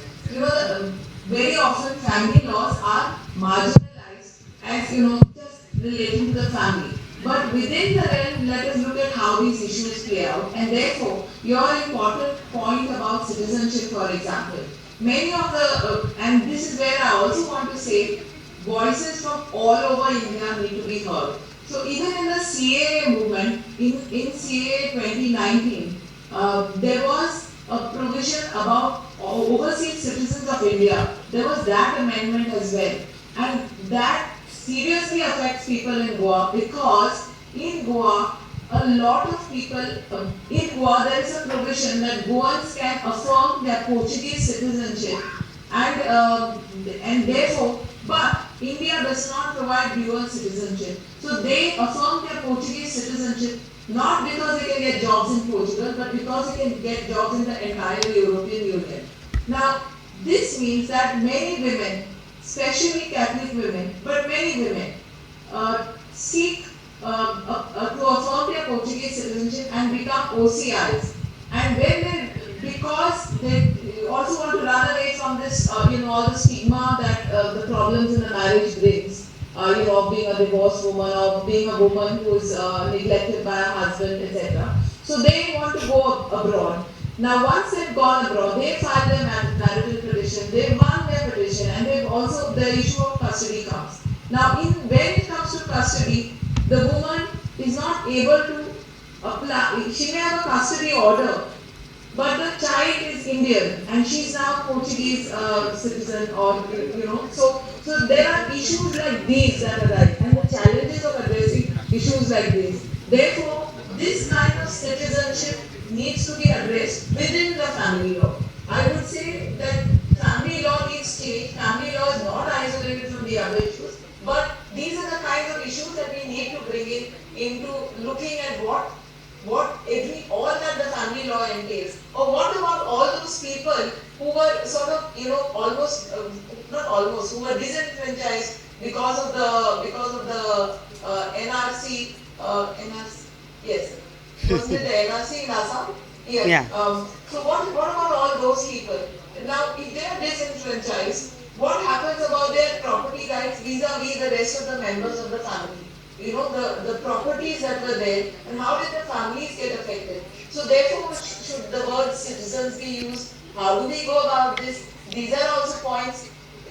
Very often family laws are marginalized as just relating to the family. But within the realm, let us look at how these issues play out. And therefore, your important point about citizenship, for example, many of the, and this is where I also want to say, voices from all over India need to be heard. So even in the CAA movement, in CAA 2019, there was a provision about overseas citizens of India. There was that amendment as well. And that seriously affects people in Goa, because in Goa, a lot of people, in Goa there is a provision that Goans can affirm their Portuguese citizenship, and therefore, but India does not provide dual citizenship. So they affirm their Portuguese citizenship not because they can get jobs in Portugal, but because they can get jobs in the entire European Union. Now, this means that many women especially Catholic women, but many women, seek to affirm their Portuguese citizenship and become OCIs. And when they, because they also want to run away from this, all the stigma that the problems in the marriage brings, of being a divorced woman or being a woman who is neglected by a husband, etc. So they want to go abroad. Now, once they've gone abroad, they filed their marital petition, they've won their petition, and they've also, the issue of custody comes. Now, when it comes to custody, the woman is not able to apply. She may have a custody order, but the child is Indian and she's now Portuguese citizen, or so there are issues like these that arise, and the challenges of addressing issues like these. Therefore, this kind of citizenship needs to be addressed within the family law. I would say that family law needs change. Family law is not isolated from the other issues, but these are the kinds of issues that we need to bring into looking at all that the family law entails. Or what about all those people who were sort of, who were disenfranchised because of the NRC, yes. Wasn't it the NRC in Assam? Yes. Yeah. So what about all those people? Now, if they are disenfranchised, what happens about their property rights vis-a-vis the rest of the members of the family? The properties that were there, and how did the families get affected? So therefore, should the word citizens be used? How do we go about this? These are also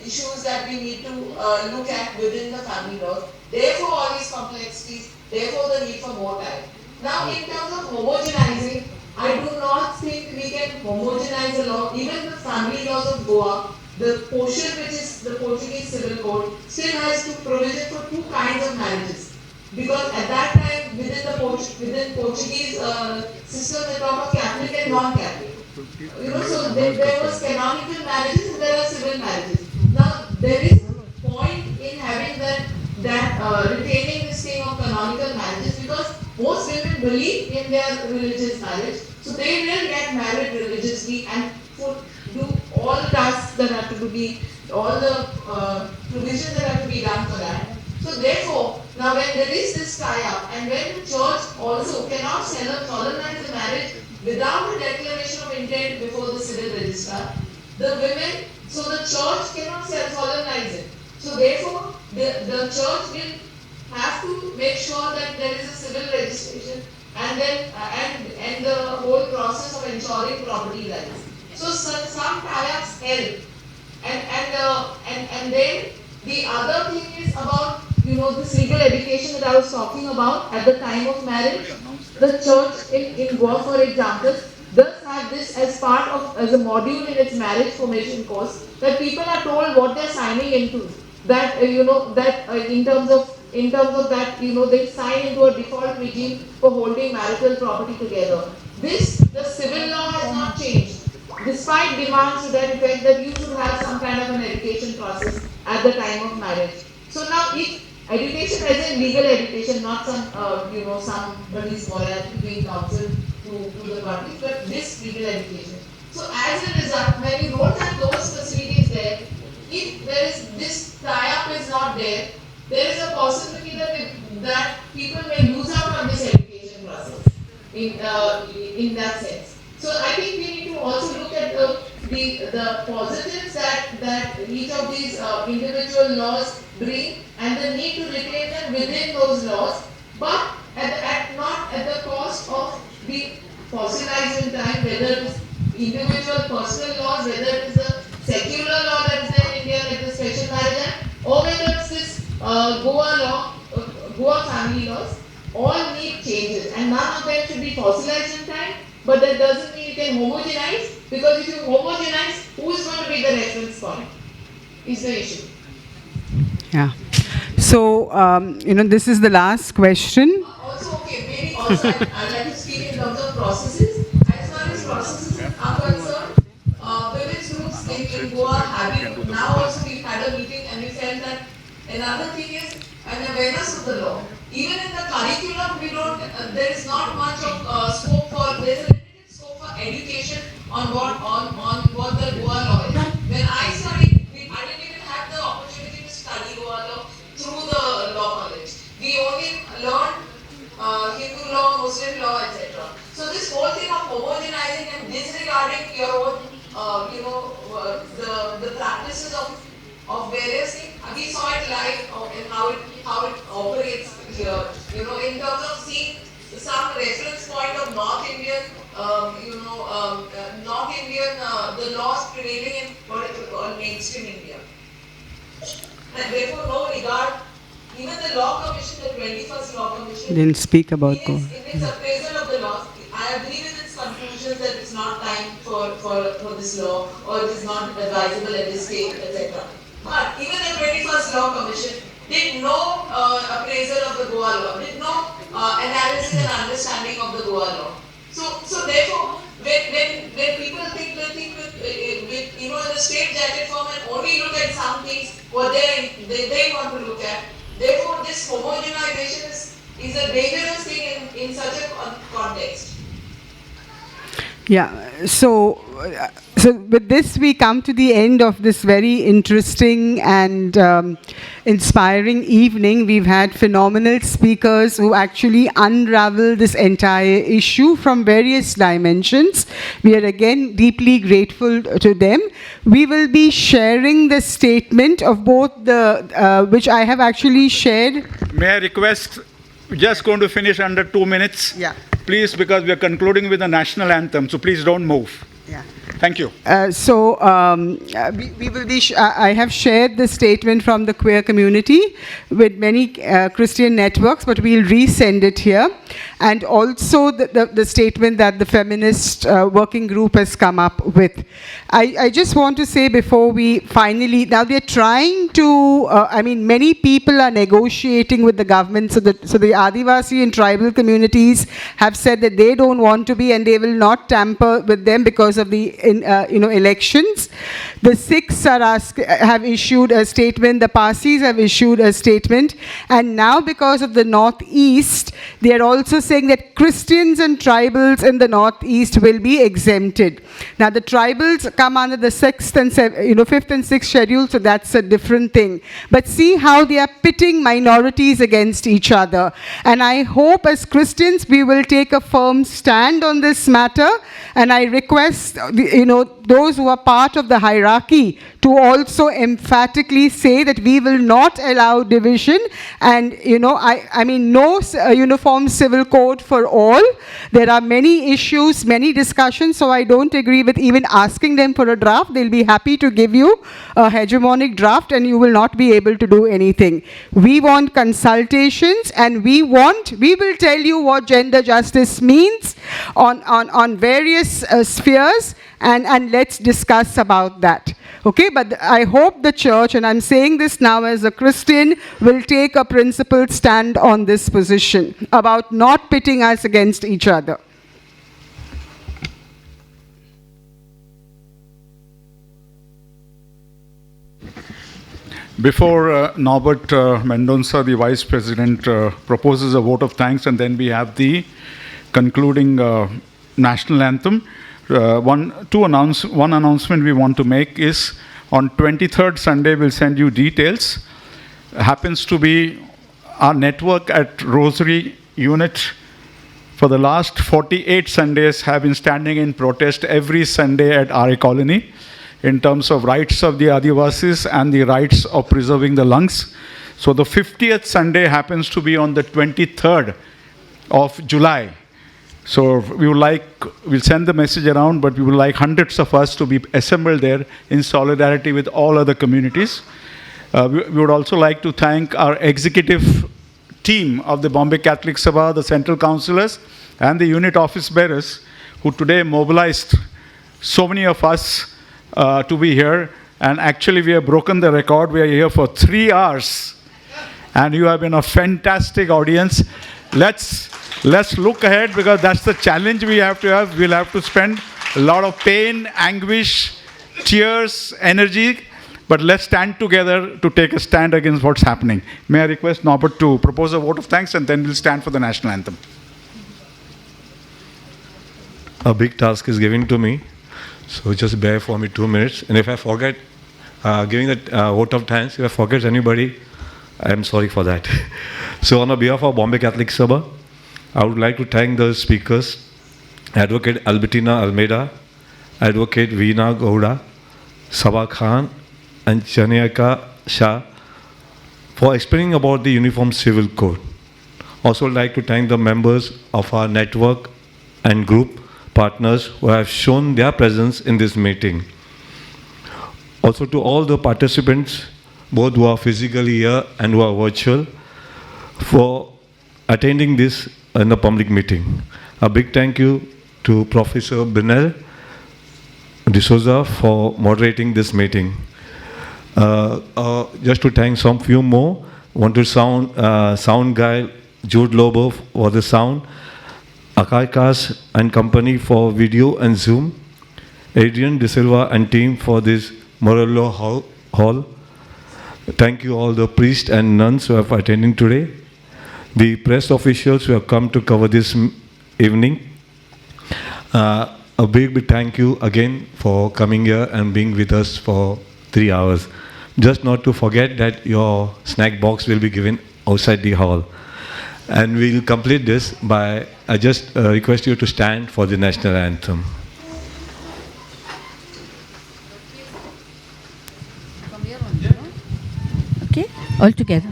issues that we need to look at within the family laws. Therefore, all these complexities, therefore the need for more time. Now, in terms of homogenizing, I do not think we can homogenize the law. Even the family laws of Goa, the portion which is the Portuguese Civil Code, still has provision for two kinds of marriages. Because at that time, within Portuguese system, they talk of Catholic and non-Catholic. So there was canonical marriages and there are civil marriages. Now, there is a point in having retaining this thing of canonical marriages, because most women believe in their religious marriage, so they will get married religiously and do all the tasks that have to be, all the provisions that have to be done for that. So therefore, now when there is this tie-up, and when the church also cannot solemnize the marriage without a declaration of intent before the civil registrar, the women, so the church cannot solemnize it. So therefore, the church will have to make sure that there is a civil registration, and then and the whole process of ensuring property rights. So some tie-ups help, and then the other thing is about this legal education that I was talking about at the time of marriage. The church in Goa, for example, does have this as a module in its marriage formation course, that people are told what they're signing into. That in terms of that, they sign into a default regime for holding marital property together. The civil law has not changed, despite demands to that effect that you should have some kind of an education process at the time of marriage. So now, if education as in legal education, not somebody's morality being counseled to the parties, but this legal education. So as a result, when you don't have those facilities there, if there is this tie-up is not there, there is a possibility that people may lose out on this education process in that sense. So I think we need to also look at the positives that each of these individual laws bring, and the need to retain them within those laws, but not at the cost of being fossilized in time, whether it is individual personal laws, whether it is a secular law that is there in India, like the Special Marriage Act, or whether it's this Goa law, Goa family laws. All need changes, and none of them should be fossilized in time. But that doesn't mean you can homogenize, because if you homogenize, who is going to be the reference point? Is the issue. Yeah. So, this is the last question. Maybe also I'd like to speak in terms of processes. As far as processes are concerned, women's groups in Goa have now also we've had a meeting, and we felt that another thing is an awareness of the law. Even in the curriculum, there is not much of scope for, there's a limited scope for education on what the Goa law is. When I studied, I didn't even have the opportunity analysis of various things. We saw it live in how it operates here. You know, in terms of seeing some reference point of North Indian, the laws prevailing in what is called mainstream India. And therefore, no regard, even the Law Commission, the 21st Law Commission, Didn't speak about in its appraisal of the laws, I agree with its conclusions that it's not time for this law, or it is not advisable at this stage, etc. But even the 21st Law Commission did no appraisal of the Goa law, did no analysis and understanding of the Goa law. So therefore, when people think with in a straight jacket form and only look at some things what they want to look at, therefore this homogenization is a dangerous thing in such a context. Yeah, so with this we come to the end of this very interesting and inspiring evening. We've had phenomenal speakers who actually unravel this entire issue from various dimensions. We are again deeply grateful to them. We will be sharing the statement of both the, which I have actually shared. May I request, we're just going to finish under 2 minutes. Yeah. Please, because we are concluding with the national anthem, so please don't move. Yeah. Thank you. We will be. I have shared the statement from the queer community with many Christian networks, but we'll resend it here, and also the statement that the feminist working group has come up with. I just want to say before we finally, now we are trying to. Many people are negotiating with the government. So the Adivasi and tribal communities have said that they don't want to be, and they will not tamper with them because of the elections. The Sikhs have issued a statement, the Parsis have issued a statement, and now because of the Northeast, they are also saying that Christians and tribals in the Northeast will be exempted. Now the tribals come under the 5th and 6th schedule, so that's a different thing. But see how they are pitting minorities against each other. And I hope as Christians we will take a firm stand on this matter, and I request those who are part of the hierarchy to also emphatically say that we will not allow division, and no uniform civil code for all. There are many issues, many discussions, so I don't agree with even asking them for a draft. They'll be happy to give you a hegemonic draft and you will not be able to do anything. We want consultations, and we will tell you what gender justice means on various spheres, and let's discuss about that. Okay, but I hope the church, and I'm saying this now as a Christian, will take a principled stand on this position about not pitting us against each other. Before Norbert Mendonça, the Vice President, proposes a vote of thanks, and then we have the concluding national anthem. One announcement we want to make is on 23rd Sunday, we'll send you details. Happens to be our network at Rosary Unit for the last 48 Sundays have been standing in protest every Sunday at RA Colony in terms of rights of the Adivasis and the rights of preserving the lungs. So the 50th Sunday happens to be on the 23rd of July. So we'll send the message around, but we would like hundreds of us to be assembled there in solidarity with all other communities. We would also like to thank our executive team of the Bombay Catholic Sabha, the central councillors, and the unit office bearers, who today mobilized so many of us to be here. And actually, we have broken the record. We are here for 3 hours, and you have been a fantastic audience. Let's look ahead, because that's the challenge we have to have. We'll have to spend a lot of pain, anguish, tears, energy, but let's stand together to take a stand against what's happening. May I request Norbert to propose a vote of thanks, and then we'll stand for the national anthem. A big task is given to me, so just bear for me 2 minutes. And if I forget giving that vote of thanks, if I forget anybody, I am sorry for that. So on behalf of Bombay Catholic Sabha, I would like to thank the speakers, Advocate Albertina Almeida, Advocate Veena Gowda, Sabha Khan, and Chanayaka Shah for explaining about the Uniform Civil Code. Also like to thank the members of our network and group partners who have shown their presence in this meeting. Also to all the participants, both who are physically here and who are virtual, for attending this in the public meeting. A big thank you to Professor Binel D'Souza for moderating this meeting. Just to thank some few more, want to sound guy Jude Lobo for the sound, Akaikas and company for video and Zoom, Adrian De Silva and team for this Morallo Hall. Thank you all the priests and nuns who have attended today, the press officials who have come to cover this evening. A big thank you again for coming here and being with us for 3 hours. Just not to forget that your snack box will be given outside the hall. And we'll complete this by, I just request you to stand for the national anthem. Okay, all together.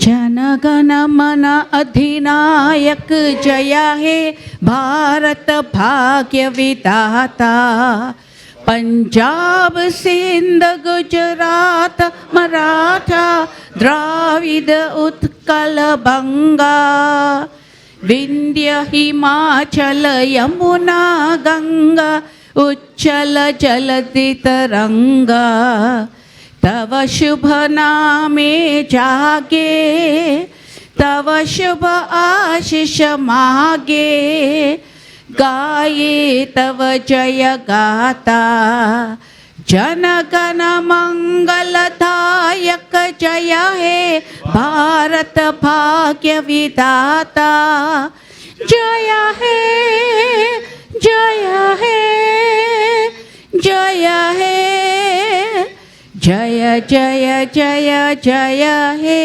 जनगण मन अधिनायक जया हे भारत भाग्य विधाता पंजाब सिंध गुजरात मराठा द्राविड उत्कल बंगा विंध्य हिमाचल यमुना गंगा उच्चल जलधि तरंगा तव शुभ नामे जागे तव शुभ आशीष मागे गाये तव जय गाता जन गण मंगलदायक जय हे भारत भाग्य विधाता जय हे जय हे जय हे जय जय जय जय हे